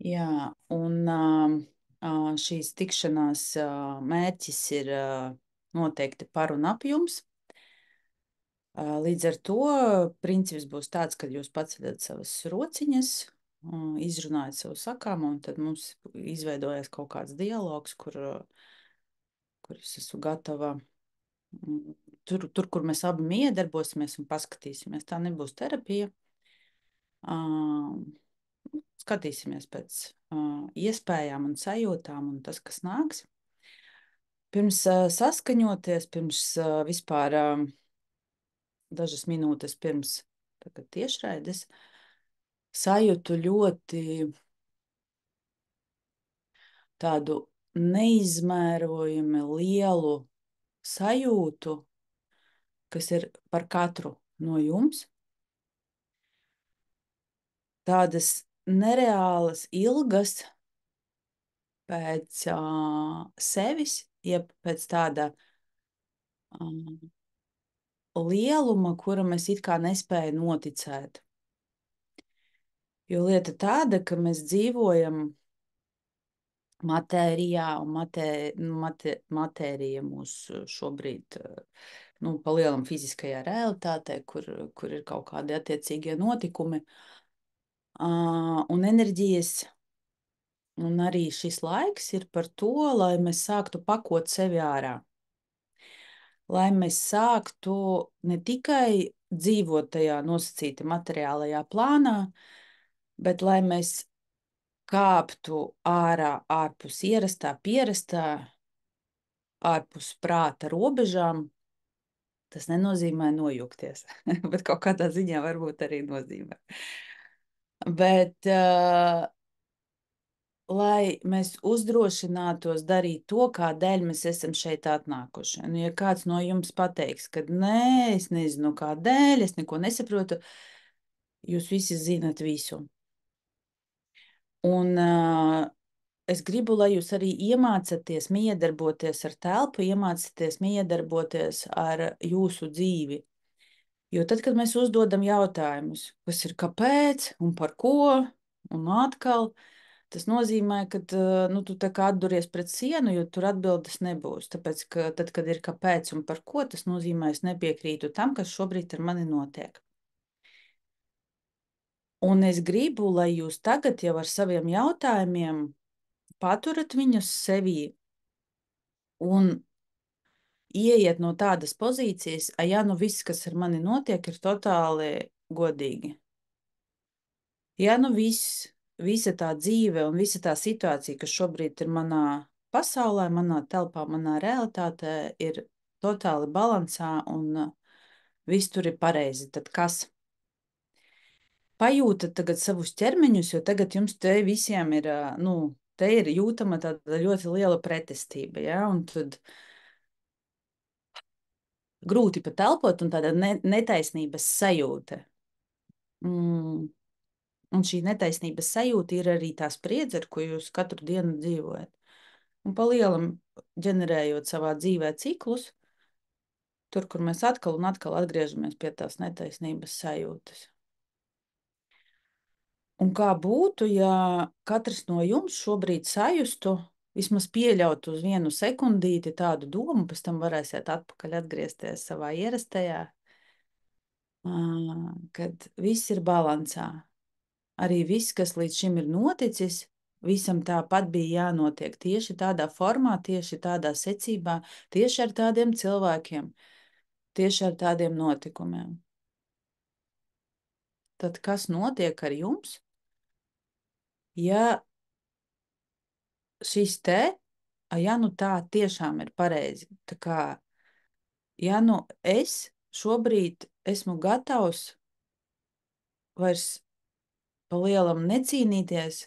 Jā, un šīs tikšanās mērķis ir noteikti par un ap jums. Līdz ar to princips būs tāds, ka jūs paceļat savas rociņas, izrunājat savu sakāmu, un tad mums izveidojas kaut kāds dialogs, kur es esmu gatava tur, kur mēs abi miedarbosimies un paskatīsimies. Tā nebūs terapija. Skatīsimies pēc iespējām un sajūtām un tas, kas nāks. Pirms saskaņoties, pirms vispār dažas minūtes pirms tiešraides, sajūtu ļoti tādu neizmērojami lielu sajūtu, kas ir par katru no jums. Tādas nereālas ilgas pēc sevis, jeb pēc tāda lieluma, kura mēs it kā nespēja noticēt. Jo lieta tāda, ka mēs dzīvojam matērijā, un matērija mūs šobrīd pa lielam fiziskajā realitātē, kur ir kaut kādi attiecīgie notikumi, un enerģijas. Un arī šis laiks ir par to, lai mēs sāktu pakot sevi ārā. Lai mēs sāktu ne tikai dzīvot tajā nosacīta materiālajā plānā, bet lai mēs kāptu ārā ārpus pierastā, ārpus prāta robežām. Tas nenozīmē nojukties, bet kaut kādā ziņā varbūt arī nozīmē. Bet lai mēs uzdrošinātos darīt to, kādēļ mēs esam šeit atnākuši. Un, ja kāds no jums pateiks, ka nē, es nezinu, kādēļ, es neko nesaprotu, jūs visi zinat visu. Un es gribu, lai jūs arī iemācāties miedarboties ar telpu, iemācāties miedarboties ar jūsu dzīvi. Jo tad, kad mēs uzdodam jautājumus, kas ir kāpēc un par ko, un atkal, tas nozīmē, ka tu tā kā atduries pret sienu, jo tur atbildes nebūs. Tāpēc, ka tad, kad ir kāpēc un par ko, tas nozīmē, es nepiekrītu tam, kas šobrīd ar mani notiek. Un es gribu, lai jūs tagad jau ar saviem jautājumiem paturat viņus sevī un ieiet no tādas pozīcijas, ja nu viss, kas ar mani notiek, ir totāli godīgi. Ja nu visa tā dzīve un visa tā situācija, kas šobrīd ir manā pasaulē, manā telpā, manā realitātē, ir totāli balansā un viss tur ir pareizi, tad kas? Pajūtat tagad savus ķermeņus, jo tagad jums te visiem ir, te ir jūtama tāda ļoti liela pretestība, ja? Un tad grūti pat elpot un tāda netaisnības sajūta. Un šī netaisnības sajūta ir arī tā spriedze, ar ko jūs katru dienu dzīvojat. Un pa lielam ģenerējot savā dzīvē ciklus, tur, kur mēs atkal un atkal atgriežamies pie tās netaisnības sajūtas. Un kā būtu, ja katrs no jums šobrīd sajustu, vismaz pieļautu uz vienu sekundīti tādu domu, pēc tam varēsiet atpakaļ atgriezties savā ierastajā, kad viss ir balansā. Arī viss, kas līdz šim ir noticis, visam tāpat bija jānotiek tieši tādā formā, tieši tādā secībā, tieši ar tādiem cilvēkiem, tieši ar tādiem notikumiem. Tad kas notiek ar jums, ja šis te, ja nu tā tiešām ir pareizi, tā kā, ja nu es šobrīd esmu gatavs vairs pa lielam necīnīties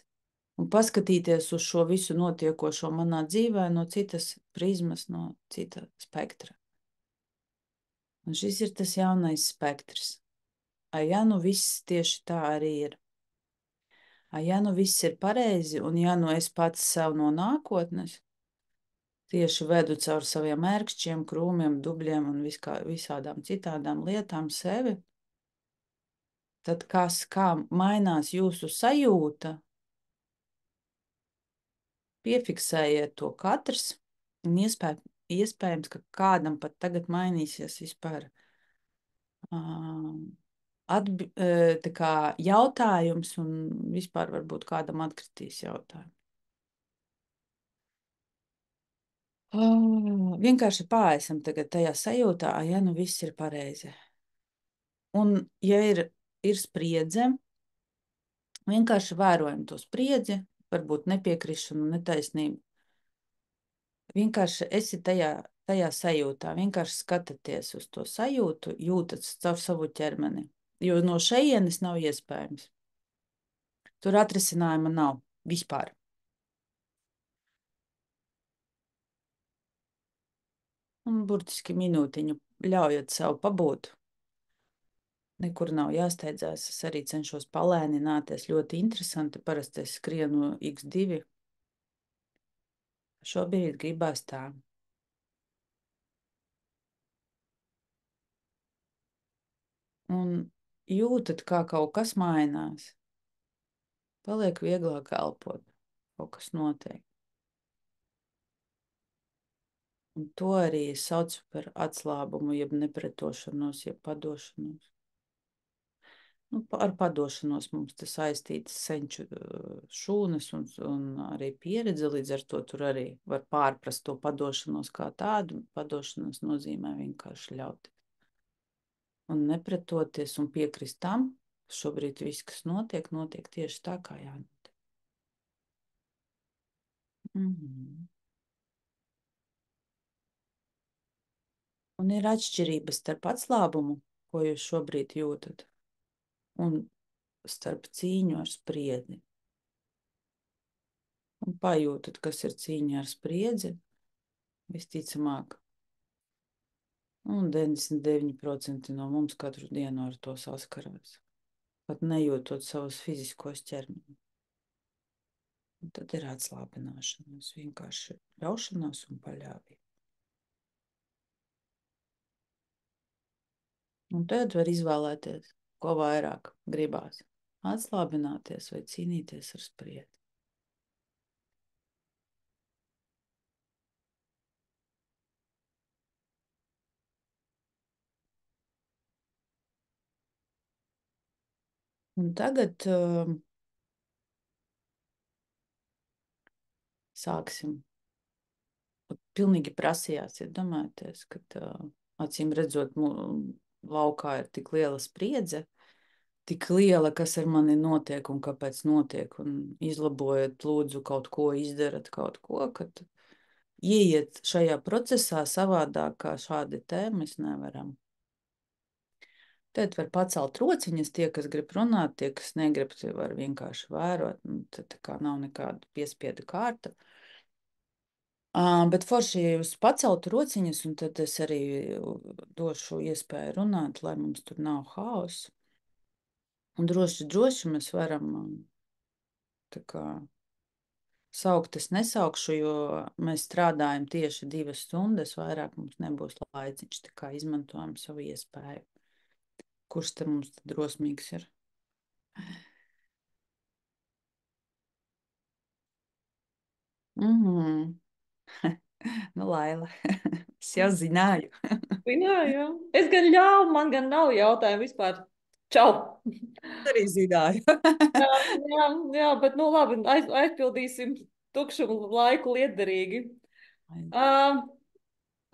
un paskatīties uz šo visu notiekošo manā dzīvē no citas prizmas, no cita spektra. Un šis ir tas jaunais spektrs. Ja nu viss tieši tā arī ir. Ja nu viss ir pareizi, un ja nu es pats sev no nākotnes tieši vedu caur saviem ērkšķiem, krūmiem, dubļiem un visādām citādām lietām sevi, tad kā mainās jūsu sajūta piefiksējiet to katrs, un iespējams, ka kādam pat tagad mainīsies vispār tā kā jautājums, un vispār varbūt kādam atkritīs jautājumu. Vienkārši paesam tagad tajā sajūtā, ja nu viss ir pareizi. Un, ja ir spriedze, vienkārši vērojam to spriedzi, varbūt nepiekrišanu, netaisnību. Vienkārši esi tajā sajūtā, vienkārši skatāties uz to sajūtu, jūtat caur savu ķermeni, jo no šejienes nav iespējams. Tur atrisinājuma nav vispār. Un burtiski minūtiņu ļaujot sev pabūt. Nekur nav jāsteidzās. Es arī cenšos palēnināties. Ļoti interesanti. Parasti es skrienu X2. Šobrīd gribās tā. Un jūtat, kā kaut kas mainās. Paliek vieglāk elpot. Kaut kas notiek. Un to arī es saucu par atslābumu, jeb nepretošanos, jeb padošanos. Nu, ar padošanos mums tas saistītas senču šūnas un arī pieredze, līdz ar to tur arī var pārprast to padošanos kā tādu. Padošanos nozīmē vienkārši ļaut. Un nepretoties un piekrist tam, ka šobrīd viss, kas notiek, notiek tieši tā, kā jānotiek. Un ir atšķirības starp atslābumu, ko jūs šobrīd jūtat, un starp cīņu ar spriedzi. Un pajūtat, kas ir cīņa ar spriedzi, visticamāk. Un 99% no mums katru dienu ar to saskarās. Pat nejūtot savus fiziskos ķermeņus. Un tad ir atslābināšanās, vienkārši ļaušanās un paļāvība. Un tad var izvēlēties, ko vairāk gribās. Atslābināties vai cīnīties ar spriedzi. Un tagad sāksim. Pilnīgi prasījās, iedomājieties, ka acīm redzot, laukā ir tik liela spriedze, tik liela, kas ar mani notiek un kāpēc notiek, un izlabojat, lūdzu, kaut ko, izdarat kaut ko, kad ieiet šajā procesā savādāk kā šādi te mēs nevaram. Tad var pacelt rociņas, tie, kas grib runāt, tie, kas negrib, tie var vienkārši vērot, un tad tā kā nav nekāda piespiedu kārta. Bet forši, ja jūs paceltu rociņas, un tad es arī došu iespēju runāt, lai mums tur nav haosa. Un droši mēs varam tā kā saukt, es nesaukšu, jo mēs strādājam tieši 2 stundas, vairāk mums nebūs laiciņš, tā kā izmantojam savu iespēju. Kurš te mums drosmīgs ir? Nu, Laila, es jau zināju. Zināju, jā. Es gan ļāvu, man gan nav jautājumu vispār. Čau! Arī zināju. jā, bet nu labi, aizpildīsim tukšumu laiku lietderīgi.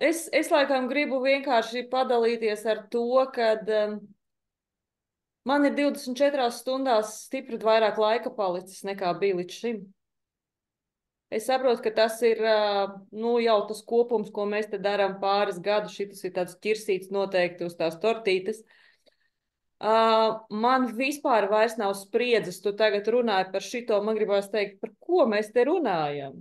Es laikam gribu vienkārši padalīties ar to, kad man ir 24 stundās stipri vairāk laika palicis nekā bija līdz šim. Es saprotu, ka tas ir nu, jau tas kopums, ko mēs te darām pāris gadus. Šis ir tāds ķirsīts noteikti uz tās tortītes. Man vispār vairs nav spriedzes. Tu tagad runāji par šito, man gribās teikt, par ko mēs te runājam.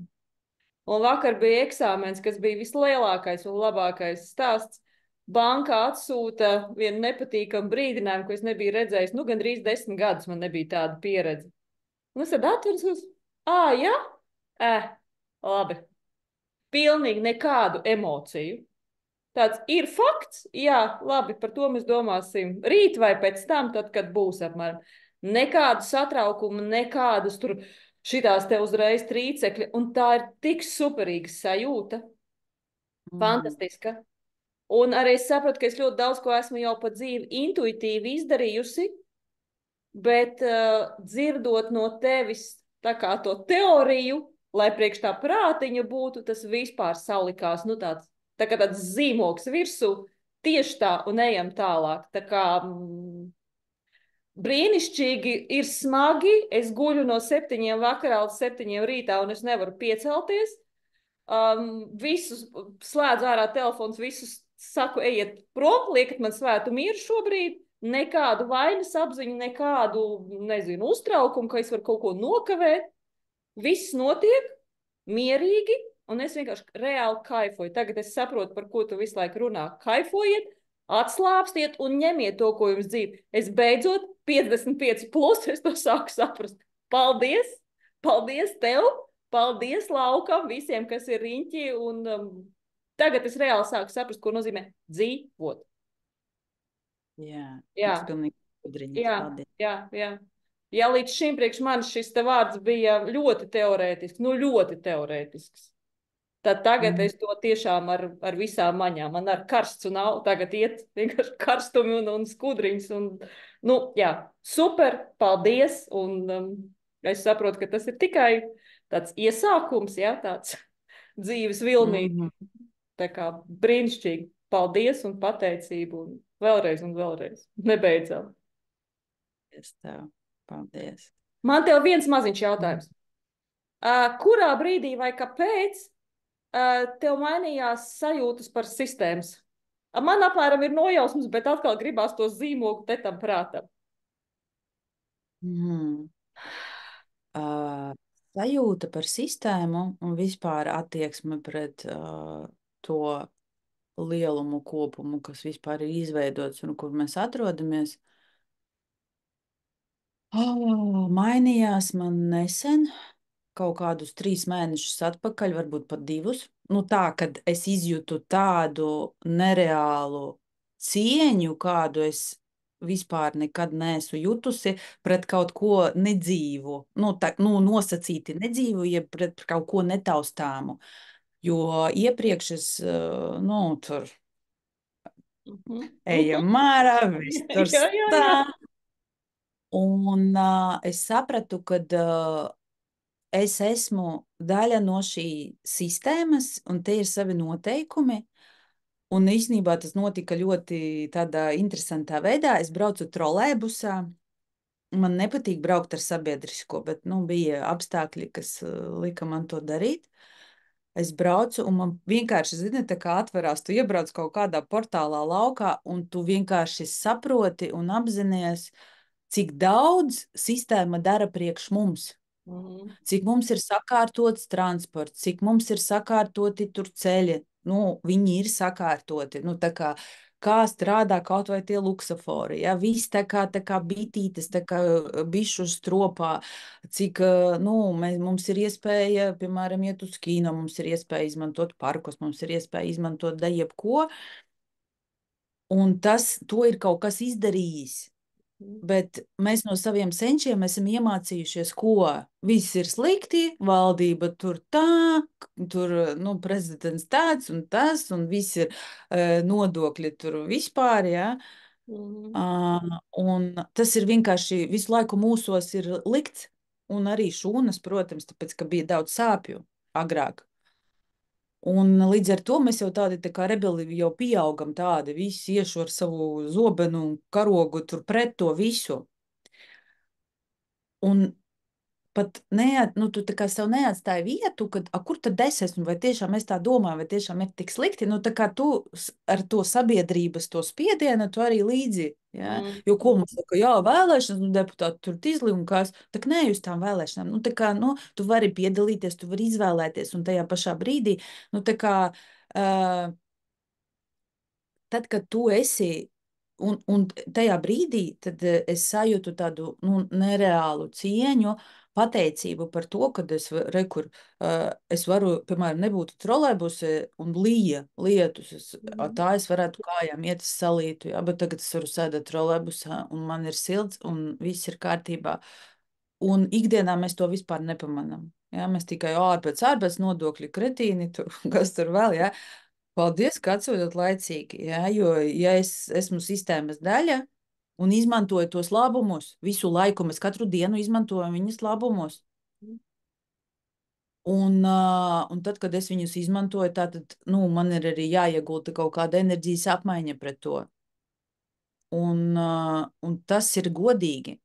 Un vakar bija eksāmens, kas bija vislielākais un labākais stāsts. Banka atsūta vienu nepatīkamu brīdinājumu, ko es nebiju redzējis. Nu, gandrīz 10 gadus man nebija tāda pieredze. Un es tad atveros, jā? Labi. Pilnīgi nekādu emociju. Tāds ir fakts, jā, labi, par to mēs domāsim rīt vai pēc tam, tad, kad būs apmēram. Nekādu satraukumu, nekādas tur šitās te uzreiz trīcekļi, un tā ir tik superīga sajūta, Mhm. fantastiska. Un arī es sapratu, ka es ļoti daudz ko esmu jau pa dzīvi intuitīvi izdarījusi, bet dzirdot no tevis tā kā to teoriju, lai priekš tā prātiņa būtu, tas vispār salikās, nu tā kā tāds zīmoks virsū, tieši tā, un ejam tālāk. Tā kā brīnišķīgi ir smagi, es guļu no 7 vakarā līdz 7 rītā, un es nevaru piecelties. Visus slēdzu ārā telefons, visus saku, ejiet prom, liekat man svētu mieru šobrīd, nekādu vainas apziņu, nekādu, nezinu, uztraukumu, ka es varu kaut ko nokavēt. Viss notiek mierīgi, un es vienkārši reāli kaifoju. Tagad es saprotu, par ko tu visu laiku runā. Kaifojiet, atslābstiet un ņemiet to, ko jums dzīve. Es beidzot 55 plus, es to sāku saprast. Paldies! Paldies tev! Paldies laukam, visiem, kas ir riņķi, un tagad es reāli sāku saprast, ko nozīmē dzīvot. Jā, Jā, tas pilnīgi gudriņas. jā, Paldies. jā, jā. Ja līdz šim priekš manis šis te vārds bija ļoti teorētisks, nu ļoti teorētisks, tad tagad Mhm. es to tiešām ar visām maņām, man ar karsts un tagad iet vienkārši karstumi un skudriņas, un, nu, jā, super, paldies, un es saprotu, ka tas ir tikai tāds iesākums, jā, tāds dzīves vilnīt, Mhm. tā kā brīnišķīgi, paldies un pateicību, un vēlreiz, nebeidzam. Paldies tev. Paldies. Man tev viens maziņš Mhm. jautājums. Kurā brīdī vai kāpēc tev mainījās sajūtas par sistēmas? Man apmēram ir nojausmas, bet atkal gribās to zīmogu te tam prātam. Mhm. Sajūta par sistēmu un vispār attieksme pret to lielumu kopumu, kas vispār ir izveidots un kur mēs atrodamies. Mainījās man nesen, kaut kādus 3 mēnešus atpakaļ, varbūt pat 2. Nu, tā, kad es izjūtu tādu nereālu cieņu, kādu es vispār nekad neesmu jutusi pret kaut ko nedzīvu, nu, tā, nu, nosacīti nedzīvu, jeb pret kaut ko netaustāmu. Jo iepriekš es, nu, tur Mhm. ejam mārā, viss tur Jā, jā, jā. stāv. Un es sapratu, ka es esmu daļa no šīs sistēmas, un te ir savi noteikumi. Un īsnībā tas notika ļoti tādā interesantā veidā. Es braucu trolēbusā. Man nepatīk braukt ar sabiedrisko, bet nu, bija apstākļi, kas lika man to darīt. Es braucu, un man vienkārši, zini, tā kā atverās, tu iebrauc kaut kādā portālā laukā, un tu vienkārši saproti un apzinies, cik daudz sistēma dara priekš mums. Mhm. Cik mums ir sakārtots transports, cik mums ir sakārtoti tur ceļi. Nu, viņi ir sakārtoti. Nu, kā strādā kaut vai tie luksofori. Ja? Viss tā kā bitītes, tā kā bišu stropā. Cik nu, mums ir iespēja, piemēram, iet uz kino, mums ir iespēja izmantot parkus, mums ir iespēja izmantot da jebko. Un to ir kaut kas izdarījis. Bet mēs no saviem senčiem esam iemācījušies, ko viss ir slikti, valdība tur tā, tur nu, prezidents tāds un tas, un viss ir nodokļi tur vispār. Ja? Mhm. Un tas ir vienkārši visu laiku mūsos ir likts, un arī šūnas, protams, tāpēc, ka bija daudz sāpju agrāk. Un līdz ar to mēs jau tādi tā kā rebeli jau pieaugam tādi, visi iešu ar savu zobenu un karogu tur pret to visu. Un pat nu, tu tā kā sev neatstāji vietu, kad, kur tad es esmu, vai tiešām es tā domāju, vai tiešām ir tik slikti, nu, tā kā tu ar to sabiedrības, to spiedienu, tu arī līdzi, ja? Mhm. Jo ko mums saka, jā, vēlēšanas, nu, deputāti tur tīzli un kās, tā kā ne uz tām vēlēšanām, nu, tā kā, nu, tu vari piedalīties, tu vari izvēlēties, un tajā pašā brīdī, nu, tā kā, uh, tad, kad tu esi, un tajā brīdī, tad es sajūtu tādu nu, nereālu cieņu, pateicību par to, ka es varu, piemēram, nebūt trolēbusē un lietus. Mhm. Tā es varētu kājām iet uz salītu, jā, bet tagad es varu sēdēt trolēbusā un man ir silts un viss ir kārtībā. Un ikdienā mēs to vispār nepamanām. Ja? Mēs tikai ārpēc nodokļu kretīni, tur, kas tur vēl, ja? Paldies, ka atsūtat laicīgi, ja? Jo, ja es esmu sistēmas daļa un izmantoju tos labumus visu laiku, mēs katru dienu izmantojam viņas labumus. Un tad, kad es viņus izmantoju, tad man ir arī jāiegulda kaut kāda enerģijas apmaiņa pret to. Un tas ir godīgi.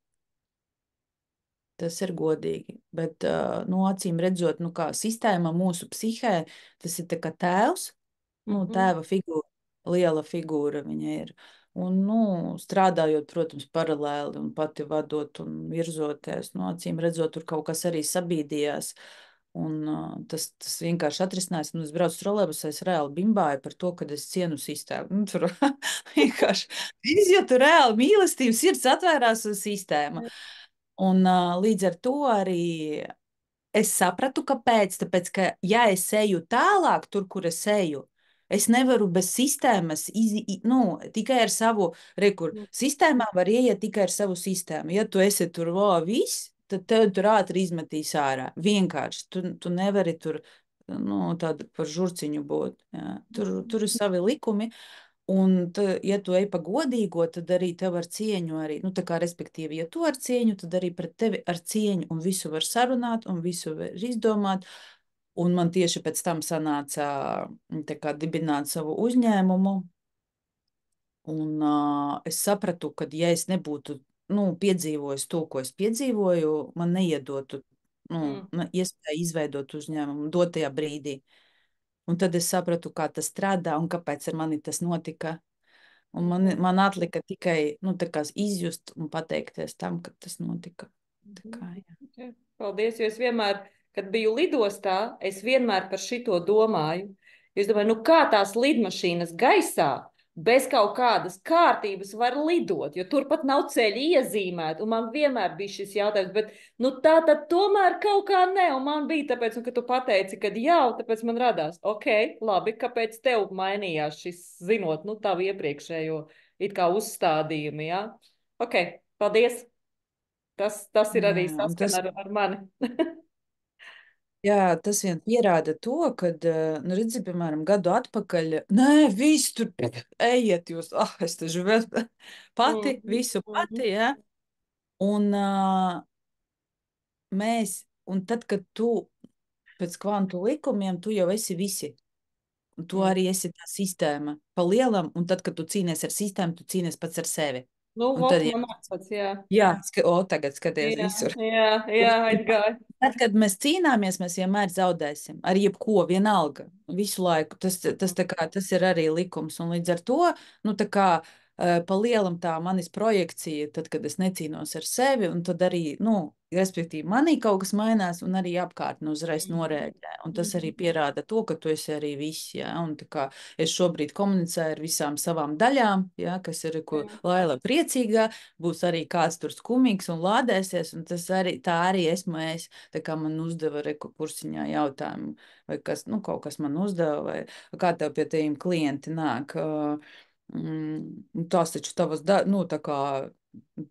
Tas ir godīgi. Bet, acīm redzot, kā sistēma mūsu psihē, tas ir tā kā tēvs, tēva figūra, liela figūra viņa ir. Un, strādājot, protams, paralēli un pati vadot un virzoties, acīm redzot, tur kaut kas arī sabīdījās. Un tas vienkārši atrisinājās, un es braucu trolejbusā, es reāli bimbāju par to, ka es cienu sistēmu. Tur vienkārši izjūtu reāli mīlestību, sirds atvērās uz sistēmu. Un līdz ar to arī es sapratu, kāpēc. Tāpēc, ka ja es eju tālāk, tur, kur es eju, es nevaru bez sistēmas, tikai ar savu rekursu. Sistēmā var ieiet tikai ar savu sistēmu. Ja tu esi tur viss, tad tev tur ātri izmetīs ārā. Vienkārši. Tu nevari tur tādu par žurciņu būt. Ja. Tur ir savi likumi. Un, ja tu ej pa godīgo, tad arī tev ar cieņu, arī, respektīvi, ja tu ar cieņu, tad arī pret tevi ar cieņu, un visu var sarunāt, un visu var izdomāt. Un man tieši pēc tam sanāca dibināt savu uzņēmumu. Un es sapratu, ka, ja es nebūtu piedzīvojis to, ko es piedzīvoju, man neiedotu iespēju izveidot uzņēmumu dotajā brīdī. Un tad es sapratu, kā tas strādā un kāpēc ar mani tas notika. Un man atlika tikai izjust un pateikties tam, ka tas notika. Jā. Paldies, jo es vienmēr, kad biju lidostā, es vienmēr par šito domāju. Es domāju, kā tās lidmašīnas gaisā bez kaut kādas kārtības var lidot, jo turpat nav ceļi iezīmēti. Un man vienmēr bija šis jautājums, bet tā tad tomēr kaut kā ne. Un man bija tāpēc, ka tu pateici, ka jā, tāpēc man radās, ok, labi, kāpēc tev mainījās šis, zinot, tavu iepriekšējo it kā uzstādījumu, jā? Ok, paldies. Tas ir arī saskan ar mani. Jā, tas vien pierāda to, ka, redzi, piemēram, gadu atpakaļ, nē, viss tur ejiet jūs, es taču vēl pati, visu pati, jā. Un un tad, kad tu pēc kvantu likumiem, tu jau esi visi. Un tu arī esi tā sistēma pa lielam, un tad, kad tu cīnies ar sistēmu, tu cīnies pats ar sevi. Un tad, man atsats, jā. Jā, tagad skaties visur. Jā, aizgāja. Tad, kad mēs cīnāmies, mēs vienmēr zaudēsim. Ar jebko, vienalga. Visu laiku. Tas ir arī likums. Un līdz ar to, pa lielam tā manis projekcija, tad, kad es necīnos ar sevi, un tad arī, respektīvi, manī kaut kas mainās, un arī apkārtne uzreiz norēģē. Un tas arī pierāda to, ka tu esi arī viss, jā. Un es šobrīd komunicēju ar visām savām daļām, jā, kas ir, ko Laila priecīgā, būs arī kāds tur skumīgs un lādēsies, un tā arī esmu es. Tā kā man uzdeva kursiņā jautājumu, vai kaut kas man uzdeva, vai kā tev pie tiem klienti nāk. Tās taču tavas, tā kā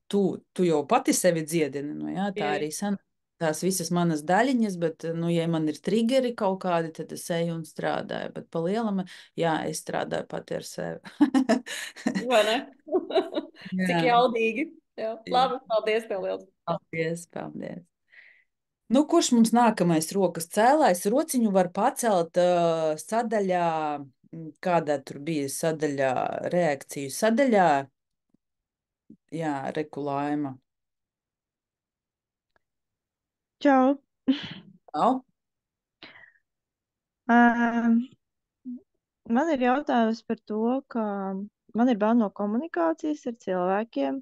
tu jau pati sevi dziedini, jā, tā arī sanāk. Tās visas manas daļiņas, bet, ja man ir triggeri kaut kādi, tad es eju un strādāju. Bet pa lielam, jā, es strādāju pati ar sevi. Vai ne? Cik jaudīgi. Jā. Labi, paldies tev liels. Paldies. Kurš mums nākamais rokas cēlājs? Rociņu var pacelt sadaļā, kādā tur bija sadaļā, reakciju sadaļā. Jā, Laima. Čau. Čau. Man ir jautājums par to, ka man ir bail no komunikācijas ar cilvēkiem,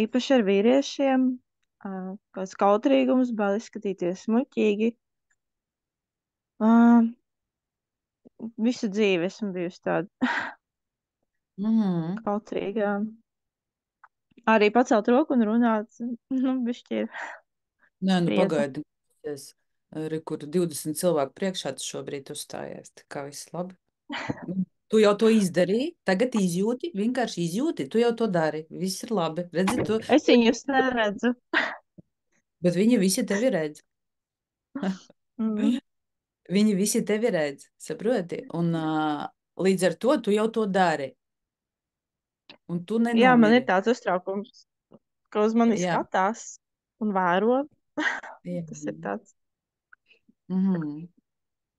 īpaši ar vīriešiem, kāds kautrīgums, bail izskatīties muļķīgi. Visu dzīvi esmu bijusi tāda kautrīga. Arī pacelt roku un runāt, bišķi ir. Nē, pagaidi. Kur 20 cilvēku priekšā tu šobrīd uzstājies. Tā kā viss labi. Tu jau to izdarīji, tagad izjūti, vienkārši izjūti, tu jau to dari. Viss ir labi. Redzi, tu... Es viņus neredzu. Bet viņi visi tevi redz. Mm. Viņi visi tevi redz, saproti? Un līdz ar to tu jau to dari. Un tu Jā, man ir nenomiri. tāds uztraukums, ka uz mani Jā, skatās un vēro. jā. Tas ir tāds. Mhm.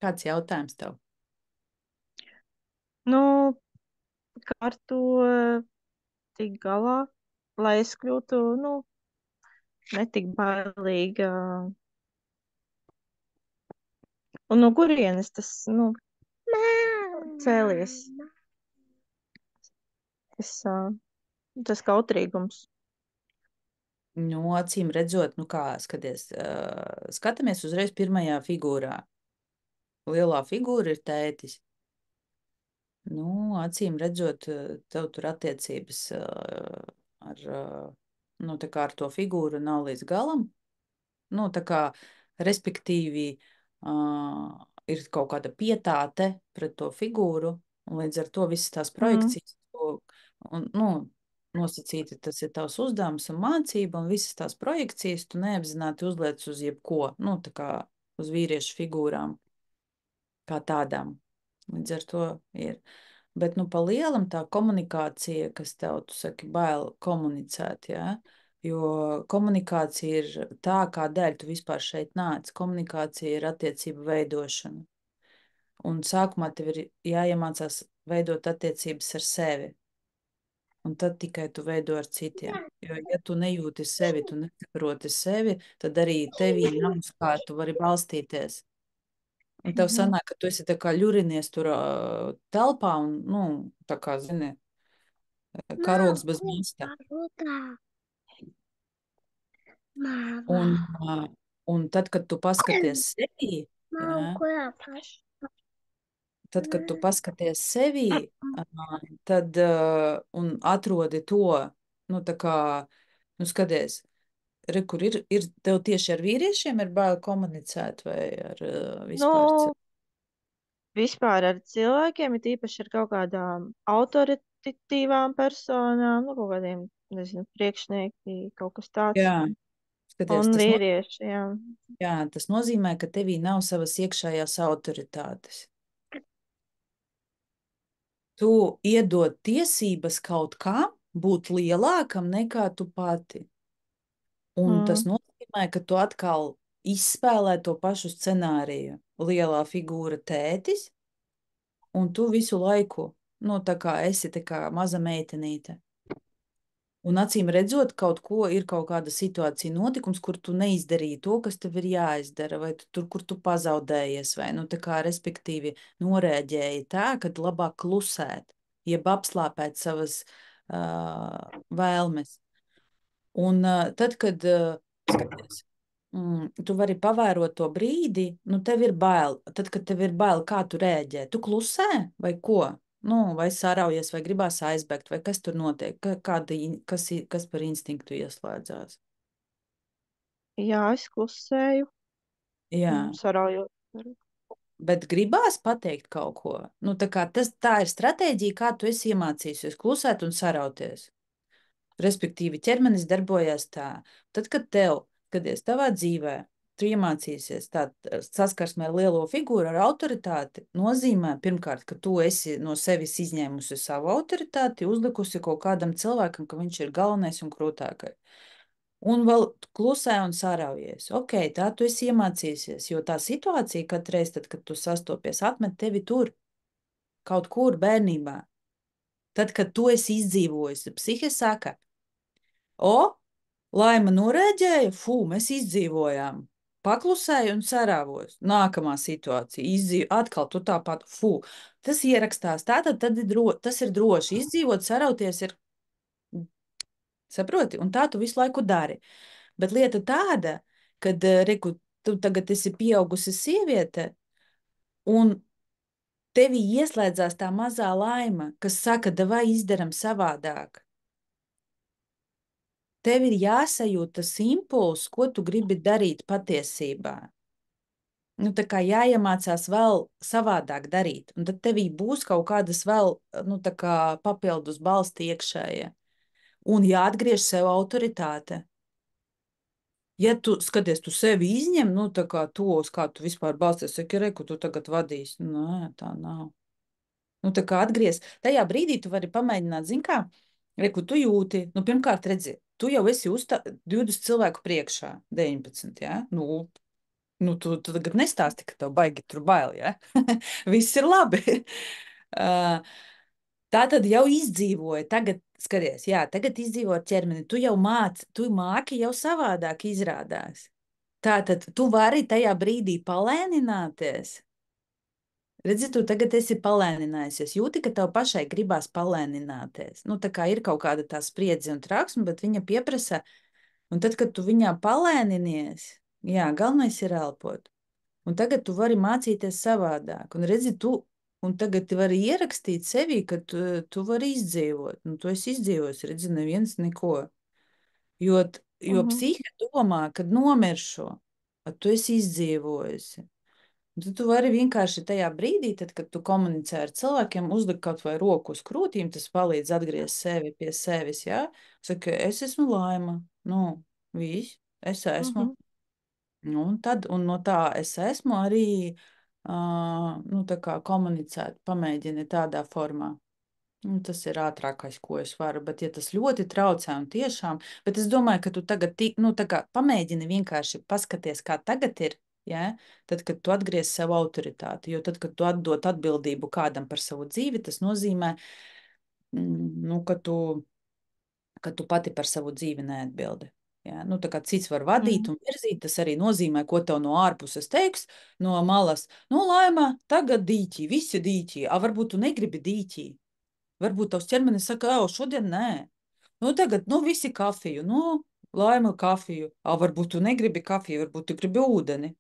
Kāds jautājums tev? Nu, kā ar to tik galā, lai es kļūtu, nu, netik bailīga. Un no kurienes tas, nu, cēlies? Tas kautrīgums. Nu, acīm redzot, nu kā skaties, skatāmies uzreiz pirmajā figūrā. Lielā figūra ir tētis. Nu, acīm redzot, tev tur attiecības ar, nu, tā kā ar to figūru nav līdz galam. Nu, tā kā, respektīvi, ir kaut kāda pietāte pret to figūru, un līdz ar to visas tās Mm. projekcijas, un, nu, nosacīti tas ir tavs uzdevums un mācība, un visas tās projekcijas tu neapzināti uzliec uz jebko, nu, tā kā uz vīriešu figūrām kā tādām. Līdz ar to ir. Bet, nu, pa lielam tā komunikācija, kas tev, tu saki, bail komunicēt, jā, jo komunikācija ir tā, kādēļ tu vispār šeit nāc. Komunikācija ir attiecību veidošana. Un sākumā tev ir jāiemācās veidot attiecības ar sevi. Un tad tikai tu veido ar citiem. Jo, ja tu nejūti sevi, tu nesaproti sevi, tad arī tevī nav uz kā tu vari balstīties. Un tev Mhm. sanāk, ka tu esi tā kā ļurinies tur telpā un, nu, tā kā, zini, karogs bez masta. Un, un tad, kad tu paskaties sevī, jā, tad, kad tu paskaties sevī, tad, un atrodi to, nu, tā kā, nu, skaties, kur ir tev tieši ar vīriešiem ir bail komunicēt vai ar vispār Nu, vispār ar cilvēkiem, ir īpaši ar kaut kādām autoritatīvām personām, nu, kaut kādiem, nezinu, priekšnieki, kaut kas tāds. Jā, skaties, Un vīrieši, jā. jā, tas nozīmē, ka tevī nav savas iekšējās autoritātes. Tu iedod tiesības kaut kam būt lielākam nekā tu pati. Un tas Mm. nozīmē, ka tu atkal izspēlē to pašu scenāriju. Lielā figūra tētis, un tu visu laiku, nu, tā kā esi tā kā maza meitenīte. Un acīm redzot, kaut ko ir kaut kāda situācija, notikums, kur tu neizdarīji to, kas tev ir jāizdara, vai tu tur, kur tu pazaudējies, vai, nu, tā kā, respektīvi, norēģēji tā, kad labāk klusēt, jeb apslāpēt savas vēlmes. Un tad, kad, skaties, tu vari pavērot to brīdi, nu, tev ir bail. Tad, kad tev ir bail, kā tu rēģē? Tu klusē vai ko? Nu, vai saraujies, vai gribās aizbēgt, vai kas tur notiek? Kas par instinktu ieslēdzās? Jā, es klusēju, Jā, saraujot. bet gribās pateikt kaut ko. Nu, tā ir stratēģija, kā tu esi iemācījusies klusēt un sarauties. Respektīvi, ķermenis darbojas tā. Tad, kad skaties, tavā dzīvē, tu iemācīsies saskarsmē ar lielo figūru, ar autoritāti, nozīmē pirmkārt, ka tu esi no sevis izņēmusi savu autoritāti, uzlikusi kaut kādam cilvēkam, ka viņš ir galvenais un krūtākais. Un vēl klusē un sāraujies. Ok, tā tu esi iemācījusies, jo tā situācija katreiz, tad, kad tu sastopies, atmet tevi tur, kaut kur bērnībā. Tad, kad tu esi izdzīvojis, psihe saka, o, Laima norēģēja, mēs izdzīvojām. Paklusēju un sarāvos. Nākamā situācija, atkal tu tāpat, tas ierakstās. Tātad tas ir droši. Izdzīvot, sarauties ir, saproti, un tā tu visu laiku dari. Bet lieta tāda, kad, reku, tu tagad esi pieaugusi sieviete, un tevī ieslēdzās tā mazā laima, kas saka, davai izdaram savādāk. Tev ir jāsajūt tas impulss, ko tu gribi darīt patiesībā. Nu, tā kā jāiemācās vēl savādāk darīt, un tad tevī būs kaut kādas vēl, nu, tā kā papildus balsti iekšējie. Un jāatgriež sev autoritāte. Ja tu skaties, tu sevi izņem, nu, tā kā tos, kā tu vispār balsties, saki, reku, tu tagad vadīsi. Nē, tā nav. Nu, tā kā atgriez, tajā brīdī tu vari pamēģināt, zin kā, reku, tu jūti, nu, pirmkārt, redzi, tu jau esi 20 cilvēku priekšā, 19, jā? Nu, tu tagad nestāsti, ka tev baigi tur bail, jā? Viss ir labi. Uh, Tā tad jau izdzīvoja. Tagad, skaties, jā, tagad izdzīvo ar ķermeni. Tu māki jau savādāk izrādās. Tātad tu vari tajā brīdī palēnināties. Redzi, tu tagad esi palēninājusies. Jūti, ka tev pašai gribās palēnināties. Nu, tā kā ir kaut kāda tā spriedzi un trauksme, bet viņa pieprasa, un tad, kad tu viņā palēninies, jā, galvenais ir elpot. Un tagad tu vari mācīties savādāk. Un redzi, un tagad tu vari ierakstīt sevī, ka tu vari izdzīvot. Nu, tu esi izdzīvojis, redzi, neviens neko. Jo psihe domā, kad nomiršu, tu esi izdzīvojusi. Tad tu vari vienkārši tajā brīdī, tad, kad tu komunicē ar cilvēkiem, uzlikt kaut vai roku uz krūtīm, tas palīdz atgriezt sevi pie sevis, jā? Saka, es esmu Laima, nu, viss, es esmu. Nu, un no tā es esmu arī, nu, tā kā komunicēt, pamēģini tādā formā. Nu, tas ir ātrākais, ko es varu, bet ja tas ļoti traucē un tiešām, bet es domāju, ka tu tagad, nu, tā kā pamēģini vienkārši paskaties, kā tagad ir, ja? Tad, kad tu atgriez sev autoritāti, jo tad, kad tu atdod atbildību kādam par savu dzīvi, tas nozīmē, nu, ka tu pati par savu dzīvi neatbildi. Ja? Nu, tā kā cits var vadīt un virzīt, tas arī nozīmē, ko tev no ārpuses teiks, no malas, nu, Laima, tagad dīķī, visi dīķī, varbūt tu negribi dīķī. Varbūt tavs ķermenis saka, šodien nē. Nu, tagad, nu, visi kafiju, nu, Laima kafiju. Varbūt tu negribi kafiju, varbūt tu gribi ūdeni.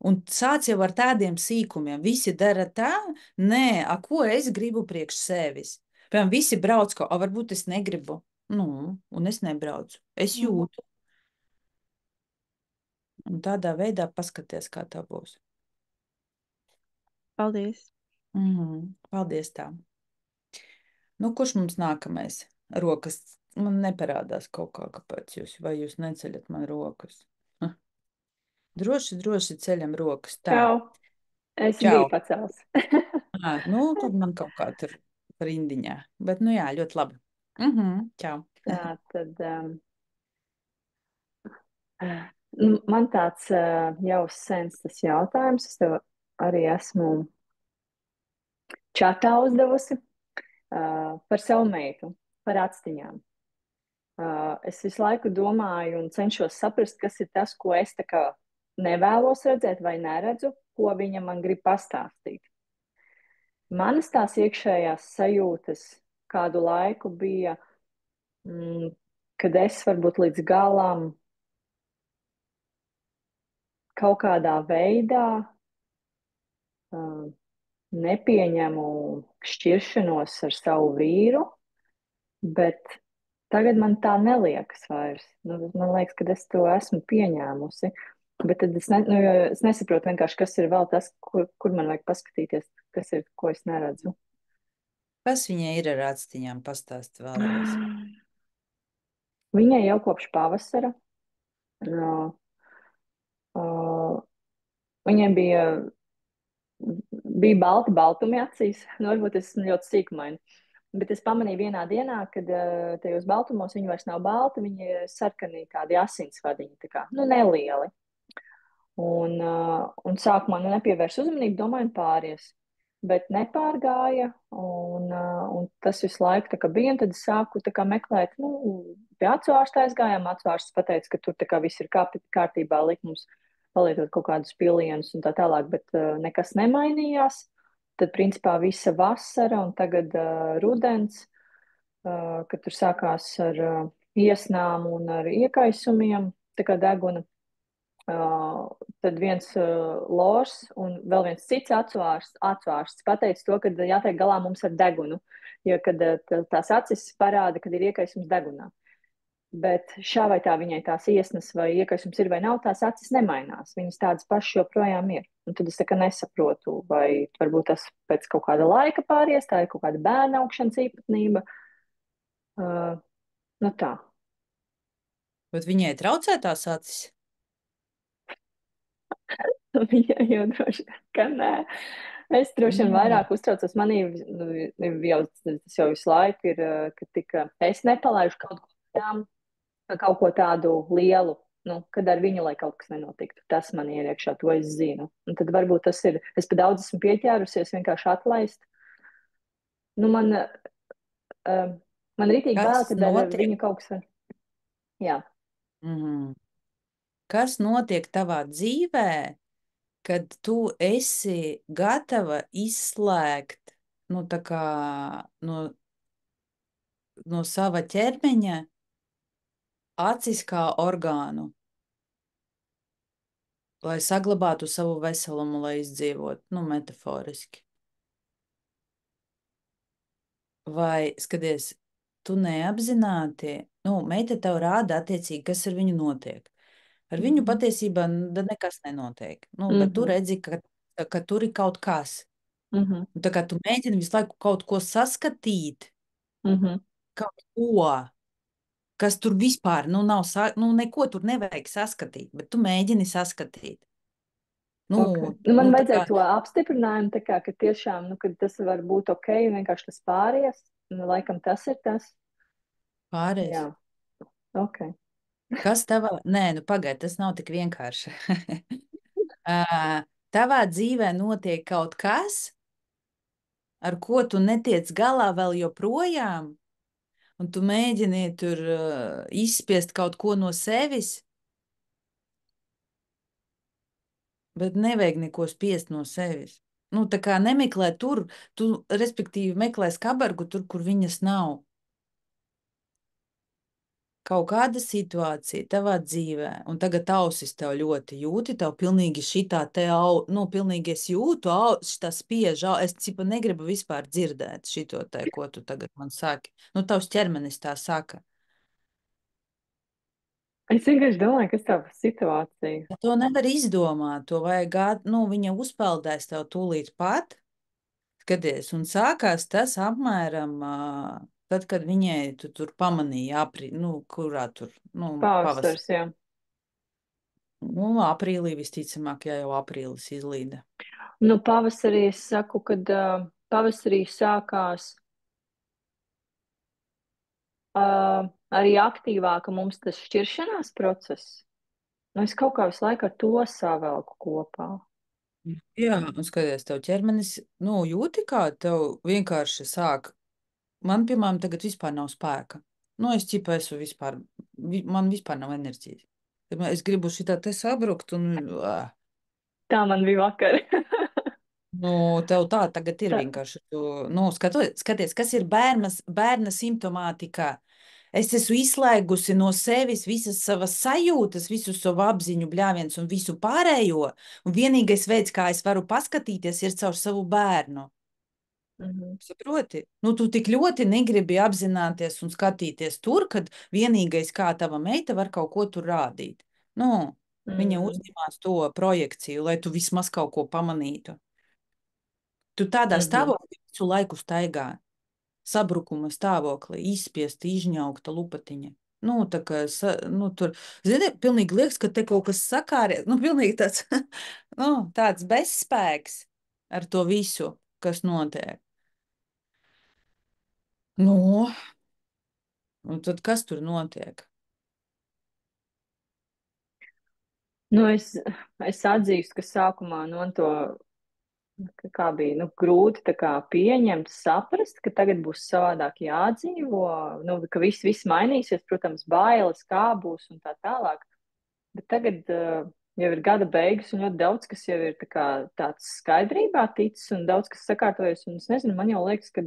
Un sāc jau ar tādiem sīkumiem. Visi dara tā, nē, ko es gribu priekš sevis. Piemēram, visi brauc, ka, varbūt es negribu. Nu, un es nebraucu. Es jūtu. Un tādā veidā paskaties, kā tā būs. Paldies. Paldies tā. Nu, kurš mums nākamais? Rokas man neparādās kaut kā, kāpēc vai jūs neceļat man rokas. Droši ceļam rokas. Tā. Čau. Es Čau. biju pacels. Nu, tad man kaut kā tur rindiņā. Bet, nu jā, ļoti labi. Čau. Tā tad man tāds jau sens tas jautājums. Es tev arī esmu čatā uzdevusi par savu meitu, par atstiņām. Es visu laiku domāju un cenšos saprast, kas ir tas, ko es tā kā nevēlos redzēt vai neredzu, ko viņa man grib pastāstīt. Manas tās iekšējās sajūtas kādu laiku bija, kad es varbūt līdz galam kaut kādā veidā nepieņemu šķiršanos ar savu vīru, bet tagad man tā neliekas vairs. Man liekas, ka es to esmu pieņēmusi. Bet tad es nesaprotu vienkārši, kas ir vēl tas, kur man vajag paskatīties, kas ir, ko es neredzu. Kas viņai ir ar atstiņām? Pastāsti vēlreiz. Viņai jau kopš pavasara. Viņai bija baltumi acīs. Varbūt es esmu ļoti sīkumaini. Bet es pamanīju vienā dienā, kad tajos baltumos viņi vairs nav balti, viņi ir sarkani tādi asinsvadiņi, tā kā, nelieli. Un sākumā nepievērsu uzmanību, domāju, pāries. Bet nepārgāja, un tas visu laiku tā kā bija, un tad es sāku tā kā meklēt, pie acu ārsta aizgājām, acu ārsts pateica, ka tur tā kā viss ir kārtībā, liek mums palietot kaut kādus pilienus un tā tālāk, bet nekas nemainījās. Tad, principā, visa vasara un tagad rudens, kad tur sākās ar iesnām un ar iekaisumiem, tā kā deguna. Tad viens lors un vēl viens cits acu ārsts pateica to, ka jātiek galā mums ar degunu, jo kad tās acis parāda, kad ir iekaisums degunā. Bet šā vai tā viņai tās iesnas vai iekaisums ir vai nav, tās acis nemainās. Viņas tādas pašas joprojām ir. Un tad es tā kā nesaprotu, vai varbūt tas pēc kaut kāda laika pāries, tā ir kaut kāda bērna augšanas īpatnība. Tā. Bet viņai traucē tās acis? Viņai jau droši vien, ka nē. Es droši vien Nē. vairāk uztraucos. Manī jau, tas jau visu laiku ir, ka tika, es nepalaidu kaut ko tādu lielu, nu, kad ar viņu, lai kaut kas nenotiktu. Tas man ir iekšā, to es zinu. Un tad varbūt tas ir, es pa daudz esmu pieķērusies vienkārši atlaist. Nu, man ritīgi bail, Kas kad ar notiek? viņu kaut kas var. Jā. Mhm. Kas notiek tavā dzīvē, kad tu esi gatava izslēgt, nu, tā kā no sava ķermeņa acis kā orgānu, lai saglabātu savu veselumu, lai izdzīvotu, nu, metaforiski. Vai, skaties, tu neapzināti, nu, meita tev rāda attiecīgi, kas ar viņu notiek. Ar viņu patiesībā nekas nenotiek. Nu, bet tu redzi, ka tur ir kaut kas. Un tā kā tu mēģini visu laiku kaut ko saskatīt, kaut ko, kas tur vispār, nu, nav, nu, neko tur nevajag saskatīt, bet tu mēģini saskatīt. Nu, Okay. Nu, man nu, tā vajadzēja kā to apstiprinājumu, tā kā, ka tiešām, nu, ka tas var būt ok, vienkārši tas pāries. Nu, laikam tas ir tas. pārējais. Jā, ok. Kas tavā, nē, nu, pagaid, tas nav tik vienkārši. Tavā dzīvē notiek kaut kas, ar ko tu netiec galā vēl joprojām, un tu mēģini tur izspiest kaut ko no sevis, bet nevajag neko spiest no sevis. Nu, tā kā nemeklē tur, tu, respektīvi, meklē skabargu tur, kur viņas nav. Kaut kāda situācija tavā dzīvē, un tagad ausis tev ļoti jūti, tev pilnīgi šitā te, nu, pilnīgi es jūtu, šitā spiež, es cipa negribu vispār dzirdēt šito te, ko tu tagad man saki. Nu, tavs ķermenis tā saka. Es vienkārši domāju, kas tā par situāciju. To nevar izdomāt, to vajag, nu, viņa uzpeldēs tev tūlīt pat, skaties, un sākās tas apmēram, tad, kad viņai tu tur pamanīja, nu, kurā tur, nu, Pavasars, jā. Nu, aprīlī visticamāk, ja jau aprīlis izlīda. Nu, pavasarī es saku, kad pavasarī sākās arī aktīvāka mums tas šķiršanās process. Nu, es kaut kā visu laiku ar to savelku kopā. Jā, un skaties, tev ķermenis, nu, jūti, kā tev vienkārši sāk. Man, piemēram, tagad vispār nav spēka. Nu, es ķipa esmu vispār, man vispār nav enerģijas. Es gribu šitā te sabrukt un, Tā man bija vakar. nu, tev tā tagad ir Tā. vienkārši, tu, nu, skaties, kas ir bērna simptomātika. Es esmu izslēgusi no sevis visas savas sajūtas, visu savu apziņu, bļāviens un visu pārējo, un vienīgais veids, kā es varu paskatīties, ir caur savu bērnu. Saproti? Nu, tu tik ļoti negribi apzināties un skatīties tur, kad vienīgais, kā tava meita var kaut ko tur rādīt. Nu, viņa uzņemās to projekciju, lai tu vismaz kaut ko pamanītu. Tu tādā stāvoklī visu laiku staigā. Sabrukuma stāvoklī, izspiesta, izņaukta lupatiņa. Nu, tā kā, nu, tur, zini, pilnīgi liekas, ka te kaut kas sakāries, nu, pilnīgi tāds, nu, tāds bezspēks ar to visu, kas notiek. Nu, un tad kas tur notiek? Nu, es atzīstu, ka sākumā nu, man to kā bija nu, grūti tā kā, pieņemt, saprast, ka tagad būs savādāk jādzīvo, nu, ka viss mainīsies, protams, bailes, kā būs un tā tālāk. Bet tagad jau ir gada beigas un ļoti daudz, kas jau ir tā kā, tāds skaidrībā ticis un daudz, kas sakārtojas. Un es nezinu, man jau liekas, ka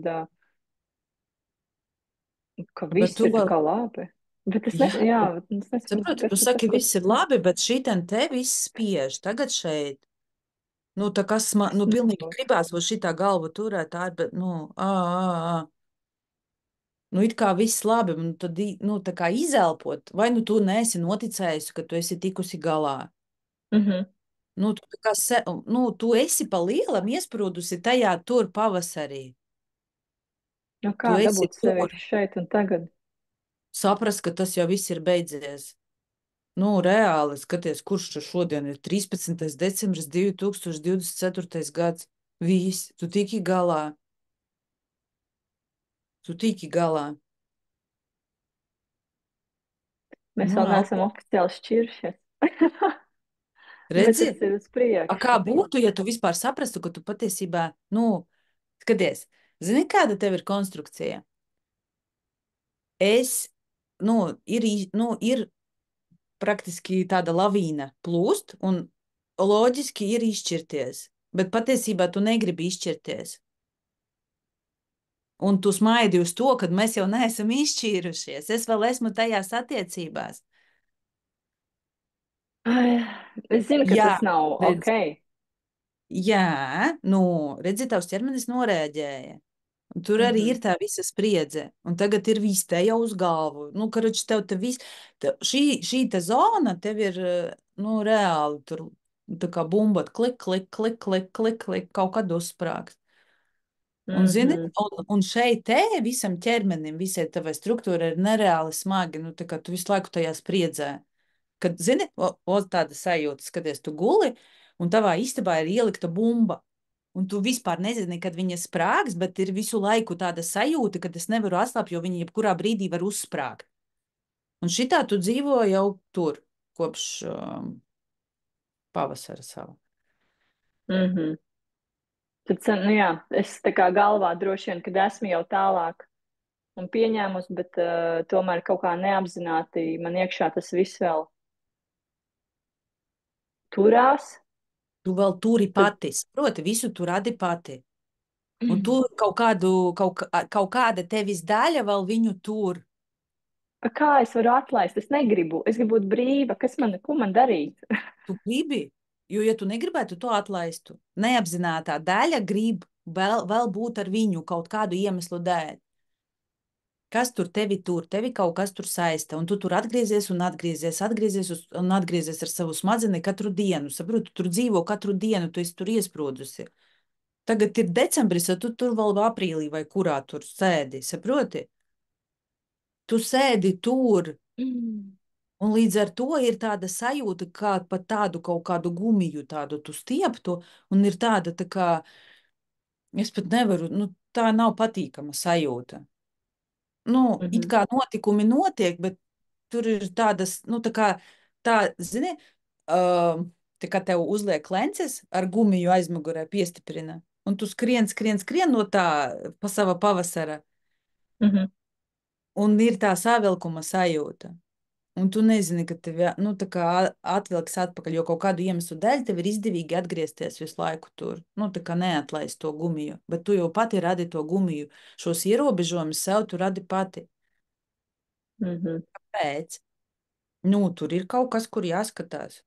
viss ir tā vēl... kā labi. Bet es nezinu, jā, es nezinu, saproti, tu kas ir saki, tas, ko... viss ir labi, bet šitien te viss spiež. Tagad šeit. Nu, tā kas man, nu, pilnīgi gribās uz šitā galvu turēt, tā, bet, nu, Nu, it kā viss labi, un tad, nu, tā kā izelpot, vai nu tu neesi noticējusi, ka tu esi tikusi galā. Nu, tu, tā kā nu, tu esi pa lielam iesprūdusi tajā tur pavasarī. Nu, Tu kā esi dabūt sevi tur. šeit un tagad? Saprast, ka tas jau viss ir beidzies. Nu, reāli skaties, kurš tur šodien ir 13. decembris 2024. gads. Viss, tu tiki galā. Tu tiki galā. Mēs Nu, vēl neesam oficiāli šķiršies. Bet redzi, tas ir uz kā priekšu. būtu, ja tu vispār saprastu, ka tu patiesībā, nu, skaties, zini, kāda tev ir konstrukcija? Ir praktiski tāda lavīna plūst, un loģiski ir izšķirties, bet patiesībā tu negribi izšķirties. Un tu smaidi uz to, ka mēs jau neesam izšķīrušies. Es vēl esmu tajās attiecībās. Ai, es zinu, ka Jā, tas nav redz, ok. jā, nu, redzi, tavs ķermenis noreaģēja. Un tur arī ir tā visa spriedze. Un tagad ir viss te jau uz galvu. Nu, karoči, tev te viss, šī te zona tev ir, nu, reāli tur, tā kā bumbot, klik, klik, klik, klik, klik, klik, kaut kad uzsprāgst. Un, zini, un šeit te visam ķermenim, visai tavai struktūrai ir nereāli smagi, nu, tā kā tu visu laiku tajā spriedzē. Kad, zini, tāda sajūta, skaties, tu guli, un tavā istabā ir ielikta bumba. Un tu vispār nezini, kad viņa sprāgs, bet ir visu laiku tāda sajūta, ka es nevaru atslābt, jo viņa jebkurā brīdī var uzsprāgt. Un šitā tu dzīvo jau tur, kopš pavasara savu. Tad, nu jā, es tā kā galvā droši vien, kad esmu jau tālāk un pieņēmusi, bet tomēr kaut kā neapzināti man iekšā tas viss vēl turās. Tu vēl turi pati, saproti, visu tu radi pati. Un tu kaut kāda tevis daļa vēl viņu tur. Kā es varu atlaist? Es negribu. Es gribu būt brīva. Ko man darīt? Tu gribi, jo, ja tu negribētu to atlaistu, neapzinātā daļa grib vēl būt ar viņu kaut kādu iemeslu dēļ. Kas tur tevi tur? Tevi kaut kas tur saista, un tu tur atgriezies un atgriezies ar savu smadzeni katru dienu. Saproti, tu tur dzīvo katru dienu, tu esi tur iesprūdusi. Tagad ir decembris, un tu tur vēl aprīlī vai kurā tur sēdi, saproti? Tu sēdi tur, un līdz ar to ir tāda sajūta, kā pat tādu kaut kādu gumiju tādu tu stieptu, un ir tāda tā kā, es pat nevaru, nu, tā nav patīkama sajūta. Nu, it kā notikumi notiek, bet tur ir tādas, nu, zini, tā kā tev uzliek lences ar gumiju aizmugurē piestiprina, un tu skrien no tā pa sava pavasara, un ir tā savilkuma sajūta. Un tu nezini, ka tev nu, tā kā atvilks atpakaļ, jo kaut kādu iemeslu dēļ tev ir izdevīgi atgriezties visu laiku tur. Nu, tā kā neatlaist to gumiju, bet tu jau pati radi to gumiju. Šos ierobežojumus sev tu radi pati. Kāpēc? Nu, tur ir kaut kas, kur jāskatās.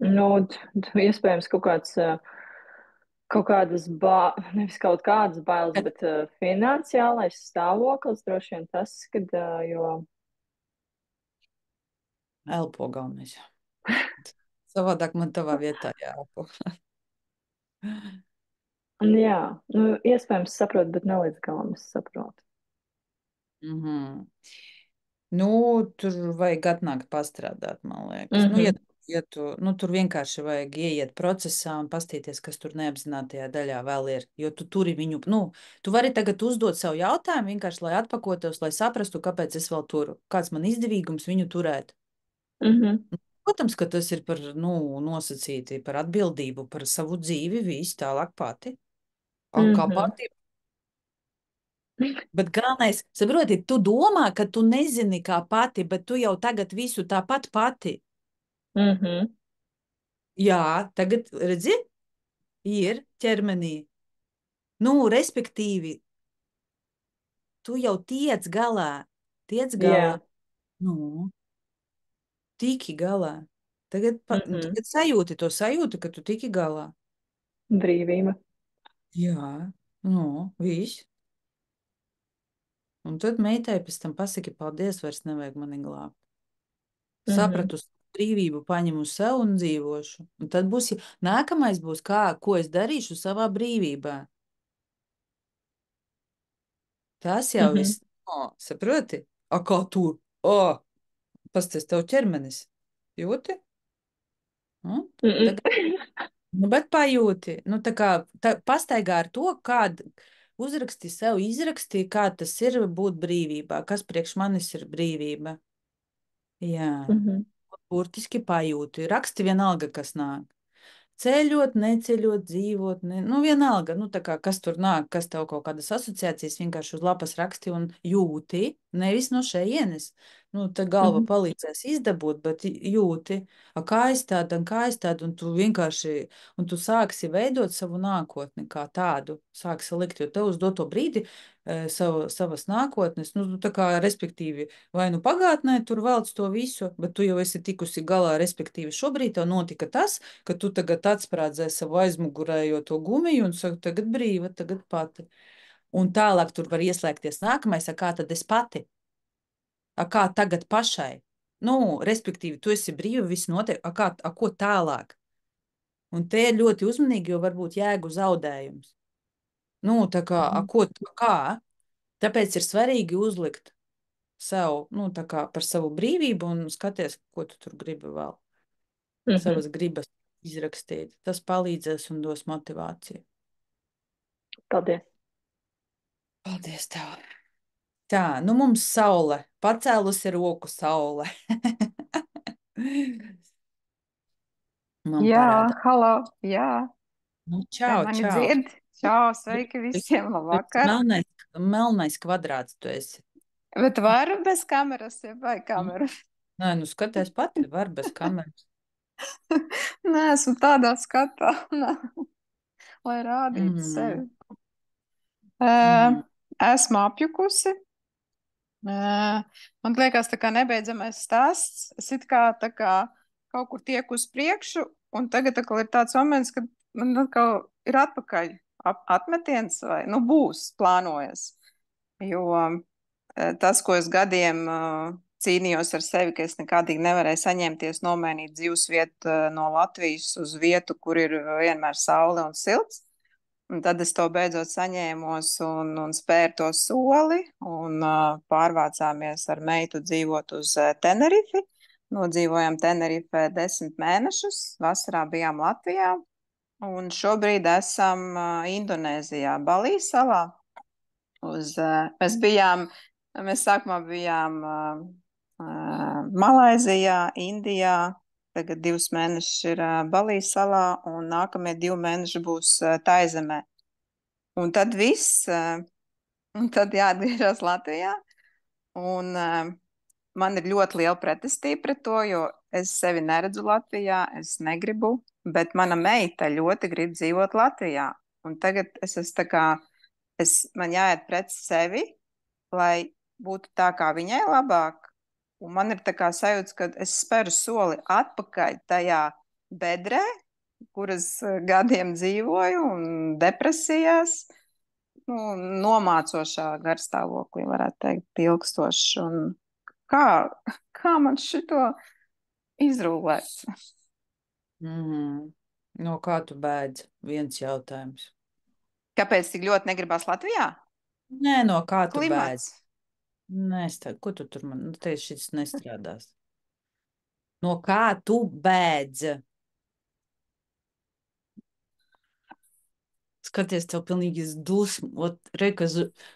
Nu, iespējams, kaut kādas, nevis kaut kādas bailes, bet finansiālais stāvoklis droši vien tas, kad, jo. Elpo galvenais. Savādāk man tavā vietā jāelpo. Jā, nu, iespējams saprotu, bet ne līdz galam es saprotu. Nu, tur vajag atnākt pastrādāt, man liekas. Nu, nu, tur vienkārši vajag ieiet procesā un pastīties, kas tur neapzinātajā daļā vēl ir. Jo tu turi viņu, nu, tu vari tagad uzdot sev jautājumu vienkārši, lai atpakotos, lai saprastu, kāpēc es vēl turu. Kāds man izdevīgums viņu turēt. Protams, ka tas ir par, nu, nosacīti par atbildību, par savu dzīvi, visu tālāk pati. Kā pati. Bet galvenais, saproti, tu domā, ka tu nezini kā pati, bet tu jau tagad visu tāpat pati. Jā, tagad, redzi, ir ķermenī. Nu, respektīvi, tu jau tiec galā. Nu, tiki galā. Tagad sajūti to sajūtu, ka tu tiki galā. Brīvība. Jā, nu, viss. Un tad meitai pēc tam pasaki, paldies, vairs nevajag mani glābt. Sapratu brīvību, paņemu sev un dzīvošu. Un tad būs, nākamais būs, ko es darīšu savā brīvībā. Tas jau viss, saproti? Kā tu? Pasties tev ķermenis. Jūti? Tagad, bet pajūti. Tā kā pastaigā ar to, kāda uzraksti sev, izraksti, kā tas ir būt brīvībā. Kas priekš manis ir brīvība? Jā. Burtiski pajūti. Raksti vienalga, kas nāk. Ceļot, neceļot, dzīvot, vienalga, kas tur nāk, kas tev kaut kādas asociācijas vienkārši uz lapas raksti un jūti, nevis no šejienes. Tā galva palīdzēs izdabūt, bet jūti, kā aizstād, un tu vienkārši, un tu sāksi veidot savu nākotni kā tādu, sāksi likt, jo tev uz doto brīdi savas nākotnes, tā kā, respektīvi, vai pagātnē tur velc to visu, bet tu jau esi tikusi galā, respektīvi, šobrīd tev notika tas, ka tu tagad atsprādzē savu aizmugurējo to gumiju un saka, tagad brīva, tagad pati. Un tālāk tur var ieslēgties nākamais, kā tad es pati? Kā tagad pašai? Respektīvi, tu esi brīva, viss notiek, ko tālāk? Un te ir ļoti uzmanīgi, jo varbūt jēgu zaudējums. Tā kā, kā? Tāpēc ir svarīgi uzlikt sev, tā kā par savu brīvību un skaties, ko tu tur gribi vēl. Savas gribas izrakstīt. Tas palīdzēs un dos motivāciju. Paldies. Paldies tev. Tā, mums saule. Pacēlusi roku saule. Man Jā, parāda. halo, jā. Čau, Mani čau. dzird? Čau, sveiki visiem, labvakar. Melnais kvadrāts tu esi. Bet varu bez kameras, vai kameras? Nē, skaties pati, var bez kameras. Nē, esmu tādā skatā, lai rādītu sevi. Esmu apjukusi. Man liekas, tā kā nebeidzamais stāsts. Es it kā tā kā kaut kur tiek uz priekšu, un tagad atkal ir tāds moments, kad man atkal ir atpakaļ atmetiens, vai būs plānojas. Jo tas, ko es gadiem cīnījos ar sevi, ka es nekādīgi nevarēju saņemties, nomainīt dzīvesvietu no Latvijas uz vietu, kur ir vienmēr saule un silts. Un tad es to beidzot saņēmos un spēru to soli un pārvācāmies ar meitu dzīvot uz Tenerifi. Nodzīvojam Tenerifē 10 mēnešus, vasarā bijām Latvijā un šobrīd esam Indonēzijā, Balī salā. Mēs sākumā bijām Malaizijā, Indijā, tagad 2 mēneši ir Balī salā un nākamie 2 mēneši būs Taizemē. Un tad viss, un tad jāatgriežas Latvijā. Un man ir ļoti liela pretestība pret to, jo es sevi neredzu Latvijā, es negribu, bet mana meita ļoti grib dzīvot Latvijā. Un tagad es esmu tā kā, man jāiet pret sevi, lai būtu tā, kā viņai labāk. Un man ir tā kā sajūta, ka es speru soli atpakaļ tajā bedrē, kuras gadiem dzīvoju un depresijās, nomācošā garstāvoklī, varētu teikt, ilgstoši. Un kā man šito izrūlēt? No kā tu bēdz? Viens jautājums. Kāpēc tik ļoti negribās Latvijā? Nē, no kā tu Klimats. bēdz? Nē, ko tu tur man teici, šis nestrādās. No kā tu bēdz? Skaties, tev pilnīgi dusmu.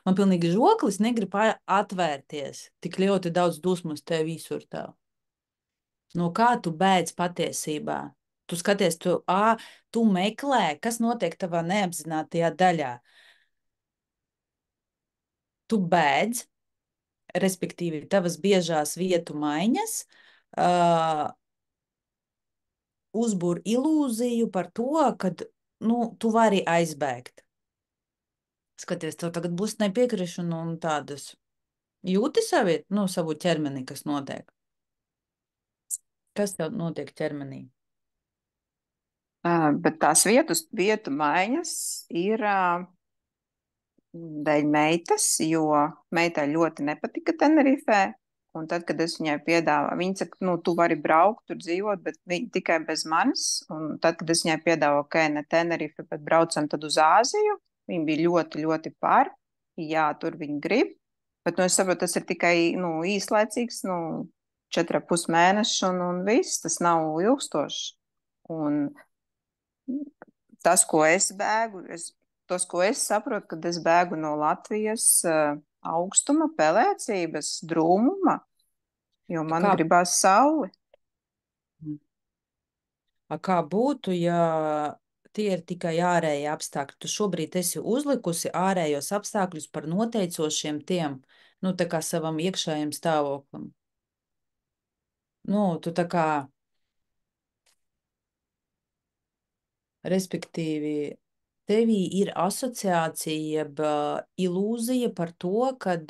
Man pilnīgi žoklis negrib atvērties. Tik ļoti daudz dusmas tev visur tev. No kā tu bēdz patiesībā? Tu skaties, tu meklē, kas notiek tavā neapzinātajā daļā. Tu bēdz, respektīvi, tavas biežās vietu maiņas, uzbūr ilūziju par to, ka tu vari aizbēgt. Skaties, tev tagad būs nepiekrišana un tādas. Jūti savu ķermeni, kas notiek? Kas tev notiek ķermenī? Bet tās vietu maiņas ir dēļ meitas, jo meitai ļoti nepatika Tenerifē. Un tad, kad es viņai piedāvāju, viņa saka, tu vari braukt, tur dzīvot, bet tikai bez manis. Un tad, kad es viņai piedāvāju, ok, ne Tenerife, bet braucam tad uz Āziju, viņa bija ļoti, ļoti par. Jā, tur viņa grib. Bet, es saprotu, tas ir tikai, īslaicīgs, 4,5 mēneši un viss, tas nav ilgstošs. Un tas, ko es bēgu, ko es saprotu, kad es bēgu no Latvijas augstuma, pelēcības, drūmuma, jo man Kā, gribās sauli. kā būtu, ja tie ir tikai ārēji apstākļi? Tu šobrīd esi uzlikusi ārējos apstākļus par noteicošiem tiem, tā kā savam iekšējiem stāvoklim. Tu tā kā, respektīvi, tevī ir asociācija, jeb ilūzija par to, kad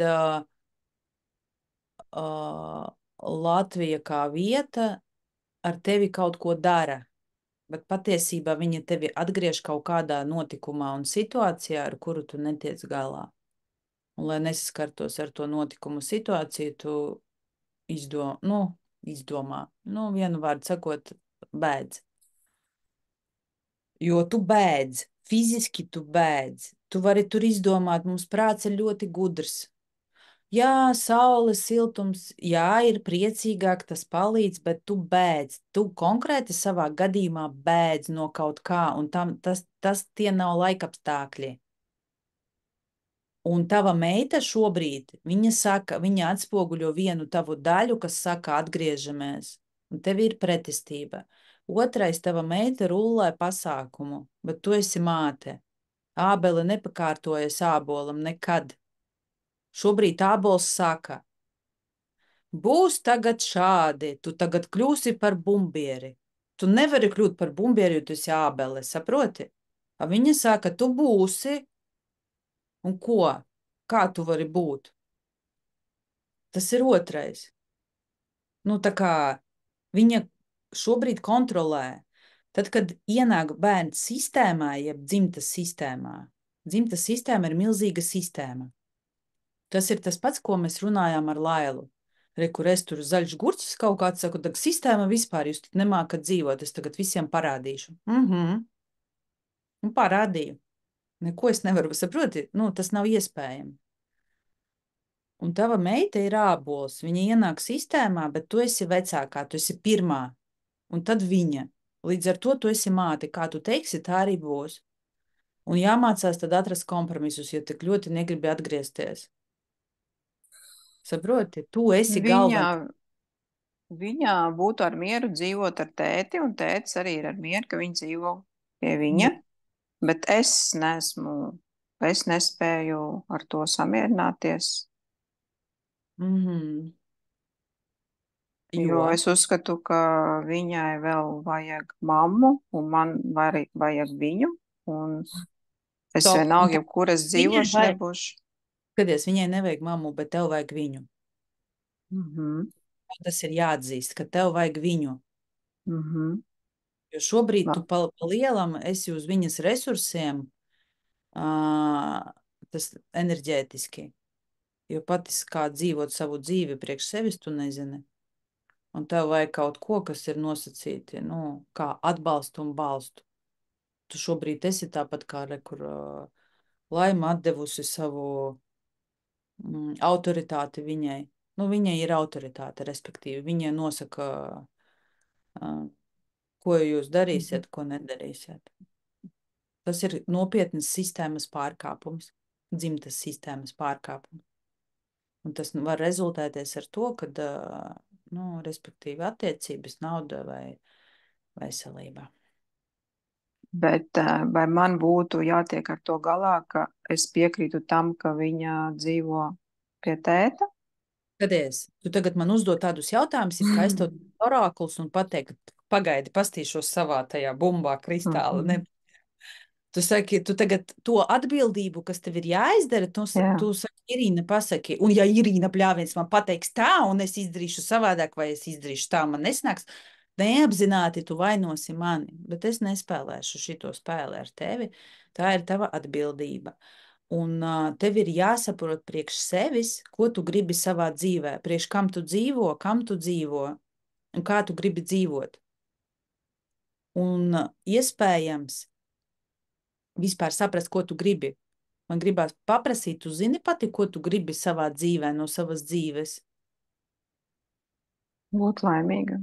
Latvija kā vieta ar tevi kaut ko dara, bet patiesībā viņa tevi atgriež kaut kādā notikumā un situācijā, ar kuru tu netiec galā. Un, lai nesaskartos ar to notikumu situāciju, tu izdomā, vienu vārdu sakot, bēdz. Jo tu bēdz, fiziski tu bēdz. Tu vari tur izdomāt, mums prāts ir ļoti gudrs. Jā, saules siltums, jā, ir priecīgāk, tas palīdz, bet tu bēdz. Tu konkrēti savā gadījumā bēdz no kaut kā, un tas tie nav laikapstākļi. Un tava meita šobrīd, viņa atspoguļo vienu tavu daļu, kas saka, atgriežamies, un tev ir pretestība. Otrais, tava meita rullē pasākumu, bet tu esi māte. Ābele nepakārtojas ābolam nekad. Šobrīd ābols saka, būs tagad šādi, tu tagad kļūsi par bumbieri. Tu nevari kļūt par bumbieri, jo tu esi ābele, saproti? A viņa saka, tu būsi, un ko? Kā tu vari būt? Tas ir otrais. Tā kā viņa šobrīd kontrolē. Tad, kad ienāk bērns sistēmā, jeb dzimtas sistēma ir milzīga sistēma. Tas ir tas pats, ko mēs runājām ar Lailu. Kur es tur zaļš gurķis kaut kāds saku, tad sistēma vispār, jūs tur nemākat dzīvot, es tagad visiem parādīšu. Un parādīju. Neko es nevaru saproti, tas nav iespējami. Un tava meita ir ābols, viņa ienāk sistēmā, bet tu esi vecākā, tu esi pirmā, un tad viņa. Līdz ar to tu esi māte, kā tu teiksi, tā arī būs. Un jāmācās tad atrast kompromisus, jo tik ļoti negribi atgriezties. Saproti, tu esi galvenā. Viņa būtu ar mieru dzīvot ar tēti, un tētis arī ir ar mieru, ka viņa dzīvo pie viņa, bet es nespēju ar to samierināties. Jo es uzskatu, ka viņai vēl vajag mammu, un man vajag viņu, un es vienalga, kur es dzīvošu, nebūšu. Skaties, viņai nevajag mammu, bet tev vajag viņu. Tas ir jāatzīst, ka tev vajag viņu. Jo šobrīd tu pa lielam esi uz viņas resursiem, tas enerģētiski. Jo pati kā dzīvot savu dzīvi priekš sevis, tu nezini. Un tev vajag kaut ko, kas ir nosacīti, kā atbalstu un balstu. Tu šobrīd esi tāpat kā kur Laima atdevusi savu autoritāti viņai. Viņai ir autoritāte, respektīvi. Viņai nosaka, ko jūs darīsiet, ko nedarīsiet. Tas ir nopietnas sistēmas pārkāpums, dzimtas sistēmas pārkāpums. Un tas var rezultēties ar to, ka, respektīvi, attiecības, nauda vai veselība. Bet vai man būtu jātiek ar to galā, ka es piekrītu tam, ka viņa dzīvo pie tēta? Skaties, tu tagad man uzdod tādus jautājumus, kā es tev orakls un pateiktu, pagaidi, pastīšos savā tajā bumbā kristāla. Tu saki, tu tagad to atbildību, kas tev ir jāizdara, tu saki, Irīna pasaki, un ja Irīna Pļāviens man pateiks tā, un es izdarīšu savādāk, vai es izdarīšu tā, man nesnāks, neapzināti tu vainosi mani, bet es nespēlēšu šito spēli ar tevi, tā ir tava atbildība. Un tev ir jāsaprot priekš sevis, ko tu gribi savā dzīvē, priekš kam tu dzīvo, un kā tu gribi dzīvot. Un iespējams, vispār saprast, ko tu gribi. Man gribās paprasīt, tu zini pati, ko tu gribi savā dzīvē, no savas dzīves? Būt laimīga.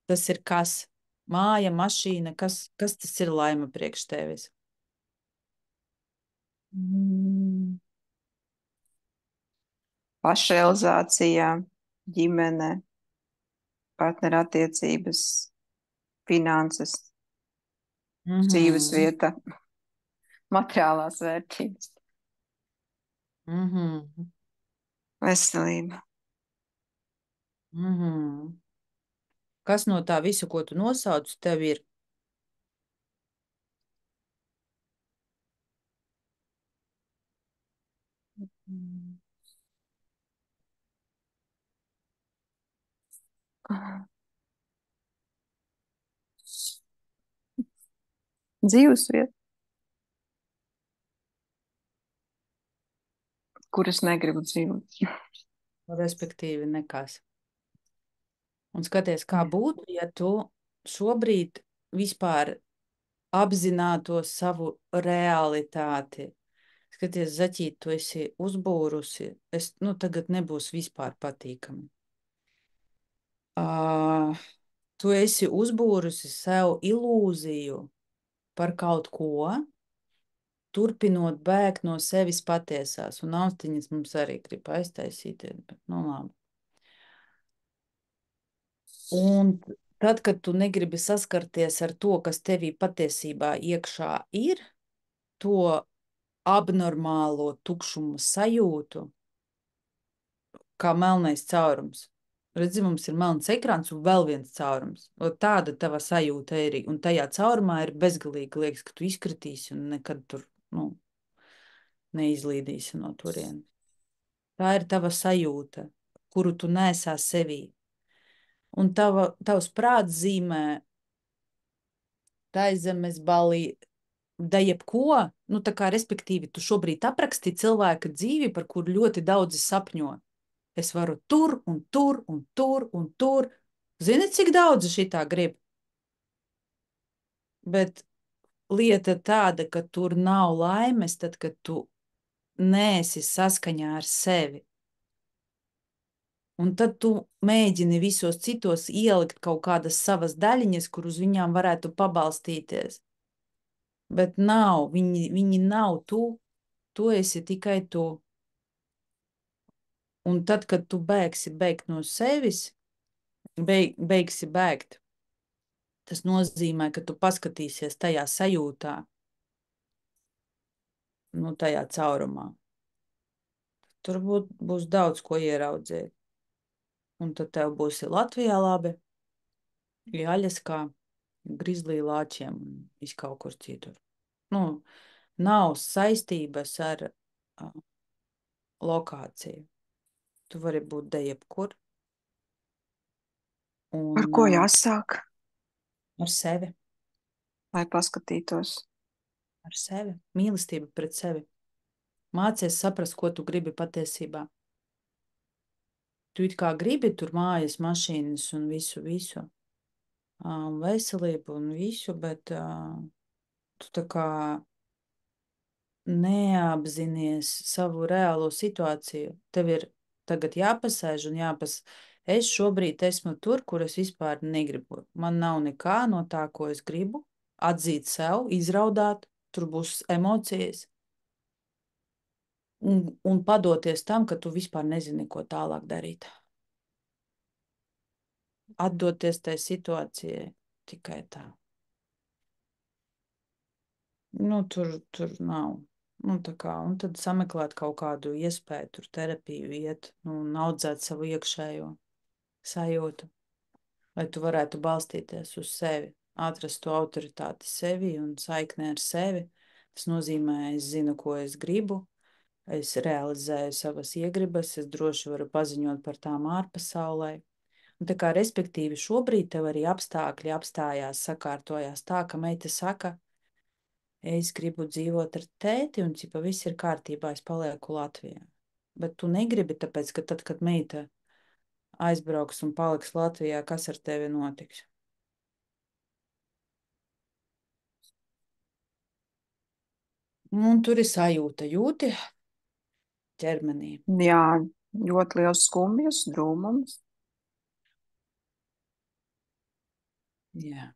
Tas ir kas? Māja, mašīna, kas tas ir laime priekš tevis? Pašrealizācija, ģimene, partnerattiecības, finanses, dzīves vieta, materiālās vērtības, veselība. Kas no tā visa, ko tu nosauc, tev ir? Dzīvesvieta, kuras negribu dzīvot. Respektīvi nekas. Un skaties, kā būtu, ja tu šobrīd vispār apzinātos savu realitāti. Skaties, Zaķīt, tu esi uzbūrusi. Tagad nebūs vispār patīkami. Tu esi uzbūrusi sev ilūziju par kaut ko, turpinot bēgt no sevis patiesās. Un austiņas mums arī grib aiztaisīties, bet labi. Un tad, kad tu negribi saskarties ar to, kas tevī patiesībā iekšā ir, to abnormālo tukšumu sajūtu, kā melnais caurums. Redzi, mums ir melns ekrāns un vēl viens caurums. Tāda tava sajūta ir. Un tajā caurumā ir bezgalīgi, liekas, ka tu izkritīsi un nekad tur neizlīdīsi no turienes. Tā ir tava sajūta, kuru tu nesā sevī. Un tavs prāts zīmē Taizemes balī, da jebko, tā kā respektīvi tu šobrīd apraksti cilvēka dzīvi, par kuru ļoti daudzi sapņo. Es varu tur un tur un tur un tur. Zini, cik daudzi šitā grib? Bet lieta tāda, ka tur nav laimes, tad, kad tu neesi saskaņā ar sevi. Un tad tu mēģini visos citos ielikt kaut kādas savas daļiņas, kur uz viņām varētu pabalstīties. Bet nav, viņi nav tu, tu esi tikai tu. Un tad, kad tu beigsi bēgt no sevis, beigsi bēgt, tas nozīmē, ka tu paskatīsies tajā sajūtā, tajā caurumā. Tur būs daudz ko ieraudzīt. Un tad tev būs Latvijā labi, Aļaskā, Grizlī lāčiem un viskaut kur citur. Nav saistības ar lokāciju. Tu vari būt de jebkur. Ar ko jāsāk? Ar sevi. Lai paskatītos. Ar sevi. Mīlestība pret sevi. Mācies saprast, ko tu gribi patiesībā. Tu it kā gribi tur mājas, mašīnas un visu. Veselību un visu, bet tu tā kā neapzinies savu reālo situāciju. Tev ir tagad jāpasēž un es šobrīd esmu tur, kur es vispār negribu. Man nav nekā no tā, ko es gribu. Atzīt sev, izraudāt, tur būs emocijas. Un padoties tam, ka tu vispār nezini, ko tālāk darīt. Atdoties tai situācijai tikai tā. Tur nav. Tā kā, un tad sameklēt kaut kādu iespēju, tur terapiju iet, un audzēt savu iekšējo sajūtu, lai tu varētu balstīties uz sevi, atrast to autoritāti sevi un saikni ar sevi. Tas nozīmē, es zinu, ko es gribu, es realizēju savas iegribas, es droši varu paziņot par tām ārpasaulē. Un tā kā, respektīvi, šobrīd tev arī apstākļi apstājās, sakārtojās tā, ka meita saka, es gribu dzīvot ar tēti, un cipa viss ir kārtībā, es palieku Latvijā. Bet tu negribi, tāpēc, ka tad, kad meita aizbrauks un paliks Latvijā, kas ar tevi notiks? Un tur ir sajūta, jūti ķermenī. Jā, ļoti liels skumjas, drūmums. Jā.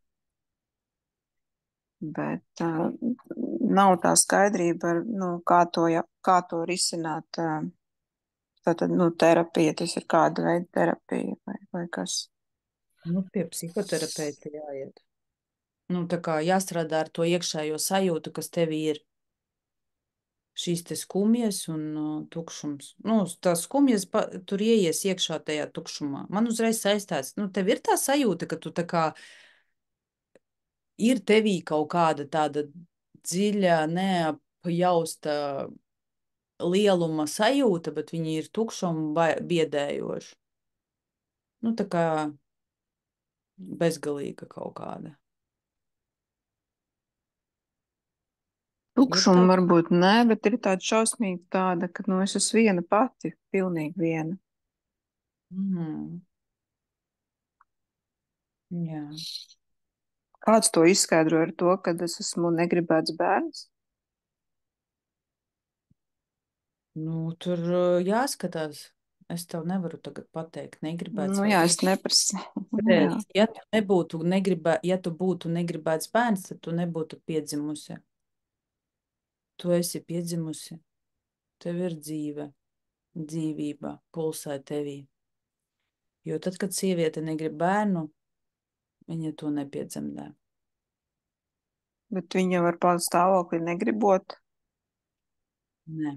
Bet nav tā skaidrība, kā to risināt. Tātad, terapija, tas ir kāda veida terapija vai kas? Nu, pie psihoterapeita jāiet. Nu, tā kā jāstrādā ar to iekšējo sajūtu, kas tevī ir. Šīs te skumjas un tukšums. Nu, tās skumjas tur ieies iekšā tajā tukšumā. Man uzreiz saistās, tev ir tā sajūta, ka tu tā kā ir tevī kaut kāda tāda dziļa, neapjausta lieluma sajūta, bet viņi ir tukša un biedējoša. Nu, tā kā bezgalīga kaut kāda. Tukšuma varbūt nē, bet ir tāda šausmīga tāda, ka, es esmu viena pati, pilnīgi viena. Jā. Kāds to izskaidro ar to, ka es esmu negribēts bērns? Nu, tur jāskatās. Es tev nevaru tagad pateikt, negribēts vai Jā, es neprasu. Ja tu būtu negribēts bērns, tad tu nebūtu piedzimusi. Tu esi piedzimusi. Tev ir dzīvība pulsē tevī. Jo tad, kad sieviete negrib bērnu, viņa to nepiedzemdē. Bet viņa var palikt stāvoklī negribot? Nē.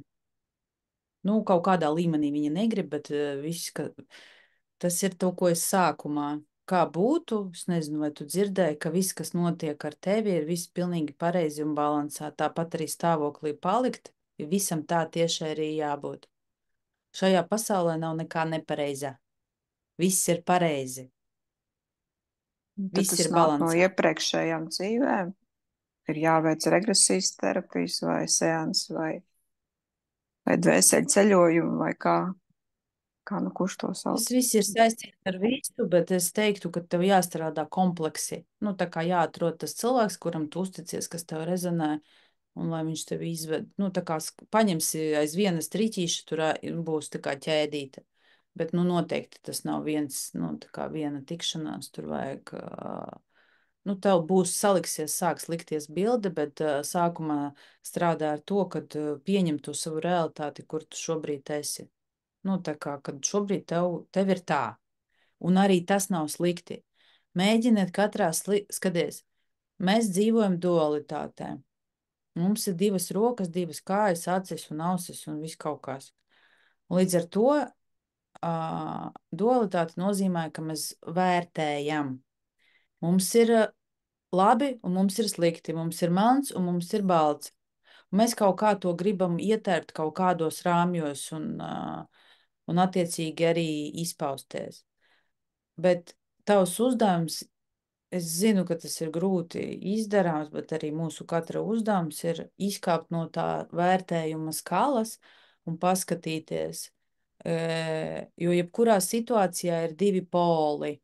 Nu, kaut kādā līmenī viņa negrib, bet tas ir to, ko es sākumā. Kā būtu, es nezinu, vai tu dzirdēji, ka viss, kas notiek ar tevi, ir viss pilnīgi pareizi un balansā. Tāpat arī stāvoklī palikt, visam tā tieši arī jābūt. Šajā pasaulē nav nekā nepareizā. Viss ir pareizi. Viss ir balansā. No iepriekšējām dzīvēm ir jāveic regresijas terapijas vai seanses vai dvēseli ceļojumi vai kā kurš to sauc. Tas viss ir saistīts ar visu, bet es teiktu, ka tev jāstrādā kompleksi. Nu, tā kā jāatrod tas cilvēks, kuram tu uzticies, kas tev rezonē, un lai viņš tevi izved. Nu, tā kā paņemsi aiz vienas triķīša, tur būs tā kā ķēdīte. Bet, noteikti tas nav viena tikšanās, tur vajag, tev būs sāks likties bilde, bet sākumā strādā ar to, kad pieņem to savu realitāti, kur tu šobrīd esi. Tā kā, kad šobrīd tev ir tā. Un arī tas nav slikti. Mēģiniet katrā skaties, mēs dzīvojam dualitātē. Mums ir divas rokas, divas kājas, acis un ausis un viss kaut kas. Līdz ar to dualitāte nozīmē, ka mēs vērtējam. Mums ir labi un mums ir slikti. Mums ir melns un mums ir balts. Un mēs kaut kā to gribam ietērpt kaut kādos rāmjos un attiecīgi arī izpausties. Bet tavs uzdevums, es zinu, ka tas ir grūti izdarāms, bet arī mūsu katra uzdevums ir izkāpt no tā vērtējuma skalas un paskatīties, jo jebkurā situācijā ir divi poli.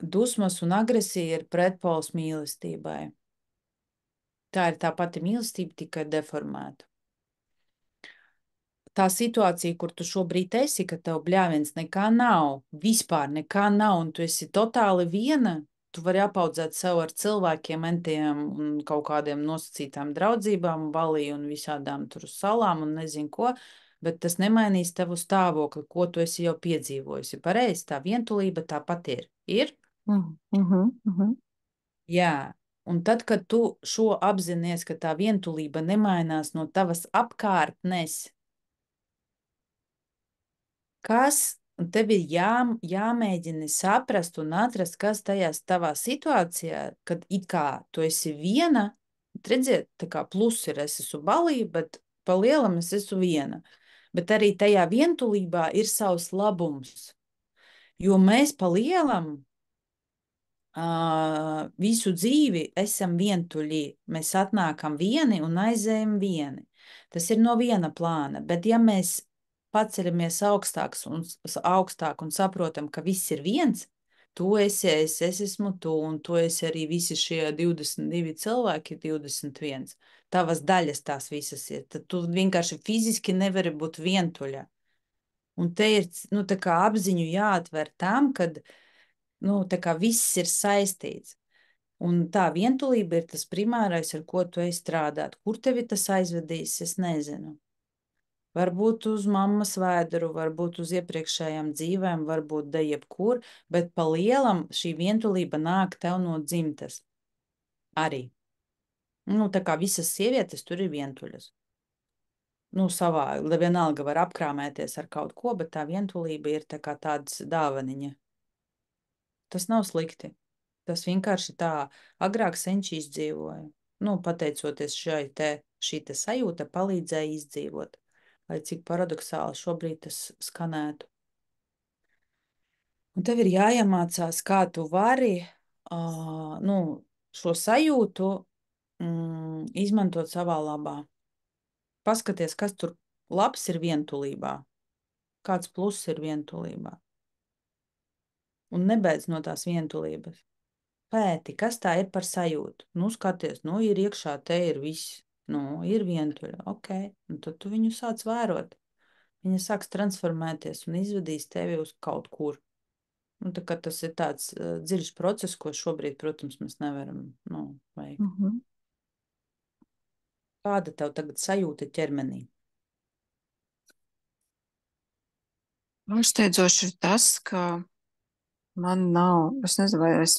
Dusmas un agresija ir pretpols mīlestībai. Tā ir tā pati mīlestība, tikai deformēta. Tā situācija, kur tu šobrīd esi, ka tev bļāviens nekā nav, vispār nekā nav, un tu esi totāli viena, tu vari apaudzēt sev ar cilvēkiem, entiem un kaut kādiem nosacītām draudzībām, Balī un visādām tur salām un nezinu ko, bet tas nemainīs tavu stāvokli, ko tu esi jau piedzīvojusi. Pareizi, tā vientulība tāpat ir. Ir? Jā. Un tad, kad tu šo apzinies, ka tā vientulība nemainās no tavas apkārtnes, tev ir jāmēģina saprast un atrast, kas tajās tavā situācijā, kad it kā tu esi viena, redziet, tā kā plus ir, es esmu Balī, bet pa lielam es esmu viena. Bet arī tajā vientulībā ir savs labums, jo mēs pa lielam visu dzīvi esam vientuļi. Mēs atnākam vieni un aizējam vieni. Tas ir no viena plāna, bet ja mēs paceļamies augstāk un saprotam, ka viss ir viens, tu esi es esmu tu, un tu esi arī visi šie 22 cilvēki, 21. Tavas daļas tās visas ir. Tad tu vienkārši fiziski nevari būt vientuļa. Un te ir, nu, tā kā apziņu jāatver tam, kad, nu, tā kā viss ir saistīts. Un tā vientulība ir tas primārais, ar ko tu ej strādāt. Kur tevi tas aizvedīs, es nezinu. Varbūt uz mammas vēdru, varbūt uz iepriekšējām dzīvēm, varbūt da jebkur, bet pa lielam šī vientulība nāk tev no dzimtes. Arī. Nu, tā kā visas sievietes tur ir vientuļas. Nu, savā, vienalga var apkrāmēties ar kaut ko, bet tā vientulība ir tā kā tāds dāvaniņa. Tas nav slikti. Tas vienkārši tā agrāk senči izdzīvoja. Nu, pateicoties šī te sajūta palīdzēja izdzīvot. Lai cik paradoxāli šobrīd tas skanētu. Un tev ir jāiemācās, kā tu vari nu, šo sajūtu izmantot savā labā. Paskaties, kas tur labs ir vientulībā, kāds pluss ir vientulībā. Un nebeidz no tās vientulības. Pēti, kas tā ir par sajūtu. Nu, skaties, nu, ir iekšā, te ir viss. Nu, ir vientuļa, ok. Un tad tu viņu sāc vērot. Viņa sāks transformēties un izvedīs tevi uz kaut kur. Nu, tā kā tas ir tāds dziļš process, ko šobrīd, protams, mēs nevaram, nu, veikt. Kāda tev tagad sajūta ķermenī? Pārsteidzoši ir tas, ka man nav, es nezinu, vai es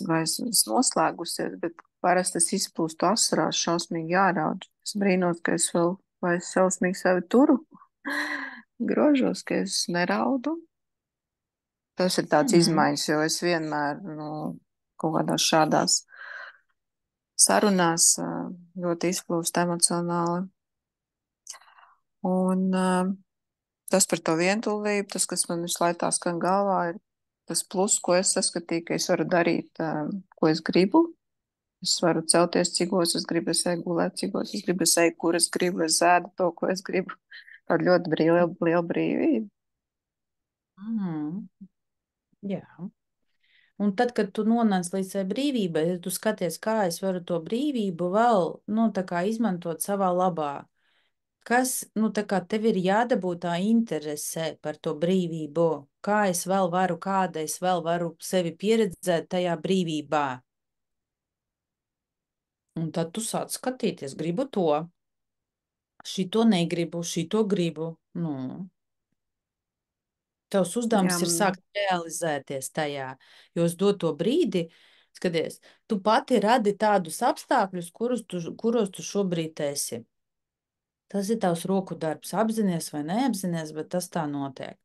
noslēgusies, bet parasti es izplūstu asarās šausmīgi jāraud. Es brīnos, ka es vēl, vai es šausmīgi sevi turu, grožos, ka es neraudu. Tas ir tāds izmaiņas, jo es vienmēr, nu, kaut kādās šādās sarunās ļoti izplūst emocionāli. Un tas par to vientulību, tas, kas man visu laiku tā skan galvā, ir tas plus, ko es saskatīju, ka es varu darīt, ko es gribu. Es varu celties, cikos es gribu, es eju gulēt, cikos es gribu, es eju, kur es gribu, es ēdu to, ko es gribu. Tāda ļoti liela brīvība. Jā. Un tad, kad tu nonāc līdz tai brīvībai, tu skaties, kā es varu to brīvību vēl, nu, tā kā izmantot savā labā. Kas, nu, tā kā tev ir jādabū tā interese par to brīvību, kā es vēl varu, kāda es vēl varu sevi pieredzēt tajā brīvībā. Un tad tu sāc skatīties, gribu to, šito negribu, šito gribu, nu. Tavs uzdevums ir sākt realizēties tajā, jo uz doto brīdi, skaties, tu pati radi tādus apstākļus, kuros tu šobrīd esi. Tas ir tavs roku darbs, apzinies vai neapzinies, bet tas tā notiek.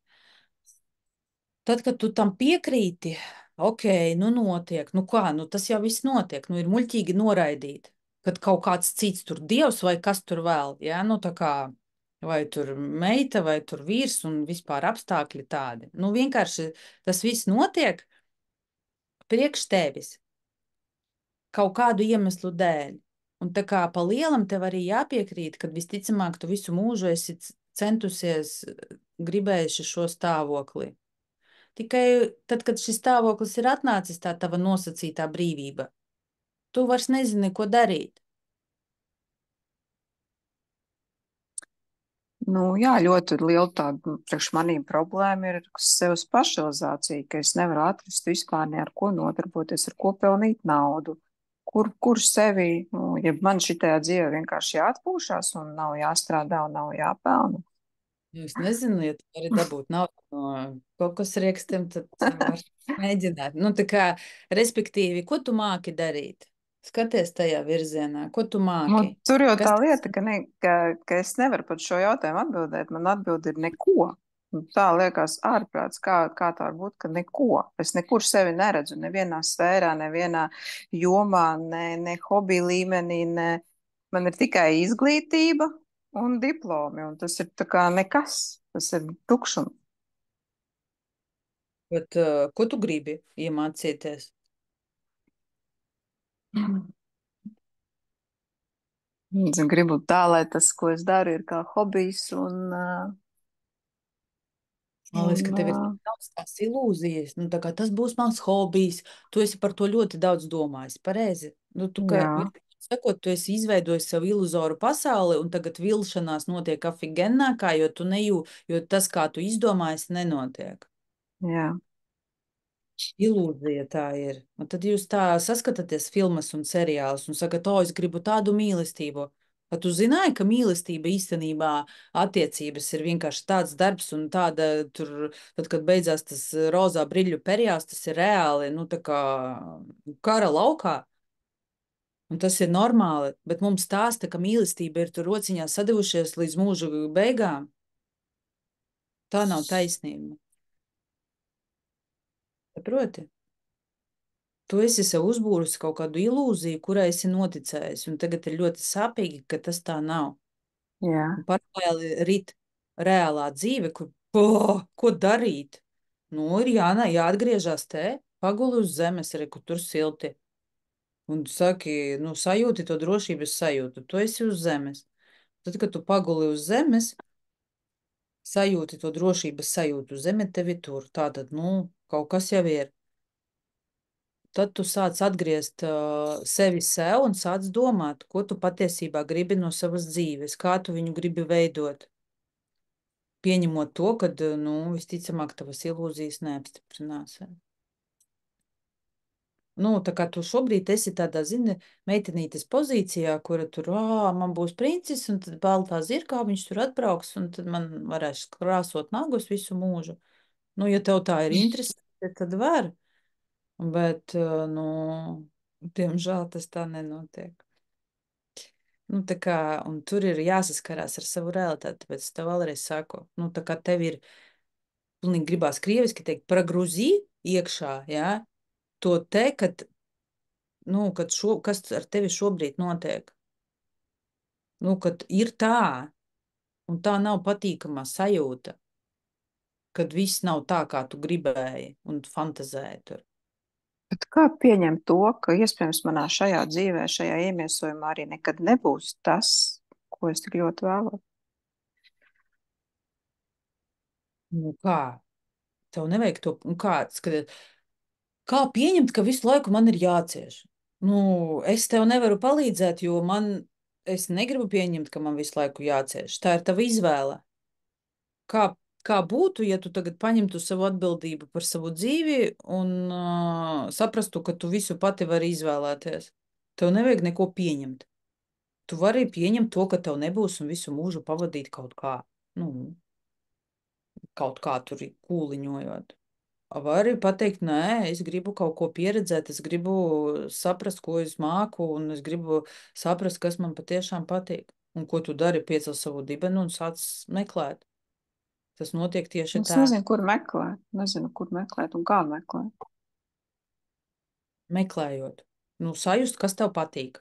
Tad, kad tu tam piekrīti, ok, nu notiek, nu kā, nu tas jau viss notiek, nu ir muļķīgi noraidīt, kad kaut kāds cits tur dievs vai kas tur vēl, ja, nu tā kā, vai tur meita, vai tur vīrs un vispār apstākļi tādi. Nu vienkārši tas viss notiek priekš tevis kaut kādu iemeslu dēļ. Un tā kā pa lielam tev arī jāpiekrīt, ka visticamāk tu visu mūžu esi centusies, gribējuši šo stāvokli. Tikai tad, kad šis stāvoklis ir atnācis, tā tava nosacītā brīvība, tu vairs nezini, ko darīt. Nu, jā, ļoti liela tāda priekš manīm problēma ir sevas pašrealizācija, ka es nevaru atrast vispār ne ar ko nodarboties, ar ko pelnīt naudu. Kur sevi, nu, ja man šitajā dzīvē vienkārši jāatpūšās un nav jāstrādā un nav jāpelna. Es nezinu, ja tu vari dabūt naudu no kokosriekstiem, tad var mēģināt. Nu, tā kā, respektīvi, ko tu māki darīt? Skaties tajā virzienā, ko tu māki? Nu, tur jau Kas tā tas lieta, ka es nevaru par šo jautājumu atbildēt. Man atbild ir neko. Nu, tā liekas ārprāts, kā tā var būt, ka neko. Es nekur sevi neredzu, nevienā sfērā, nevienā jomā, ne hobija līmenī, ne. Man ir tikai izglītība un diplomi, un tas ir tā kā nekas. Tas ir tukšums. Bet, ko tu gribi iemācīties? Es gribu tā, lai tas, ko es daru, ir kā hobijs un Man liekas, ka Un, tev ir tik daudz tās ilūzijas, nu, tā kā tas būs mans hobijs, tu esi par to ļoti daudz domājis, pareizi? Nu, tu, kā, jā, sakot, tu esi izveidojis sev iluzoru pasauli, un tagad vilšanās notiek afigenākā, jo tu jo tas, kā tu izdomājies, nenotiek. jā. Ilūzija tā ir. Un tad jūs tā saskatāties filmas un seriālus un sakat, o, es gribu tādu mīlestību. Vai tu zināji, ka mīlestība īstenībā attiecības ir vienkārši tāds darbs un tāda tur, tad, kad beidzās tas rozā briļu perjās, tas ir reāli, nu, tā kā kara laukā. Un tas ir normāli, bet mums stāsta, ka mīlestība ir tur rociņā sadivušies līdz mūža beigām. Tā nav taisnība. Saproti? Tu esi sev uzbūris kaut kādu ilūziju, kurai esi noticējis, un tagad ir ļoti sāpīgi, ka tas tā nav. Jā. Un paralēli rit reālā dzīve, kur, ko darīt? Nu, ir jāatgriežas te, paguli uz zemes, arī, kur tur silti. Un saki, nu, sajūti to drošības sajūtu, tu esi uz zemes. Tad, kad tu paguli uz zemes, sajūti to drošības sajūtu, zeme tevi tur. Tātad, nu, kaut kas jau ir. Tad tu sāc atgriezt sevi sev un sāc domāt, ko tu patiesībā gribi no savas dzīves, kā tu viņu gribi veidot. Pieņemot to, ka, nu, visticamāk, tavas ilūzijas neapstiprinās. Nu, tā kā tu šobrīd esi tādā, zini, meitenītes pozīcijā, kura tur, man būs princis, un tad baltā zirgā viņš tur atbrauks, un tad man varēs krāsot nagus visu mūžu. Nu, ja tev tā ir interesanti, tad var. Bet, nu, diemžēl tas tā nenotiek. Nu, tā kā, un tur ir jāsaskarās ar savu realitāti, tāpēc es tev vēlreiz saku, nu, tā kā tev ir, pilnīgi gribās krieviski teikt, pragruzī iekšā, jā, to te, kad, nu, kas ar tevi šobrīd notiek. Nu, kad ir tā, un tā nav patīkamā sajūta, kad viss nav tā, kā tu gribēji un fantazēji tur. Bet kā pieņemt to, ka iespējams manā šajā dzīvē, šajā iemiesojumā arī nekad nebūs tas, ko es tik ļoti vēlos? Nu, kā? Tev nevajag to, un kā pieņemt, ka visu laiku man ir jācieš? Nu, es tev nevaru palīdzēt, jo es negribu pieņemt, ka man visu laiku jācieš. Tā ir tava izvēle. Kā būtu, ja tu tagad paņemtu savu atbildību par savu dzīvi un saprastu, ka tu visu pati vari izvēlēties? Tev nevajag neko pieņemt. Tu vari pieņemt to, ka tev nebūs un visu mūžu pavadīt kaut kā tur kūliņojot. Vai arī pateikt, nē, es gribu kaut ko pieredzēt, es gribu saprast, ko es māku, un es gribu saprast, kas man patiešām patīk. Un ko tu dari, piecel savu dibenu un sāc meklēt. Tas notiek tieši Es tā, nezinu, kur meklēt. Nezinu, kur meklēt un kā meklēt. meklējot. Nu, sajust, kas tev patīk.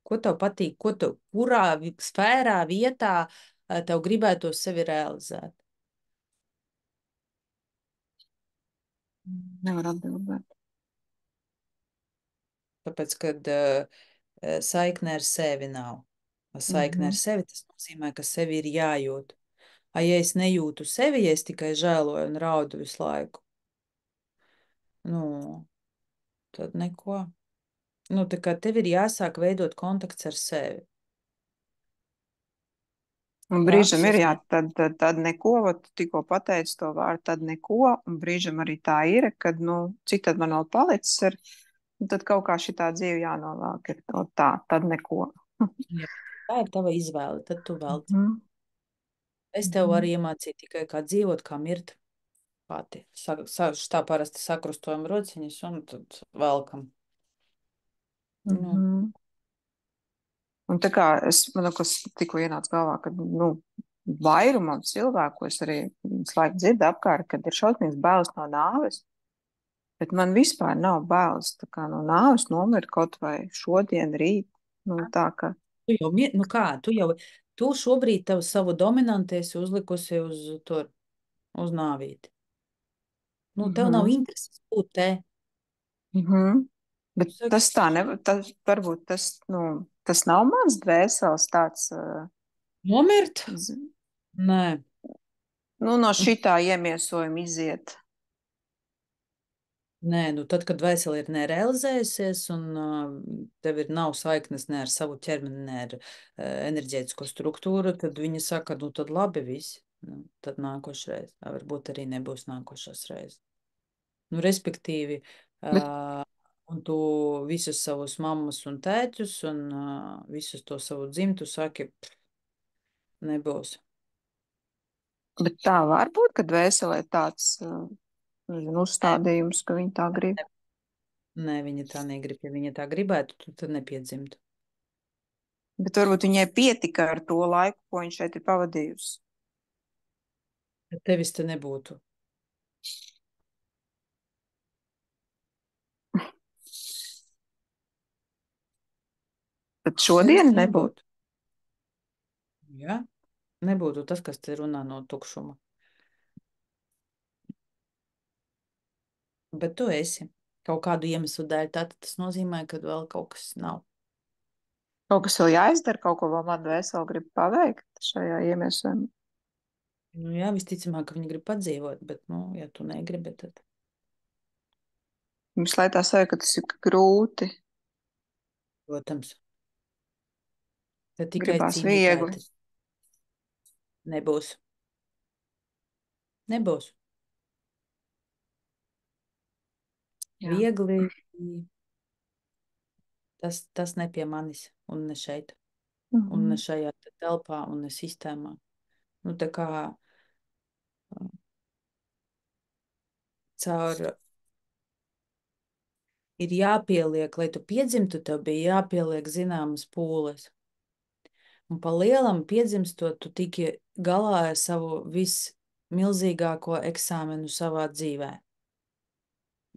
Ko tev patīk, kurā sfērā, vietā tev gribētu sevi realizēt. Nevar atbildēt. Tāpēc, kad saikne ar sevi nav. Saikne ar sevi, tas nozīmē, ka sevi ir jājūt. Ja es nejūtu sevi, ja es tikai žēloju un raudu visu laiku, nu, tad neko. Nu, tā kā tev ir jāsāk veidot kontakts ar sevi. Un brīžam ir, Lapsus, jā, tad neko, tu tikko pateici to vārdu, tad neko, un brīžam arī tā ir, kad, nu, cik tad man vēl palicis ir, un tad kaut kā šitā dzīve jānovāk ir to tā, tad neko. ja tā ir tava izvēle, tad tu velc. Mhm. Es tev varu iemācīt tikai kā dzīvot, kā mirt pati. Tā parasti sakrustojam rociņas un tad velkam. Nu, Mhm. Un tā kā man kas tikko ienāca galvā, ka, nu, vairumam cilvēku, es arī slēgt dzirdu apkārt, kad ir šausmīgs bailes no nāves, bet man vispār nav bailes tā kā no nāves nomirt kaut vai šodien, rīt, nu, tā ka. tu šobrīd tev savu dominanti esi uzlikusi uz nāvīti. Nu, tev nav intereses būt te. Mhm. Bet Saki, tas tā nevar, varbūt tas nav mans dvēseles tāds. Nomirt? z- Nē. Nu, no šitā iemiesojuma iziet. Nē, nu tad, kad dvēsele ir nerealizējusies un tev nav saiknes ne ar savu ķermeni, ne ar enerģētisko struktūru, tad viņi saka, nu tad labi viss. Nu, tad nākošreiz. Varbūt arī nebūs nākošās reizes. Nu, respektīvi, Bet, un tu visus savus mammas un tēķus un visus to savu dzimtu saki, nebūs. bet tā var būt, ka dvēselē tāds nezinu, uzstādījums, ka viņi tā grib. Nē, viņa tā negrib. Ja viņa tā gribētu, tad nepiedzimtu. Bet varbūt viņai pietika ar to laiku, ko viņš šeit ir pavadījusi. Bet tevis te nebūtu. Tad šodien Tevis te nebūtu. Jā, nebūtu tas, kas te runā no tukšuma. Bet tu esi kaut kādu iemeslu dēļ, tātad tas nozīmē, ka vēl kaut kas nav. Kaut kas vēl jāizdara, kaut ko vēl man dvēseli grib paveikt šajā iemiesojumā. Nu, jā, visticamāk, ka viņi grib padzīvot, bet, nu, ja tu negribi, tad... Mums lai tā sajūta, ka tas ir grūti, Protams. Tad tikai gribās cīnītāji viegli. nebūs. Nebūs. Jā. Viegli tas ne pie manis un ne šeit. Un ne šajā telpā un ne sistēmā. Nu, tā kā caur ir jāpieliek, lai tu piedzimtu, tev bija jāpieliek zināmas pūles. Un pa lielam piedzimstot, tu tiki galā ar savu vismilzīgāko eksāmenu savā dzīvē.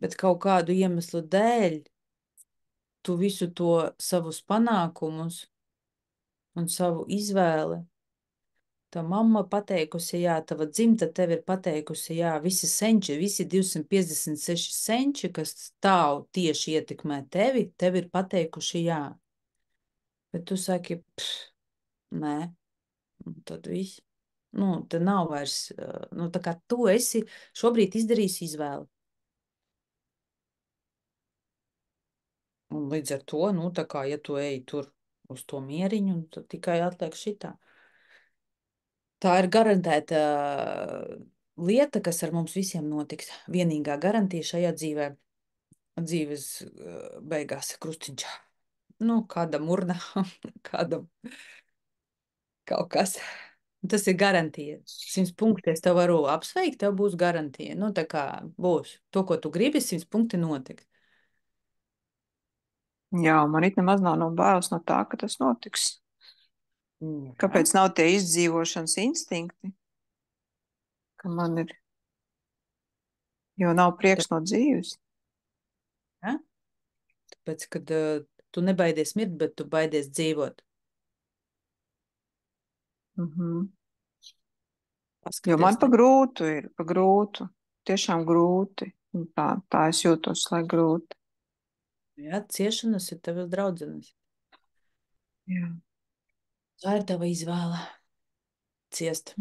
Bet kaut kādu iemeslu dēļ tu visu to savus panākumus un savu izvēli, tā mamma pateikusi jā, tava dzimta tev ir pateikusi jā, visi senči, visi 256 senči, kas stāv tieši ietekmē tevi, tev ir pateikuši jā. Bet tu saki, nē, un tad viss. Nu, te nav vairs, nu, tā kā tu esi šobrīd izdarījis izvēli. Un līdz ar to, nu, tā kā, ja tu ej tur uz to mieriņu, tad tikai atliek šitā. Tā ir garantēta lieta, kas ar mums visiem notiks. Vienīgā garantija šajā dzīves beigās krustiņš. Nu, kādam urna, kādam kaut kas. Tas ir garantija. 100 punkti es tev varu apsveikt, tev būs garantija. Nu, tā kā būs. To, ko tu gribi, 100 punkti notiks. Jā, man it nemaz nav no bailes no tā, ka tas notiks. Kāpēc nav tie izdzīvošanas instinkti, ka man ir, jo nav prieks no dzīves? Ja? Tāpēc, kad tu nebaidies mirt, bet tu baidies dzīvot. Jo man pa grūtu ir, pa grūtu, tiešām grūti. Un tā es jūtos, lai grūti. Jā, ciešanas ir tavas draudzenes. Jā. Tā ir tava izvēle. Ciest.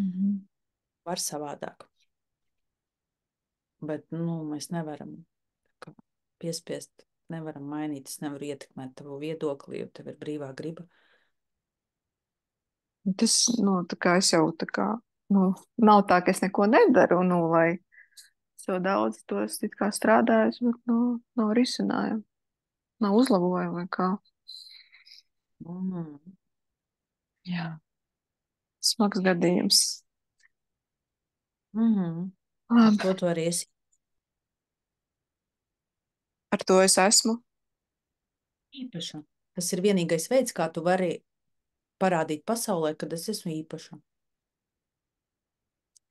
Var savādāk. Bet, nu, mēs nevaram piespiest, nevaram mainīt, es nevaru ietekmēt tavu viedokli, jo tev ir brīvā griba. Tas, nu, tā kā es jau tā kā, nu, nav tā, ka es neko nedaru, nu, lai so daudz to es it kā strādājis, bet, nu, nav risinājumu, nav uzlabojumu vai kā. Jā. Smags gadījums. Ar to tu arī esi. Ar to es esmu. Īpaša. Tas ir vienīgais veids, kā tu vari parādīt pasaulē, kad es esmu īpaša.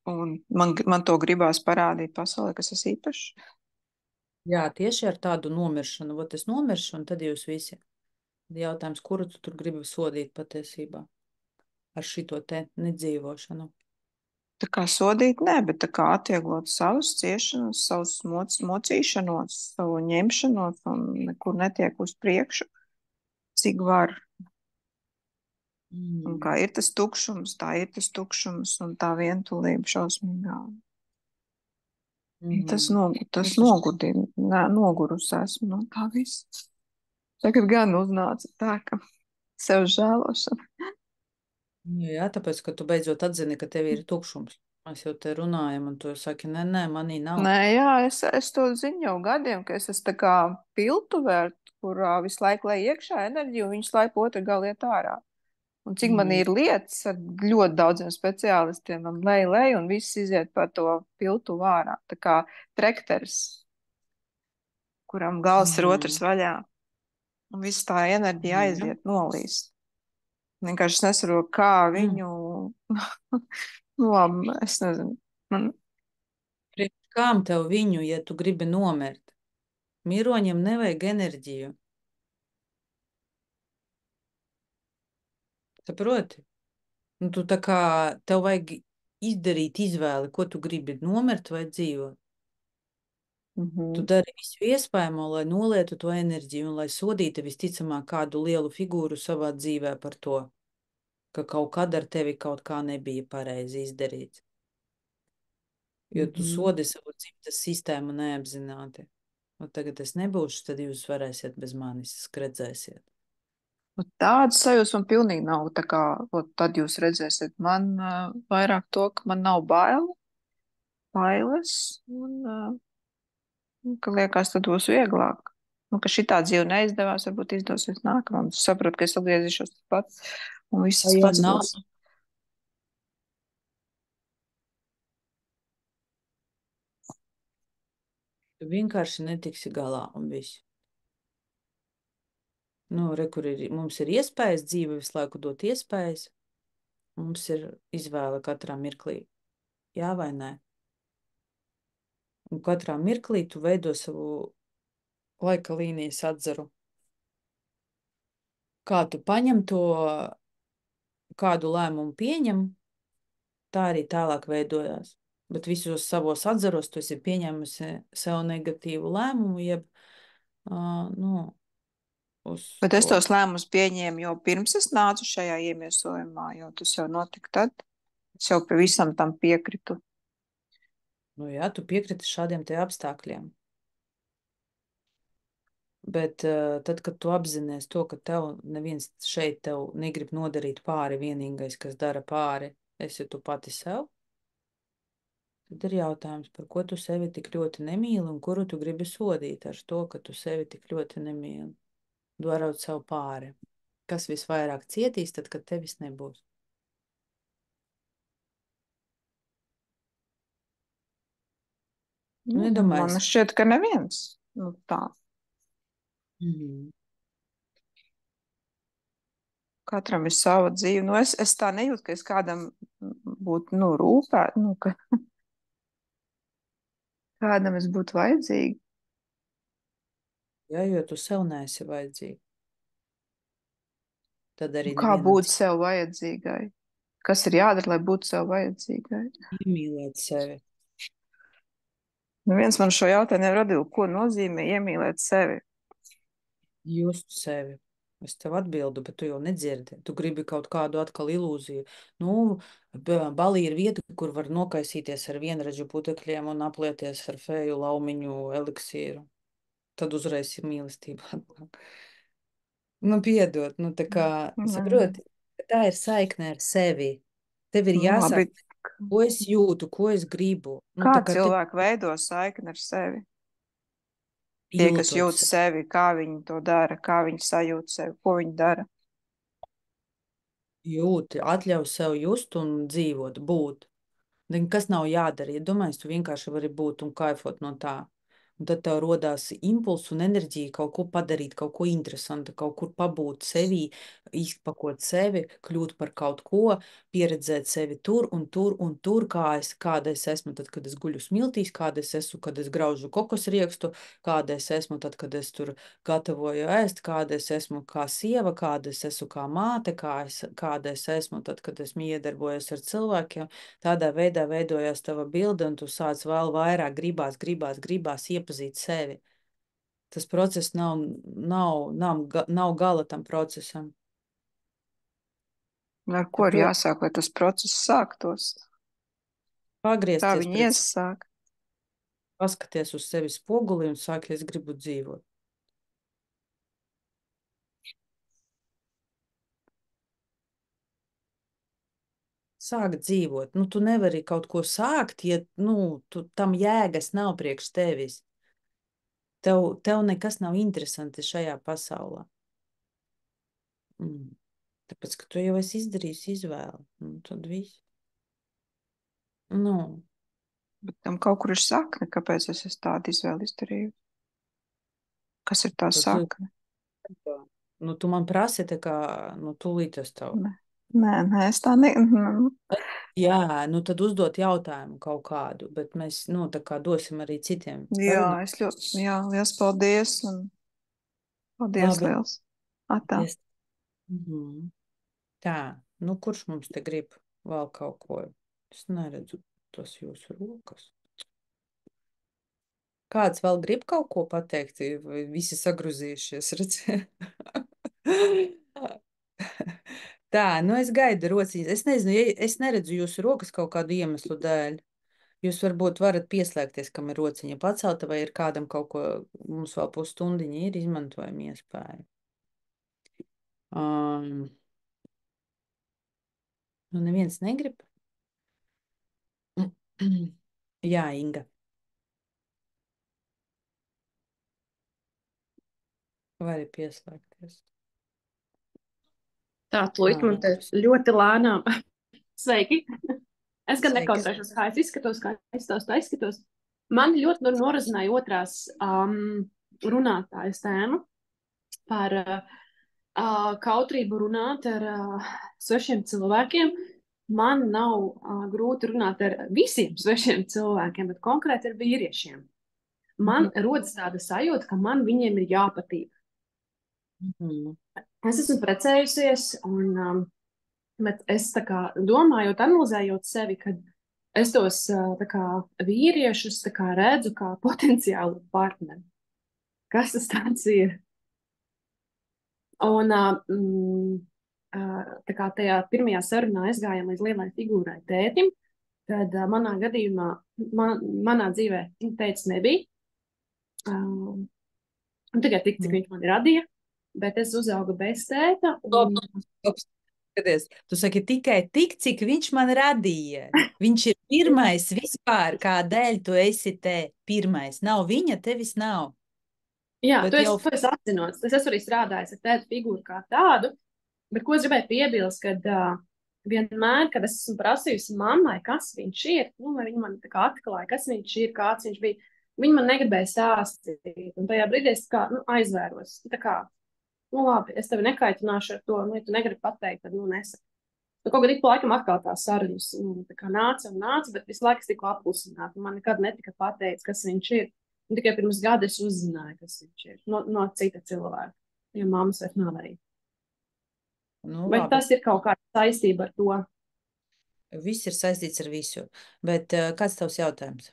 Un man to gribās parādīt pasaulē, kas es īpašs. Jā, tieši ar tādu nomiršanu. Vot es nomiršu, un tad jūs visi. Jautājums, kuru tu tur gribi sodīt patiesībā ar šito te nedzīvošanu? Tā kā sodīt, nē, bet tā kā atvieglot savus ciešanos, savus mocīšanos, savu ņemšanos un nekur netiek uz priekšu, cik var. Un kā ir tas tukšums, tā ir tas tukšums un tā vientulība šausmīgā. Tas nogurdina, nogurus esmu no tā viss. Tagad gan uznāca tā, ka sev žēlošana. Jā, tāpēc, ka tu beidzot atzini, ka tev ir tukšums. Mēs jau te runājam, un tu saki, nē, manī nav. Nē, jā, es to zinu jau gadiem, ka es esmu tā kā piltuvērt, kurā visu laiku lai iekšā enerģiju, un viņas laiku otru galu iet ārā. Un cik man ir lietas ar ļoti daudziem speciālistiem, man lej, un viss iziet par to piltu ārā. Tā kā trekteris, kuram gals ir otrs vaļā. Un viss tā enerģija aiziet, nolīst. Vienkārši es nesaprotu, kā viņu, nu labi, es nezinu. Priekš kām tev viņu, ja tu gribi nomirt? Miroņiem nevajag enerģiju. Saproti? Nu, tu tā kā, tev vajag izdarīt izvēli, ko tu gribi, nomirt vai dzīvot. Tu dari visu iespējamo, lai nolietu to enerģiju un lai sodītu visticamāk kādu lielu figūru savā dzīvē par to, ka kaut kad ar tevi kaut kā nebija pareizi izdarīts. Jo tu sodi savu dzimtas sistēmu neapzināti. Un tagad es nebūšu, tad jūs varēsiet bez manis, redzēsiet. Tādas sajūtas man pilnīgi nav. Tā kā, tad jūs redzēsiet, man vairāk to, ka man nav bailes, un ka liekas, tad būs vieglāk. Nu, ka šitā dzīve neizdevās, varbūt izdosies nākamā. Es saprotu, ka es atgriezīšos pats, un viss tas pats būs. Tu vienkārši netiksi galā un viss. Nu, kur mums ir iespējas, dzīve visu laiku dot iespējas. Mums ir izvēle katrā mirklī. Jā vai nē? Un katrā mirklī tu veido savu laika līnijas atzaru. Kā tu paņem to, kādu lēmumu pieņem, tā arī tālāk veidojās. Bet visos savos atzaros tu esi pieņēmusi sev negatīvu lēmumu, jeb, Bet es tos lēmumus pieņēmu jau pirms es nācu šajā iemiesojumā, jo tas jau notika tad. Es jau pavisam tam piekritu. Nu jā, tu piekriti šādiem te apstākļiem. Bet tad, kad tu apzinies to, ka tev neviens šeit tev negrib nodarīt pāri, vienīgais, kas dara pāri, esi tu pati sev, tad ir jautājums, par ko tu sevi tik ļoti nemīli un kuru tu gribi sodīt ar to, ka tu sevi tik ļoti nemīli, darot sev pāri. Kas visvairāk cietīs tad, kad tevis nebūs? Man šķiet, ka neviens. Nu, tā. Katram ir sava dzīve. Nu, es tā nejūtu, ka es kādam būtu rūpēt, ka kādam es būtu vajadzīga. Jā, jo tu sev neesi vajadzīga. Tad arī kā būt sev vajadzīgai? Kas ir jādara, lai būtu sev vajadzīgai? Iemīlēt sevi. Neviens man šo jautājumu nevar atbildēt, ko nozīmē iemīlēt sevi. Just sevi. Es tev atbildu, bet tu jau nedzirdi. Tu gribi kaut kādu atkal ilūziju. Nu, Balī ir vieta, kur var nokaisīties ar vienradžu putekļiem un aplieties ar feju laumiņu eliksīru. Tad uzreiz ir mīlestība. Nu, piedod, nu tā kā, saproti, tā ir saikne ar sevi. Tev ir jāsāk, ko es jūtu, ko es gribu. Kā cilvēki veido saikni ar sevi? Tie, kas jūt sevi, kā viņi to dara, kā viņi sajūt sevi, ko viņi dara. Jūti, atļauj sev just un dzīvot, būt. Kas nav jādara, ja domājies, tu vienkārši vari būt un kaifot no tā. Un tad tev rodās impulss un enerģija kaut ko padarīt, kaut ko interesantu, kaut kur pabūt sevī, izpakot sevi, kļūt par kaut ko, pieredzēt sevi tur un tur un tur, kāda es esmu tad, kad es guļu smiltīs, kāda es esmu, kad es graužu kokosriekstu, kāda es esmu tad, kad es tur gatavoju ēst, kāda es esmu kā sieva, kāda es esmu kā māte, kāda es esmu tad, kad esmu iedarbojos ar cilvēkiem. Tādā veidā veidojās tava bilde, un tu sāc vēl vairāk gribās iepazīt sevi. Tas process nav gala tam procesam. Ar ko ir To jāsāk, lai tas process sāktos? Kā pagriezties viņi pret iesāk? paskaties uz sevi spoguli un sāki, es gribu dzīvot. Sāk dzīvot. Nu, tu nevari kaut ko sākt, ja, tam jēgas nav priekš tevis. Tev nekas nav interesanti šajā pasaulē. Tāpēc, ka tu jau esi izdarījis izvēli. Tad viss. Bet tam kaut kur ir sakne, kāpēc es esmu tādu izvēli izdarīju. Kas ir tā Tu, sakne? tu man prasi, tā kā, tūlīt es tev. Nē, es tā ne. Jā, tad uzdot jautājumu kaut kādu, bet mēs, tā kā dosim arī citiem. Jā, parunāt. es ļoti, liels paldies. Paldies, Labi. liels. Atā. Tā, kurš mums te grib vēl kaut ko? Es neredzu tos jūsu rokas. Kāds vēl grib kaut ko pateikt? Vai visi sagrozījušies, redzē? Tā, es gaidu rociņas. Es nezinu, es neredzu jūsu rokas kaut kādu iemeslu dēļ. Jūs varbūt varat pieslēgties, kam ir rociņa pacelta, vai ir kādam kaut ko, mums vēl pusstundiņa ir izmantojama iespēja. Neviens negrib? Jā, Inga. Vari pieslēgties. Tā, tūlīt man te ļoti lēnām. Sveiki! Es gan Sveiki. nekautrēšos, kā es izskatos, kā es izskatos. Man ļoti norazināja otrās runātājas tēma par kautrību runāt ar svešiem cilvēkiem. Man nav grūti runāt ar visiem svešiem cilvēkiem, bet konkrēti ar vīriešiem. Man rodas tāda sajūta, ka man viņiem ir jāpatīk. Es esmu precējusies, bet es tā kā domājot, analizējot sevi, kad es tos tā kā vīriešus tā kā redzu kā potenciālu partneri. Kas tas tāds ir? Un tā kā tajā pirmajā sarunā es gājām līdz lielai figūrai tētim, tad manā gadījumā, manā dzīvē tētis nebija. Un tikai tik, cik viņš man radīja, bet es uzaugu bez tēta. Skaties, tu saki tikai tik, cik viņš man radīja. Viņš ir pirmais vispār, kādēļ tu esi te pirmais. Nav viņa, tevis nav. Jā, Bet tu esi atzinots. Es esmu arī strādājis ar tēta figūru kā tādu, bet ko es gribēju piebilst, kad vienmēr, kad es esmu prasījusi mammai, kas viņš ir, vai viņa man tā kā atklāja, kas viņš ir, kāds viņš bija, viņa man negribēja stāstīt. Un tajā brīdī es kā, aizvēros. Tā kā, labi, es tevi nekaitināšu ar to, ja tu negribi pateikt, tad, nesaki. Kaut gan ik pa laikam atkal tās sarunas, tā kā nāca, bet visu laiku es tiku apklusināta. Man nekad netika pateikts, kas viņš ir. Un tikai pirms gada es uzzināju, kas viņš ir. No cita cilvēka, jo mammas vairs nav arī. Vai tas ir kaut kāda saistība ar to? Viss ir saistīts ar visu. Bet kāds tavs jautājums?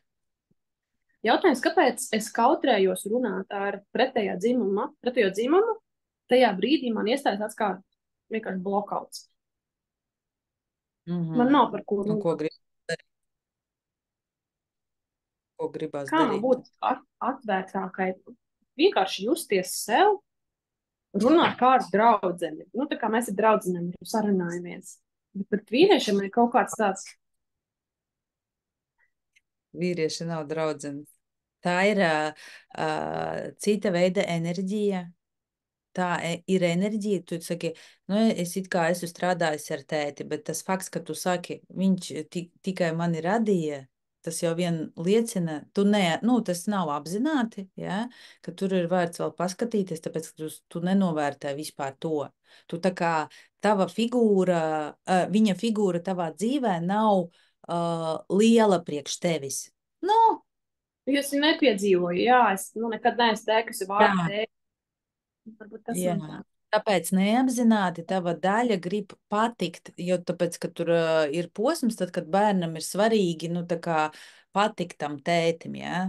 Jautājums, kāpēc es kautrējos runāt ar pretējo dzimumu, tajā brīdī man iestājas tāds kā vienkārši blokauts. Man nav par ko runāt. Ko gribas darīt? Ko gribas Kā man būt atvērtākai? Vienkārši justies sev, runāt kā ar draudzeni. Tā kā mēs ar draudzenēm sarunājamies. Bet pret vīriešiem ir kaut kāds tāds. Vīrieši nav draudzene. Tā ir cita veida enerģija. Tā ir enerģija, tu saki, es it kā esmu strādājis ar tēti, bet tas fakts, ka tu saki, viņš tikai mani radīja, tas jau vien liecina, tas nav apzināti, ja, ka tur ir vērts vēl paskatīties, tāpēc, ka tu nenovērtē vispār to. Tu tā kā tava figūra, viņa figūra tavā dzīvē nav liela priekš tevis. Es viņu nepiedzīvoju, jā, es nekad neesmu teikusi vārdu tēti. Varbūt tas jā. Tāpēc neapzināti tava daļa grib patikt, jo tāpēc, ka tur ir posms, tad, kad bērnam ir svarīgi, tā kā patikt tam tētim, ja?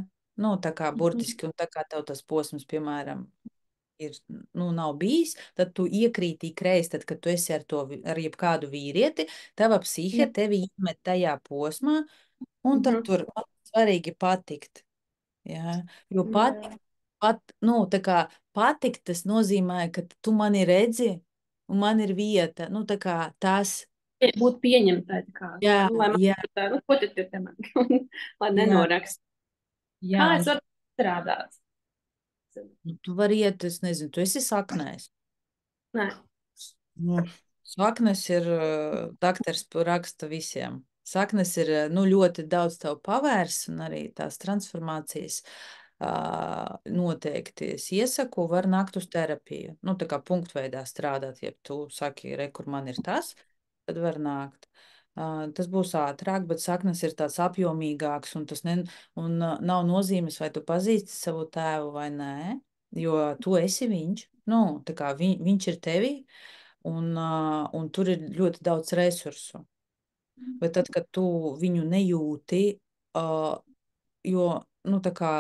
Tā kā burtiski, un tā kā tev tas posms, piemēram, ir, nu, nav bijis, tad tu iekrīti kreis, tad, kad tu esi ar jebkādu vīrieti, tava psihe tevi iemet tajā posmā, un tad tur svarīgi patikt. Ja? Jo nu, tā kā patikt, tas nozīmē, ka tu mani redzi, un man ir vieta, nu, tā kā tas, Būt pieņemtai, tā kā, jā, lai man jā, tā, nu, ko tad tur te man, lai jā, nenorakst. jā, Kā un es varu strādāt? tu vari iet, es nezinu, tu esi saknēs. Nē. Nu, saknes ir, daktars raksta visiem. Saknes ir, nu, ļoti daudz tev pavērs, un arī tās transformācijas noteikti es iesaku, var nākt uz terapiju. Nu, tā kā punktveidā strādāt, ja tu saki, re, kur man ir tas, tad var nākt. Tas būs ātrāk, bet saknes ir tāds apjomīgāks, un tas nav nozīmes, vai tu pazīsti savu tēvu vai nē, jo tu esi viņš. Nu, tā kā viņš ir tevī, un tur ir ļoti daudz resursu. Bet tad, kad tu viņu nejūti, jo, nu, tā kā,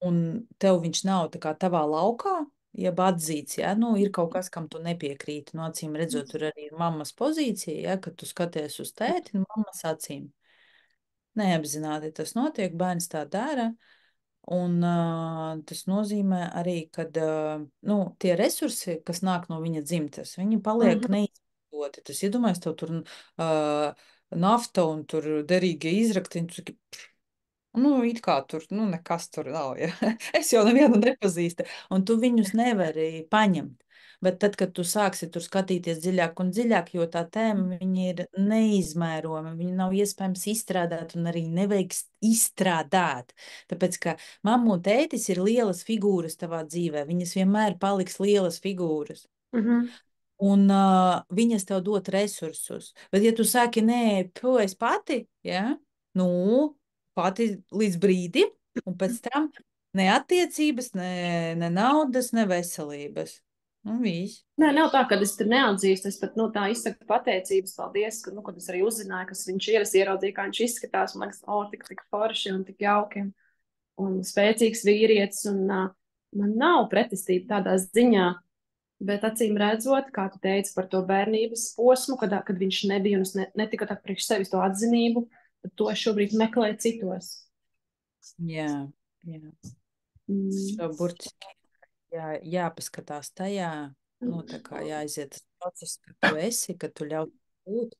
un tev viņš nav tā kā tavā laukā, jeb atzīts, ja, nu, ir kaut kas, kam tu nepiekrīti, no acīm redzot, tur arī ir mammas pozīcija, ja, kad tu skaties uz tēti, un mammas acīm. Neapzināti tas notiek, bērns tā dara, un tas nozīmē arī, ka nu, tie resursi, kas nāk no viņa dzimtes, viņi paliek neizmantoti. Tas iedomājas tev tur nafta un tur derīgie izraktiņi, tu saki, nu, it kā tur, nu, nekas tur nav, ja. Es jau nevienu nepazīstu, un tu viņus nevari paņemt. Bet tad, kad tu sāksi tur skatīties dziļāk un dziļāk, jo tā tēma, viņi ir neizmērojama, viņi nav iespējams izstrādāt un arī neveiks izstrādāt. Tāpēc, ka mamma un tētis ir lielas figūras tavā dzīvē, viņas vienmēr paliks lielas figūras. Un viņas tev dot resursus. Bet, ja tu saki, nē, es pati, ja, nu, pati līdz brīdim, un pēc tam ne attiecības, ne naudas, ne veselības. Nu, viss. Nē, nav tā, ka es tur neatzīstu. Es pat tā izsaku pateicības, paldies, ka, kad es arī uzzināju, kas viņš ir. Es ieraudzīju, kā viņš izskatās. Man liekas, tik forši un tik jauki un spēcīgs vīrietis. Un man nav pretestība tādā ziņā. Bet acīm redzot, kā tu teici par to bērnības posmu, kad viņš nebija un es netiku tā priekš sevis to atzinību, tad to es šobrīd meklēju citos. Jā. Šo burtiski jāpaskatās tajā, nu, tā kā jāaiziet tas process, ka tu esi, ka tu ļauj būt,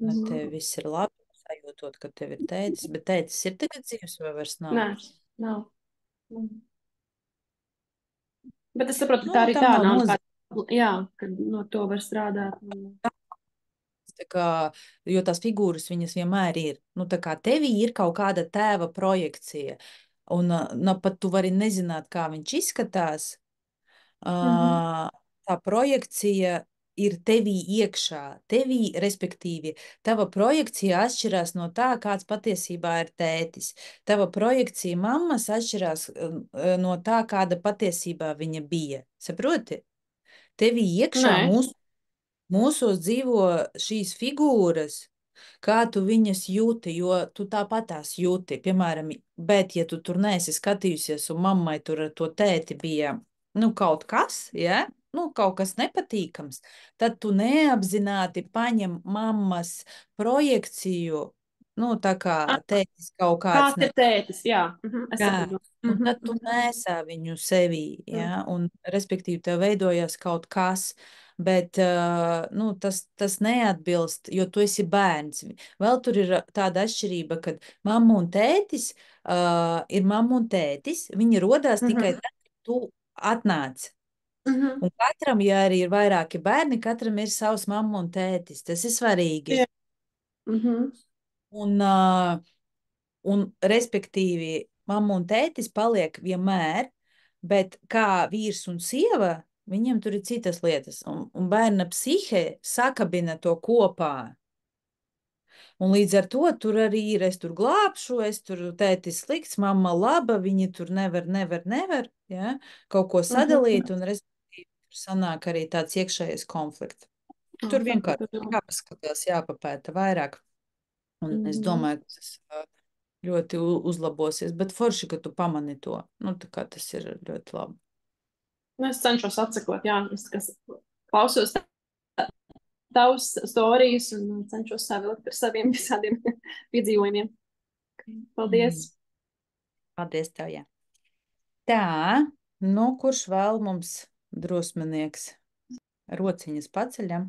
ka tev viss ir labi, sajūtot, ka tev ir tētis, bet tētis ir tagad dzīves vai vairs nav? Nē, nav. Bet es saprotu, Nu, tā arī tam tā nav nav. nozīme. Jā, kad no to var strādāt. Tā kā, jo tās figūras viņas vienmēr ir. Nu, tā kā tevī ir kaut kāda tēva projekcija, un pat tu vari nezināt, kā viņš izskatās, tā projekcija ir tevī iekšā. Tevī, respektīvi, tava projekcija atšķirās no tā, kāds patiesībā ir tētis. Tava projekcija mammas atšķirās no tā, kāda patiesībā viņa bija. Saproti? Tevī iekšā mūsos dzīvo šīs figūras, kā tu viņas jūti, jo tu tāpatās jūti, piemēram, bet ja tu tur neesi skatījusies un mammai tur ar to tēti bija, nu, kaut kas, ja? Nu, kaut kas nepatīkams, tad tu neapzināti paņem mammas projekciju, nu, tā kā tētis kaut kāds. Kāds ir tētis, jā. Es saprotu. Un tad tu nesā viņu sevī, ja? Un, respektīvi, tev veidojās kaut kas, bet nu, tas neatbilst, jo tu esi bērns. Vēl tur ir tāda atšķirība, ka mamma un tētis ir mamma un tētis, viņi rodās tikai tad, kad tu atnāc. Un katram, ja arī ir vairāki bērni, katram ir savs mamma un tētis. Tas ir svarīgi. Un respektīvi, mamma un tētis paliek vienmēr, bet kā vīrs un sieva, viņiem tur ir citas lietas. Un bērna psihe sakabina to kopā. Un līdz ar to tur arī ir, es tur glābšu, es tur tētis slikts, mamma laba, viņi tur nevar, ja? Kaut ko sadalīt, un respektīvi tur sanāk arī tāds iekšējais konflikts. Tur vienkārši jāpaskatās, jāpapēta vairāk. Un es domāju, ka tas ļoti uzlabosies, bet forši, ka tu pamani to. Nu, tā kā tas ir ļoti labi. Nu, es cenšos atsakot, jā, kas klausos tavus stāstus un cenšos savilkt ar saviem visādiem piedzīvojumiem. Paldies! Paldies tev, jā. Tā, nu, kurš vēl mums drosminieks? Rociņas paceļam.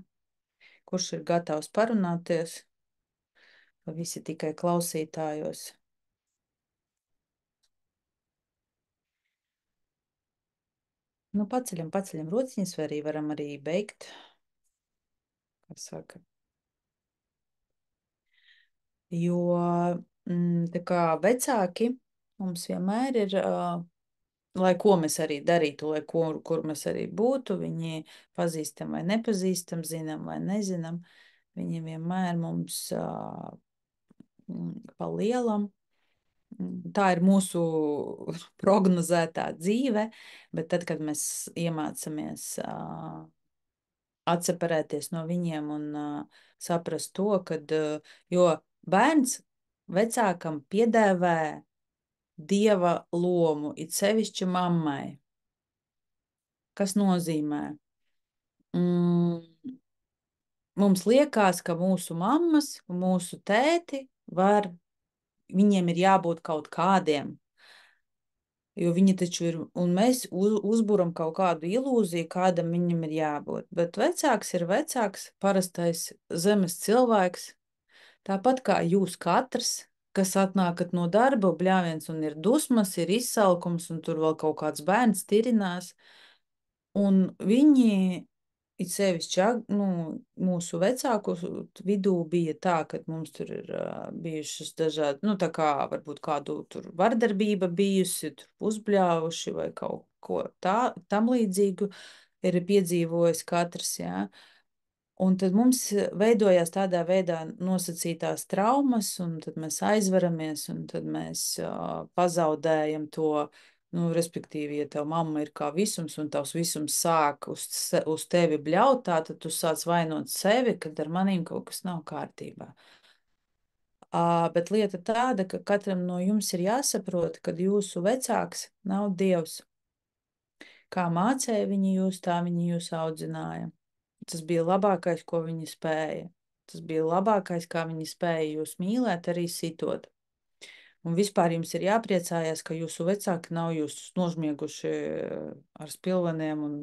Kurš ir gatavs parunāties? Vai visi tikai klausītājos? Nu, paceļam rociņas, vai arī varam arī beigt. Kā saka. Jo, tā kā vecāki mums vienmēr ir, lai ko mēs arī darītu, lai kur mēs arī būtu, viņi pazīstam vai nepazīstam, zinām vai nezinām, viņi vienmēr mums pa lielam. Tā ir mūsu prognozētā dzīve, bet tad, kad mēs iemācamies atseparēties no viņiem un saprast to, kad, jo bērns vecākam piedēvē dieva lomu, it sevišķi mammai. Kas nozīmē? Mums liekas, ka mūsu mammas un mūsu tēti viņiem ir jābūt kaut kādiem. Jo viņi taču ir, un mēs uzburam kaut kādu ilūziju, kādam viņam ir jābūt. Bet vecāks ir vecāks, parastais zemes cilvēks, tāpat kā jūs katrs, kas atnākat no darba, bļāviens un ir dusmas, ir izsalkums, un tur vēl kaut kāds bērns tirinās. Un viņi, it sevišķi, mūsu vecāku vidū bija tā, ka mums tur ir bijušas dažādi, nu, tā kā varbūt kādu tur vardarbība bijusi, tur uzbļāvuši vai kaut ko tam līdzīgu ir piedzīvojis katrs, jā. Un tad mums veidojās tādā veidā nosacītās traumas, un tad mēs aizveramies, un tad mēs pazaudējam to, nu, respektīvi, ja tev mamma ir kā visums, un tavs visums sāk uz tevi bļaut, tad tu sāc vainot sevi, kad ar manīm kaut kas nav kārtībā. Bet lieta tāda, ka katram no jums ir jāsaprot, ka jūsu vecāks nav Dievs. Kā mācēja viņi jūs, tā viņi jūs audzināja. Tas bija labākais, ko viņi spēja. Tas bija labākais, kā viņi spēja jūs mīlēt, arī sitot. Un vispār jums ir jāpriecājās, ka jūsu vecāki nav jūs nožmieguši ar spilveniem un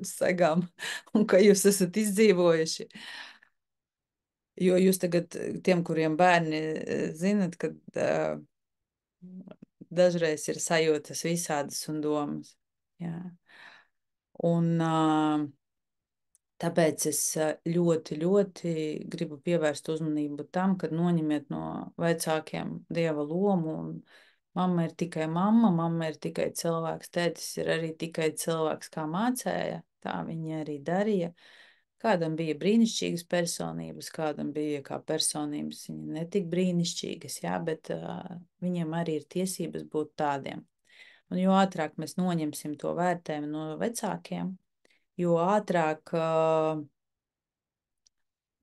segām, un ka jūs esat izdzīvojuši. Jo jūs tagad tiem, kuriem bērni, zinat, ka dažreiz ir sajūtas visādas un domas. Jā. Un tāpēc es ļoti, ļoti gribu pievērst uzmanību tam, kad noņemiet no vecākiem dieva lomu. Un mamma ir tikai mamma, mamma ir tikai cilvēks, tētis ir arī tikai cilvēks, kā mācēja. Tā viņi arī darīja. Kādam bija brīnišķīgas personības, kādam bija kā personības, viņi netik brīnišķīgas, jā, bet viņiem arī ir tiesības būt tādiem. Un jo ātrāk mēs noņemsim to vērtējumu no vecākiem, jo ātrāk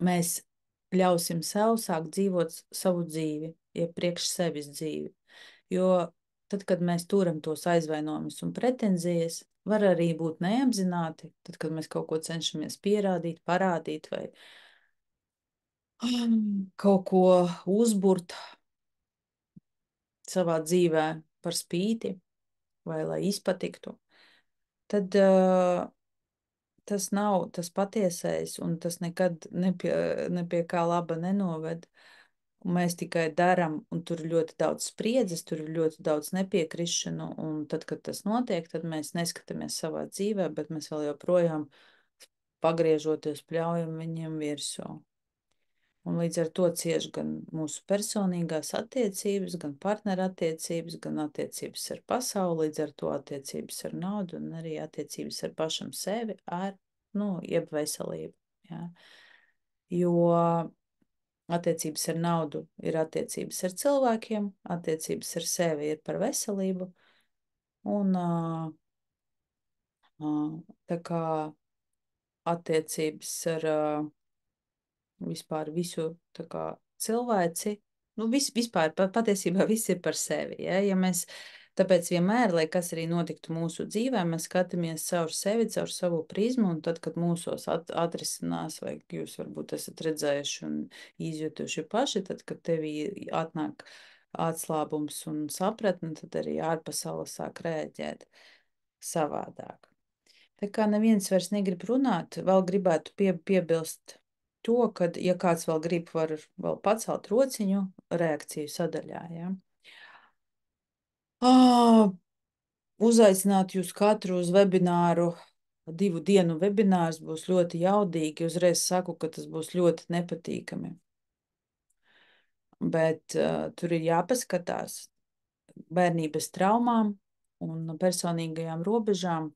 mēs ļausim sev sākt dzīvot savu dzīvi, ja priekš sevis dzīvi. Jo tad, kad mēs turam tos aizvainojumus un pretenzijas, var arī būt neapzināti, tad, kad mēs kaut ko cenšamies pierādīt, parādīt vai kaut ko uzburt savā dzīvē par spīti vai lai izpatiktu, tad tas nav tas patiesais, un tas nekad nepie kā laba nenoved. Un mēs tikai daram, un tur ir ļoti daudz spriedzes, tur ir ļoti daudz nepiekrišanu, un tad, kad tas notiek, tad mēs neskatāmies savā dzīvē, bet mēs vēl joprojām pagriežoties pļaujam viņiem virsū. Un līdz ar to cieš gan mūsu personīgās attiecības, gan partnerattiecības, gan attiecības ar pasauli, līdz ar to attiecības ar naudu un arī attiecības ar pašam sevi, jeb veselību. Jā. Jo attiecības ar naudu ir attiecības ar cilvēkiem, attiecības ar sevi ir par veselību. Un tā kā attiecības ar vispār visu tā kā cilvēci, vispār patiesībā viss ir par sevi. Ja mēs Tāpēc vienmēr, lai kas arī notiktu mūsu dzīvē, mēs skatāmies caur sevi, caur savu prizmu, un tad, kad mūsos atrisinās, vai jūs varbūt esat redzējuši un izjutuši paši, tad, kad tevī atnāk atslābums un sapratne, tad arī ārpasaule sāk rēģēt savādāk. Tā kā neviens vairs negrib runāt, vēl gribētu piebilst to, ka, ja kāds vēl grib, var vēl pacelt rociņu reakciju sadaļā, ja? Uzaicināt jūs katru uz webināru, 2 dienu webinārs būs ļoti jaudīgi, uzreiz saku, ka tas būs ļoti nepatīkami. Bet tur ir jāpaskatās bērnības traumām un personīgajām robežām.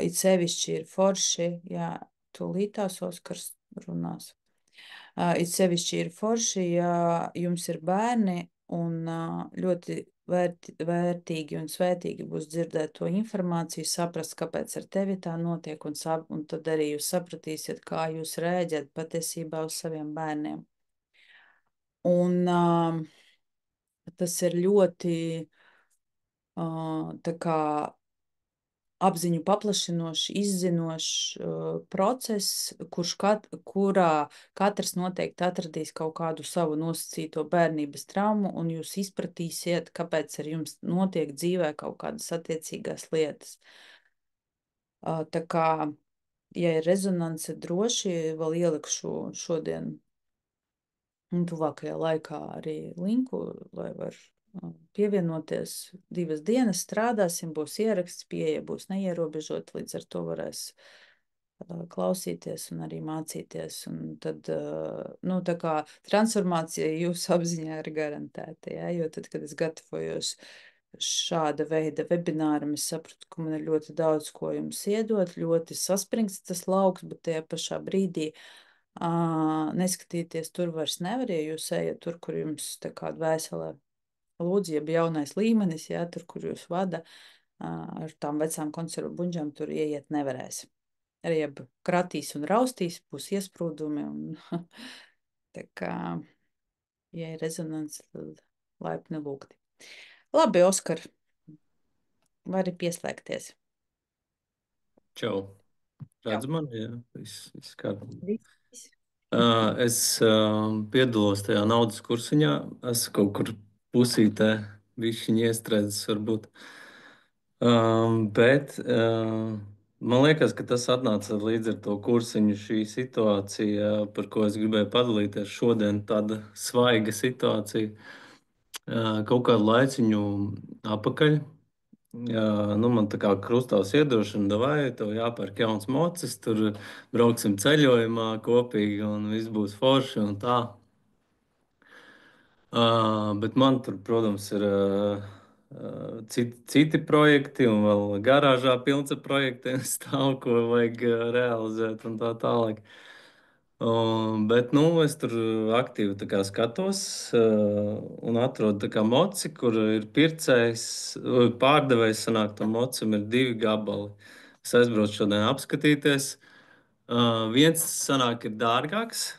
It sevišķi ir forši, jā, tūlītās Oskars runās. It sevišķi ir forši, ja jums ir bērni un ļoti vērtīgi un svētīgi būs dzirdēt to informāciju, saprast, kāpēc ar tevi tā notiek, un tad arī jūs sapratīsiet, kā jūs rēģat patiesībā uz saviem bērniem. Un tas ir ļoti tā kā apziņu paplašinošs, izzinošs process, kurā katrs noteikti atradīs kaut kādu savu nosacīto bērnības traumu, un jūs izpratīsiet, kāpēc ar jums notiek dzīvē kaut kādas attiecīgās lietas. Tā kā, ja ir rezonance, droši vēl ielikšu šodien un tuvākajā laikā arī linku, lai var pievienoties 2 dienas, strādāsim, būs ieraksts, pieeja būs neierobežot, līdz ar to varēs klausīties un arī mācīties. Un tad, nu, tā kā transformācija jūsu apziņā ir garantēta, ja? Jo tad, kad es gatavojos šāda veida webināram, es sapratu, ka man ir ļoti daudz, ko jums iedot, ļoti saspringts tas lauks, bet tajā pašā brīdī neskatīties tur vairs nevar, ja jūs ejat tur, kur jums tā kā dvēselē lūdzu, jeb jaunais līmenis, jā, tur, kur jūs vada, ar tām vecām konservu buņģām tur ieiet nevarēs. Arī jeb kratīs un raustīs, būs iesprūdumi, un tā kā, ja ir rezonance, tad laipni lūgti. Labi, Oskar, vari pieslēgties. Čau. Redz man, jā, viss kārtībā. Viss. Es piedalos tajā naudas kursiņā, esmu kaut kur pusītē, bišķiņ iestrēdzis varbūt. Bet man liekas, ka tas atnāca līdz ar to kursiņu šī situācija, par ko es gribēju padalīties šodien, tāda svaiga situācija. Kaut kādu laiciņu apakaļ. Nu, man tā kā krustāvs iedošana, davai, tev jāpērk jauns mocis, tur brauksim ceļojumā kopīgi un viss būs forši un tā. Bet man tur, protams, ir citi projekti un vēl garāžā pilns ar projektiem stāv, ko vajag realizēt un tā tālāk. Bet nu, es tur aktīvi tā kā skatos un atrodu tā kā moci, kur ir pircējs, pārdevējs sanāk, tam mocim ir 2 gabali. Es aizbraucu šodien apskatīties. Viens sanāk ir dārgāks,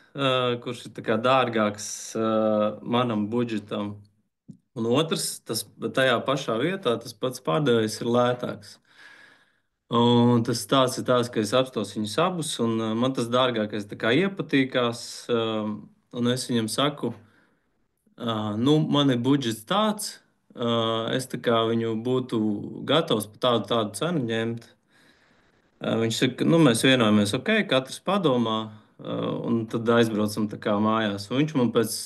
kurš ir tā kā dārgāks manam budžetam. Un otrs, tas tajā pašā vietā, tas pats pārdevējs ir lētāks. Un tas stāsts ir tāds, ka es apstos viņus abus, un man tas dārgākais tā kā iepatīkās, un es viņam saku, nu, man ir budžets tāds, es tā kā viņu būtu gatavs par tādu cenu ņemt. Viņš saka, nu, mēs vienojamies, ok, katrs padomā, un tad aizbraucam tā kā mājās. Un viņš man pēc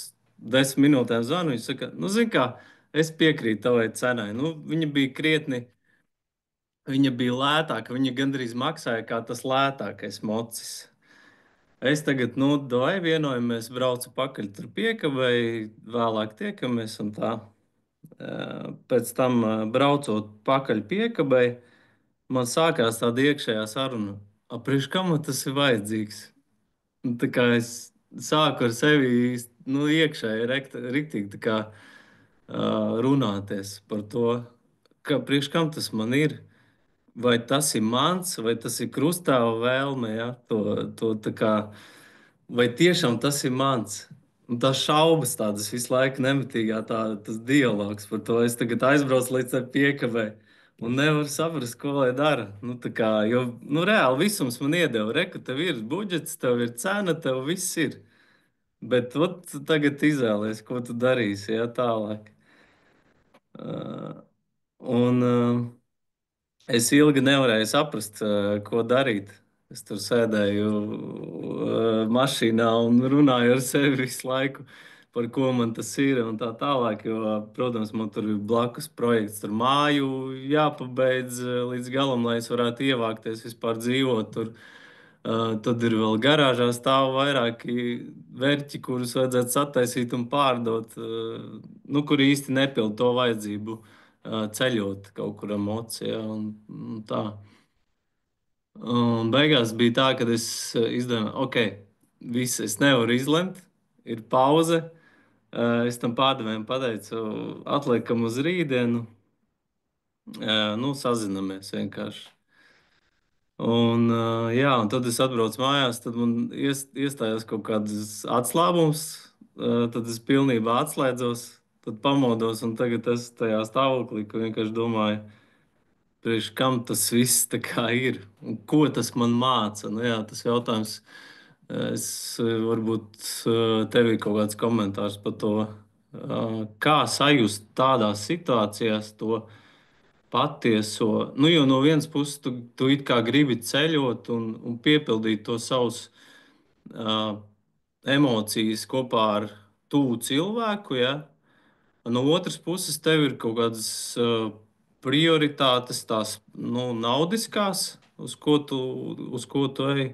10 minūtēm zvana, viņš saka, nu, zini kā, es piekrītu tavai cenai. Nu, viņa bija lētāka, viņa gandrīz maksāja kā tas lētākais mocis. Es tagad, nu, vai vienojamies, braucu pakaļ tur piekavēji, vēlāk tiekamies un tā. Pēc tam braucot pakaļ piekavēji, man sākās tāda iekšējā saruna. Priekš kam man tas ir vajadzīgs? Un tā kā es sāku ar sevi nu, iekšēji riktīgi tā kā runāties par to, ka priekš kam tas man ir. Vai tas ir mans, vai tas ir krustāva vēlme, ja? To tā kā, vai tiešām tas ir mans? Un tās šaubas tādas visu laiku nemitīgā, tas dialogs par to. Es tagad aizbraucu līdz tai piekavē un nevaru saprast, ko lai dara. Nu, tā kā, jo, nu, reāli visums man iedeva. Re, ka tev ir budžets, tev ir cena, tev viss ir. Bet ot, tagad izvēlies, ko tu darīsi, ja tālāk. Uh, un es ilgi nevarēju saprast, ko darīt. Es tur sēdēju mašīnā un runāju ar sevi visu laiku, par ko man tas ir un tā tālāk. Jo, protams, man tur ir blakus projekts, tur māju jāpabeidz līdz galam, lai es varētu ievākties, vispār dzīvot tur. Tad ir vēl garāžā stāv vairāki verķi, kurus vajadzētu sataisīt un pārdot, nu, kur īsti nepilda to vajadzību ceļot kaut kur emocijā un tā. Un beigās bija tā, ka es izdomāju, ok, viss es nevaru izlemt, ir pauze. Es tam pārdevējam pateicu, atliekam uz rītdienu, nu, sazinamies vienkārši. Un, jā, un tad es atbraucu mājās, tad man iestājās kaut kāds atslābums, tad es pilnībā atslēdzos, tad pamodos un tagad esmu tajā stāvoklī, ka vienkārši domāju, priekš kam tas viss tā kā ir un ko tas man māca. Nu, jā, tas jautājums, es varbūt tev ir kaut kāds komentārs par to, kā sajust tādās situācijās to patieso. Nu, jo no vienas puses tu it kā gribi ceļot un piepildīt to savus uh, emocijas kopā ar tuvu cilvēku, ja? No otras puses, tev ir kaut kādas prioritātes, tās nu, naudiskās, uz ko tu ej.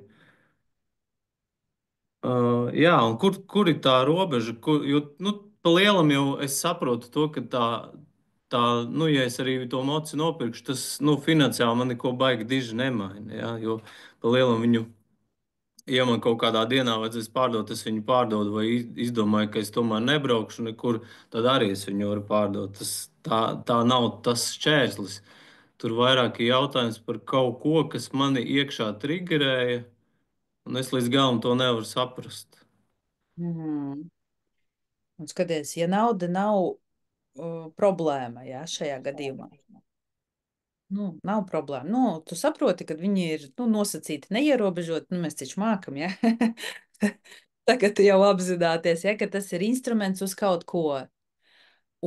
Jā, un kur ir tā robeža? Jo, nu, pa lielam jau es saprotu to, ka nu, ja es arī to mocu nopirkšu, tas, nu, finansiāli man neko baigi diži nemaina, jā, jo pa lielam viņu, ja man kaut kādā dienā vajadzēs pārdot, es viņu pārdodu, vai izdomāju, ka es tomēr nebraukšu nekur, tad arī es viņu varu pārdot. Tā nav tas šķērslis. Tur vairāk ir jautājums par kaut ko, kas mani iekšā triggerēja, un es līdz galam to nevaru saprast. Mhm. Un skaties, ja nauda nav problēma, jā, šajā gadījumā. Nu, nav problēma. Nu, tu saproti, ka viņi ir nu, nosacīti neierobežot, nu, mēs taču mākam, ja? Tagad tu jau apzināties, ja, ka tas ir instruments uz kaut ko.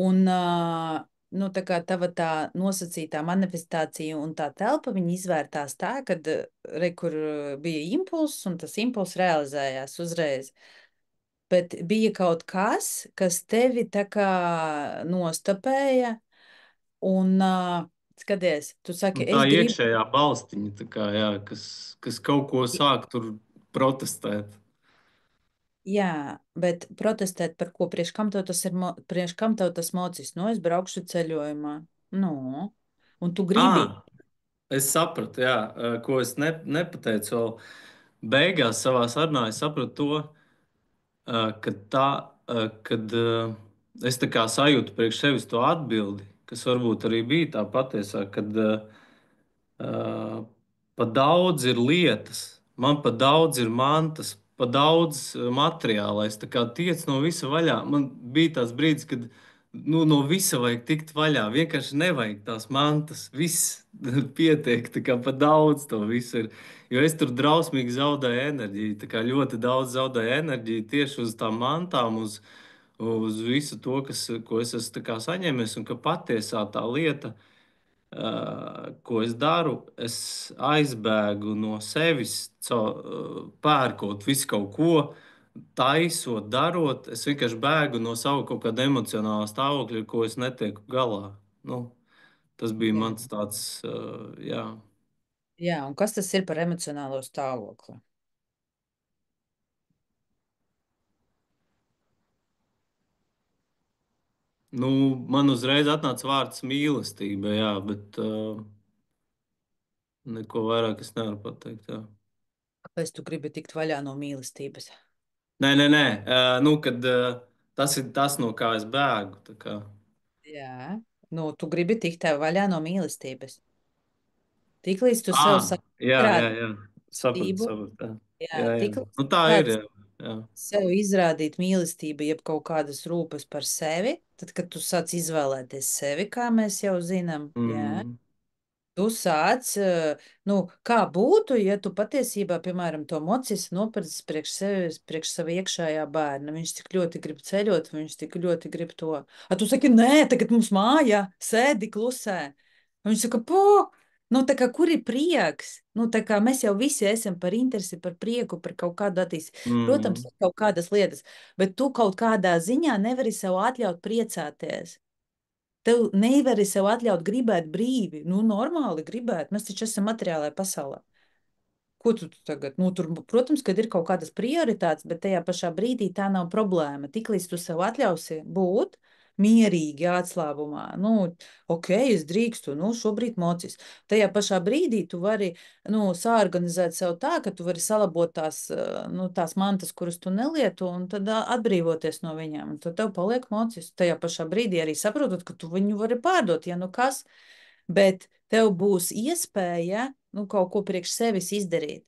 Un, nu, tā kā tava tā nosacītā manifestācija un tā telpa, viņi izvērtās tā, kad, kur bija impulss, un tas impulss realizējās uzreiz. Bet bija kaut kas, kas tevi tā kā nostapēja, un skaties, tu Nu, saki, tā es gribu. iekšējā balstiņa, tā kā, jā, kas kaut ko sāk tur protestēt. Jā, bet protestēt par ko? Priekš kam tev tas ir, priekš kam tev tas mocis? Nu, es braukšu ceļojumā. Nu, un tu gribi. Es sapratu, jā, ko es nepateicu vēl beigās savā sarunā. Es sapratu to, ka kad es tā kā sajūtu priekš sevis to atbildi, kas varbūt arī bija tā patiesā, kad pa daudz ir lietas, man pa daudz ir mantas, pa daudz materiāla. Es tā kā tiecu no visa vaļā. Man bija tāds brīdis, kad nu, no visa vajag tikt vaļā. Vienkārši nevajag tās mantas. Viss pietiek, tā kā pa daudz to visu ir. Jo es tur drausmīgi zaudēju enerģiju. Tā kā ļoti daudz zaudēju enerģiju tieši uz tām mantām, uz visu to, ko es esmu tā kā saņēmis, un ka patiesā tā lieta ko es daru, es aizbēgu no sevis, pērkot visu kaut ko, taisot, darot. Es vienkārši bēgu no sava kaut kāda emocionālā stāvokļa, ar ko es netieku galā. Nu, tas bija Jā. mans tāds, jā. Jā, un kas tas ir par emocionālo stāvokli? Nu, man uzreiz atnāca vārds mīlestība, jā, bet neko vairāk es nevaru pateikt. Jā. Kāpēc tu gribi tikt vaļā no mīlestības? Nē. Nu, kad tas ir tas, no kā es bēgu. Tā kā. Jā, nu, tu gribi tikt tev vaļā no mīlestības. Tiklīdz tu sev saki, Jā. rādi Sapratu, mīlestību, sapratu. jā, Jā. tiklīdz Nu, tu tā ir. rādi Jā. jā. Sev izrādīt mīlestību, jeb kaut kādas rūpes par sevi, tad, kad tu sāc izvēlēties sevi, kā mēs jau zinām, jā, tu sāc, nu, kā būtu, ja tu patiesībā, piemēram, to mocis nopircis priekš sevis, priekš sava iekšējā bērna. Viņš tik ļoti grib ceļot, viņš tik ļoti grib to. A tu saki, nē, tagad mums mājā, sēdi klusē. Un viņš saka, po, nu, tā kā kur ir prieks? Nu, tā kā mēs jau visi esam par interesi, par prieku, par kaut kādu attīstību. Protams, ir kaut kādas lietas, bet tu kaut kādā ziņā nevari sev atļaut priecāties. Tev nevari sev atļaut gribēt brīvi. Nu, normāli gribēt. Mēs taču esam materiālajā pasaulē. Ko tu tagad? Nu, tur, protams, kad ir kaut kādas prioritātes, bet tajā pašā brīdī tā nav problēma. Tiklīdz tu sev atļausi būt mierīgi atslābumā, nu, ok, es drīkstu, nu, šobrīd mocis. Tajā pašā brīdī tu vari, nu, sāorganizēt sev tā, ka tu vari salabot tās, nu, tās mantas, kuras tu nelieto, un tad atbrīvoties no viņām. Un tad tev paliek mocis. Tajā pašā brīdī arī saprotot, ka tu viņu vari pārdot, ja nu kas, bet tev būs iespēja, nu, kaut ko priekš sevis izdarīt.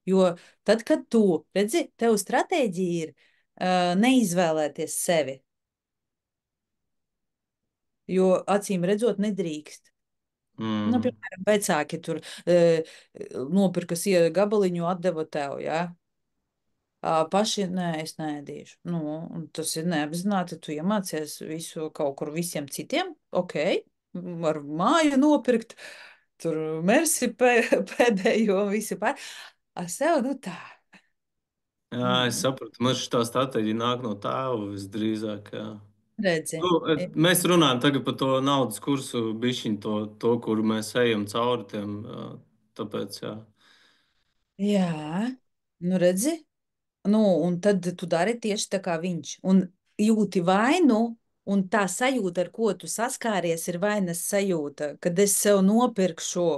Jo tad, kad tu, redzi, tev stratēģija ir neizvēlēties sevi, jo acīm redzot nedrīkst. Nu, piemēram, vecāki tur nopirka gabaliņu, atdeva tev, jā. Paši, nē, es neēdīšu. Nu, un tas ir neapzināti, tu iemācies visu kaut kur visiem citiem, ok, var māju nopirkt, tur mersi pēdējo un visi pār. A sev, nu tā. Jā, es sapratu. Man šī tā stratēģija nāk no tēva visdrīzāk. Jā. Redzi. Nu, mēs runājam tagad par to naudas kursu, bišķiņ to, kur mēs ejam cauri tiem. Tāpēc, jā. Jā, nu redzi. Nu, un tad tu dari tieši tā kā viņš. Un jūti vainu, un tā sajūta, ar ko tu saskāries, ir vainas sajūta, kad es sev nopirkšu.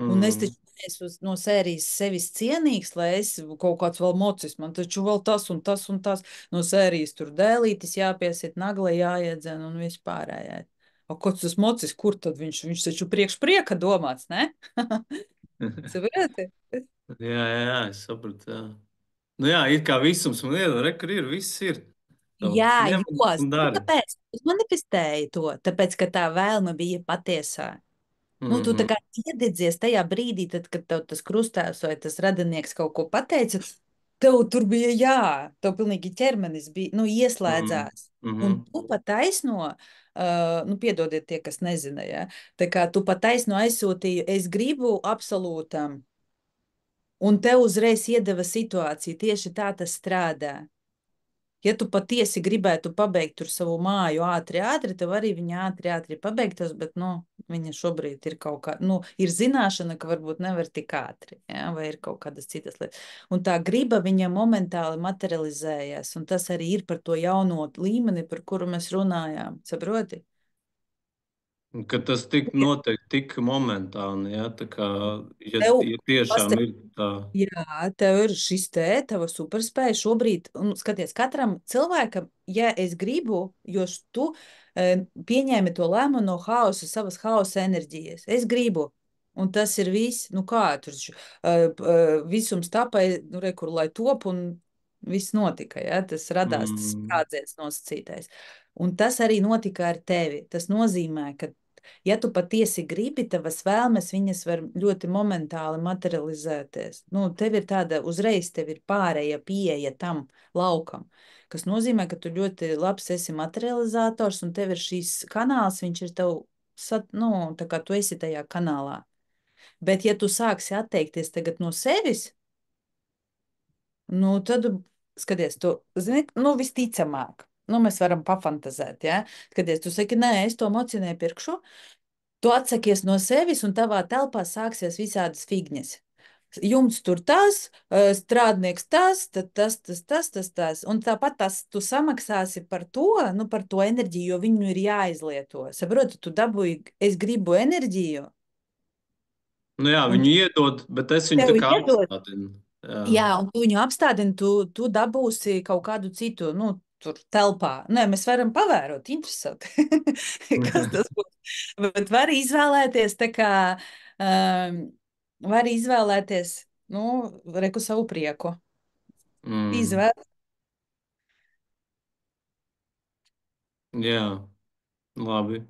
Un es taču neesmu no sērijas sevis cienīgs, lai es kaut kāds vēl mocis, man taču vēl tas un tas un tas no sērijas tur dēlītis jāpiesiet, naglai jāiedzen un vispārējais. O, kods tas mocis, kur tad viņš taču prieka domāts, ne? Saprati? Jā, es sapratu. Jā. Nu, jā, ir kā visums, man ir, kur ir, viss ir. Jā, ņem jo, un dari. kāpēc? Es manifestēju to, tāpēc, ka tā vēlme bija patiesā. Nu, tu tā kā iededzies tajā brīdī, tad, kad tev tas krustēvs vai tas radinieks kaut ko pateica, tev tur bija jā, tev pilnīgi ķermenis bija, nu, ieslēdzās. Un tu pa taisno, nu, piedodiet tie, kas nezina, ja, tā kā tu pa taisno aizsūtīji, es gribu absolūtam, un tev uzreiz iedeva situāciju, tieši tā tas strādā. Ja tu patiesi gribētu pabeigt tur savu māju ātri, tev arī viņa ātri pabeigtos, bet, nu, viņa šobrīd ir kaut kā, nu, ir zināšana, ka varbūt nevar tik ātri, ja, vai ir kaut kādas citas lietas. Un tā griba viņa momentāli materializējas, un tas arī ir par to jauno līmeni, par kuru mēs runājām, saproti? Ka tas notiek tik momentāni, ja, tā kā, ja Tev tiešām ir tā. Jā, tev ir šis tava superspēja šobrīd, un skaties, katram cilvēkam, ja es gribu, jo tu pieņēmi to lēmumu no haosa, savas haosa enerģijas. Es gribu, un tas ir viss, nu kā tur visums tāpēc, nu re, kur lai top, un viss notika, ja, tas radās, tas sprādziens nosacītais. Un tas arī notika ar tevi. Tas nozīmē, ka ja tu patiesi gribi, tavas vēlmes, viņas var ļoti momentāli materializēties. Nu, tev ir tāda, uzreiz tev ir pārēja pieeja tam laukam, kas nozīmē, ka tu ļoti labs esi materializators, un tev ir šīs kanāls, viņš ir tev, nu, tā kā tu esi tajā kanālā. Bet ja tu sāksi atteikties tagad no sevis, nu, tad, skaties, tu, zini, nu, visticamāk, nu, mēs varam pafantazēt, ja? Skaties, tu saki, nē, es to mociju nepirkšu, tu atsakies no sevis, un tavā telpā sāksies visādas figņas. Jumts tur tas, strādnieks tas, tad tas. Un tāpat tas tu samaksāsi par to, nu, par to enerģiju, jo viņu ir jāizlieto. Saproti, tu dabūji, es gribu enerģiju. Nu jā, viņu iedod, bet es viņu tā kā apstādinu. Jā, un tu viņu apstādini, tu dabūsi kaut kādu citu, nu, tur telpā. Nē, mēs varam pavērot, interesanti, kas tas būs. Bet var izvēlēties tā kā, var izvēlēties, nu, reku savu prieku. Izvēle. Jā, labi.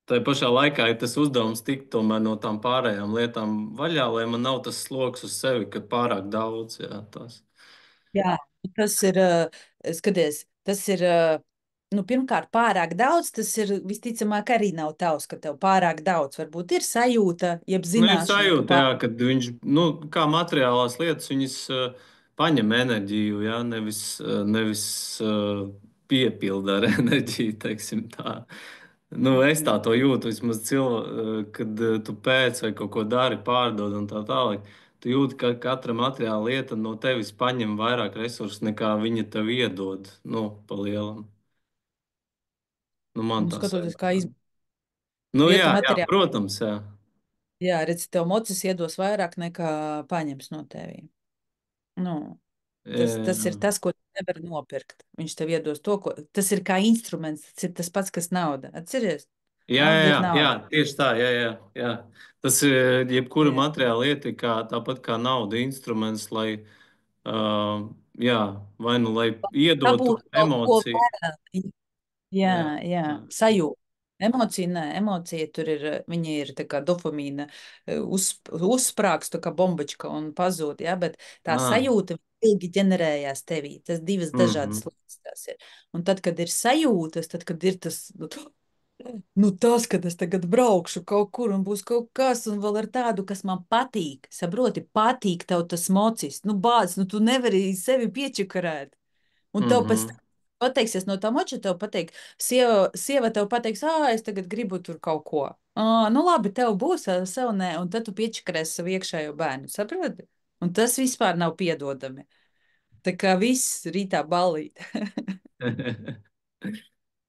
Tā pašā laikā ir tas uzdevums tikt tomēr no tām pārējām lietām vaļā, lai man nav tas sloks uz sevi, ka pārāk daudz, jā, tās. Jā, tas ir, skaties, tas ir, nu, pirmkārt, pārāk daudz. Tas ir visticamāk arī nav tavs, ka tev pārāk daudz. Varbūt ir sajūta, jeb Nu, ir zināšana, ka sajūta, jā, kad viņš, nu, kā materiālās lietas, viņas paņem enerģiju, jā, nevis piepilda ar enerģiju, teiksim tā. Nu, es tā to jūtu, vismaz kad tu pēc vai kaut ko dari, pārdod un tā tālāk. Tu jūti, ka katra materiāla lieta no tevis paņem vairāk resursu, nekā viņa tev iedod, nu, pa lielam. Nu, man nu, tā skatoties, kā sajūta. Nu, ja jā, tu jā, materiāli, protams, jā. jā, redz, tev mocis iedos vairāk nekā paņems no tevis. Nu, Jā, tas ir jā. tas, ko tu nevari nopirkt. Viņš tev iedos to, ko tas ir kā instruments. Tas ir tas pats, kas nauda. Atceries? Jā, jā, Nauda ir jā, jā, nauda. tieši tā, jā, jā, jā. Tas ir jebkura Jā. materiāla lieta, ir kā, tāpat kā nauda, instruments, lai, jā, vai nu lai iedotu Dabūt kaut ko emociju. vairāk. Jā, Jā, jā, jā. sajūta. Emocija, nē, emocija tur ir, viņa ir tā kā dopamīna, uzsprāgst tā kā bombačka un pazūd, jā, bet tā Ah, sajūta ilgi ģenerējās tevī. Tas divas dažādas mhm. lietas tās ir. Un tad, kad ir sajūtas, tad, kad ir tas, nu tas, kad es tagad braukšu kaut kur un būs kaut kas, un vēl ar tādu, kas man patīk, saproti, patīk tev tas mocis, nu bāc, nu tu nevari sevi piečakarēt. Un tev pēc tam Mhm. pateiksies no tā moča, tev pateiks, sieva tev pateiks, es tagad gribu tur kaut ko. Nu labi, tev būs, sev nē, un tad tu piečakarēsi savu iekšējo bērnu, saproti? Un tas vispār nav piedodami. Tā kā viss rītā ballīt.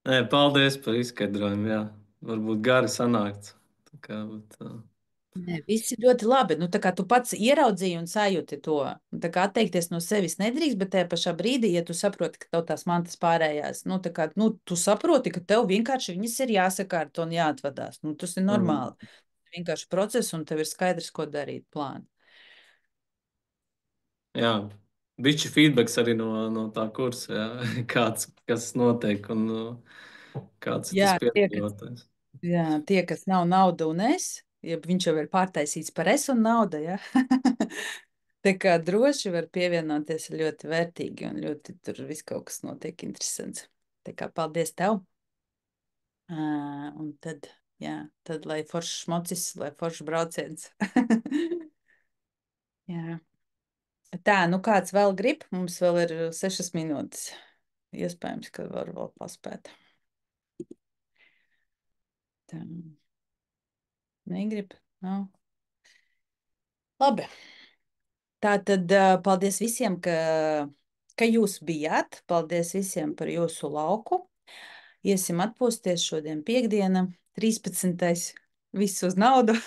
Nē, paldies par izskaidrojumu, jā. Varbūt gari sanākts. Tā kā, bet, Nē, viss ir ļoti labi. Nu, tā kā tu pats ieraudzīji un sajūti to. Un tā kā atteikties no sevis nedrīkst, bet tajā pašā brīdī, ja tu saproti, ka tev tās mantas pārējās, nu, tā kā, nu, tu saproti, ka tev vienkārši viņas ir jāsakārto un jāatvadās. Nu, tas ir mhm. normāli. Vienkārši process, un tev ir skaidrs, ko darīt, plāni. Jā, bišķi feedbacks arī no tā kursa, jā. Kas notiek un kāds ir tas Jā, piedzīvotājs. tie, kas nav nauda un es, ja viņš jau ir pārtaisīts par es un nauda, ja? Tā kā droši var pievienoties ļoti vērtīgi un ļoti tur viss kaut kas notiek interesants. Tā kā paldies tev! Un tad, jā, tad lai foršs mocis, lai foršs brauciens. Jā. Tā, nu kāds vēl grib? Mums vēl ir 6 minūtes. Iespējams, ka var vēl paspēt. Tā, negrib? Nav. Labi. Tā tad paldies visiem, ka jūs bijāt. Paldies visiem par jūsu lauku. Iesim atpūsties šodien piekdiena, 13. Viss uz naudu.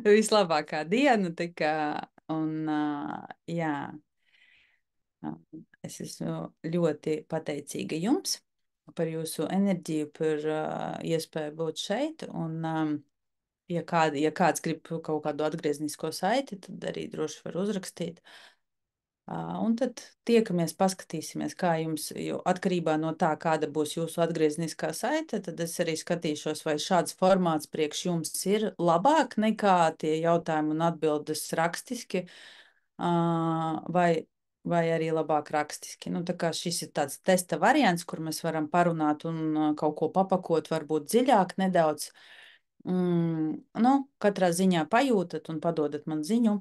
Vislabākā diena. Tā kā, un, jā, es esmu ļoti pateicīga jums par jūsu enerģiju, par iespēju būt šeit. Un, ja kāds grib kaut kādu atgrieznisko saiti, tad arī droši var uzrakstīt. Un tad tiekamies, paskatīsimies, kā jums, jo atkarībā no tā, kāda būs jūsu atgriezniskā saite, tad es arī skatīšos, vai šāds formāts priekš jums ir labāk nekā tie jautājumi un atbildes rakstiski, vai arī labāk rakstiski. Nu, tā kā šis ir tāds testa variants, kur mēs varam parunāt un kaut ko papakot, varbūt dziļāk nedaudz. Nu, katrā ziņā pajūtat un padodat man ziņu,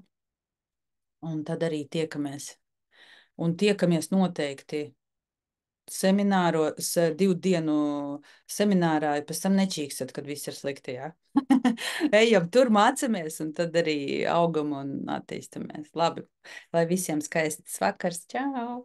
un tad arī tiekamies. Un tiekamies noteikti semināros, 2 dienu seminārā, ja pēc tam nečīkstat, kad viss ir slikti, jā. Ejam tur, mācamies, un tad arī augam un attīstamies. Labi, lai visiem skaists vakars. Čau!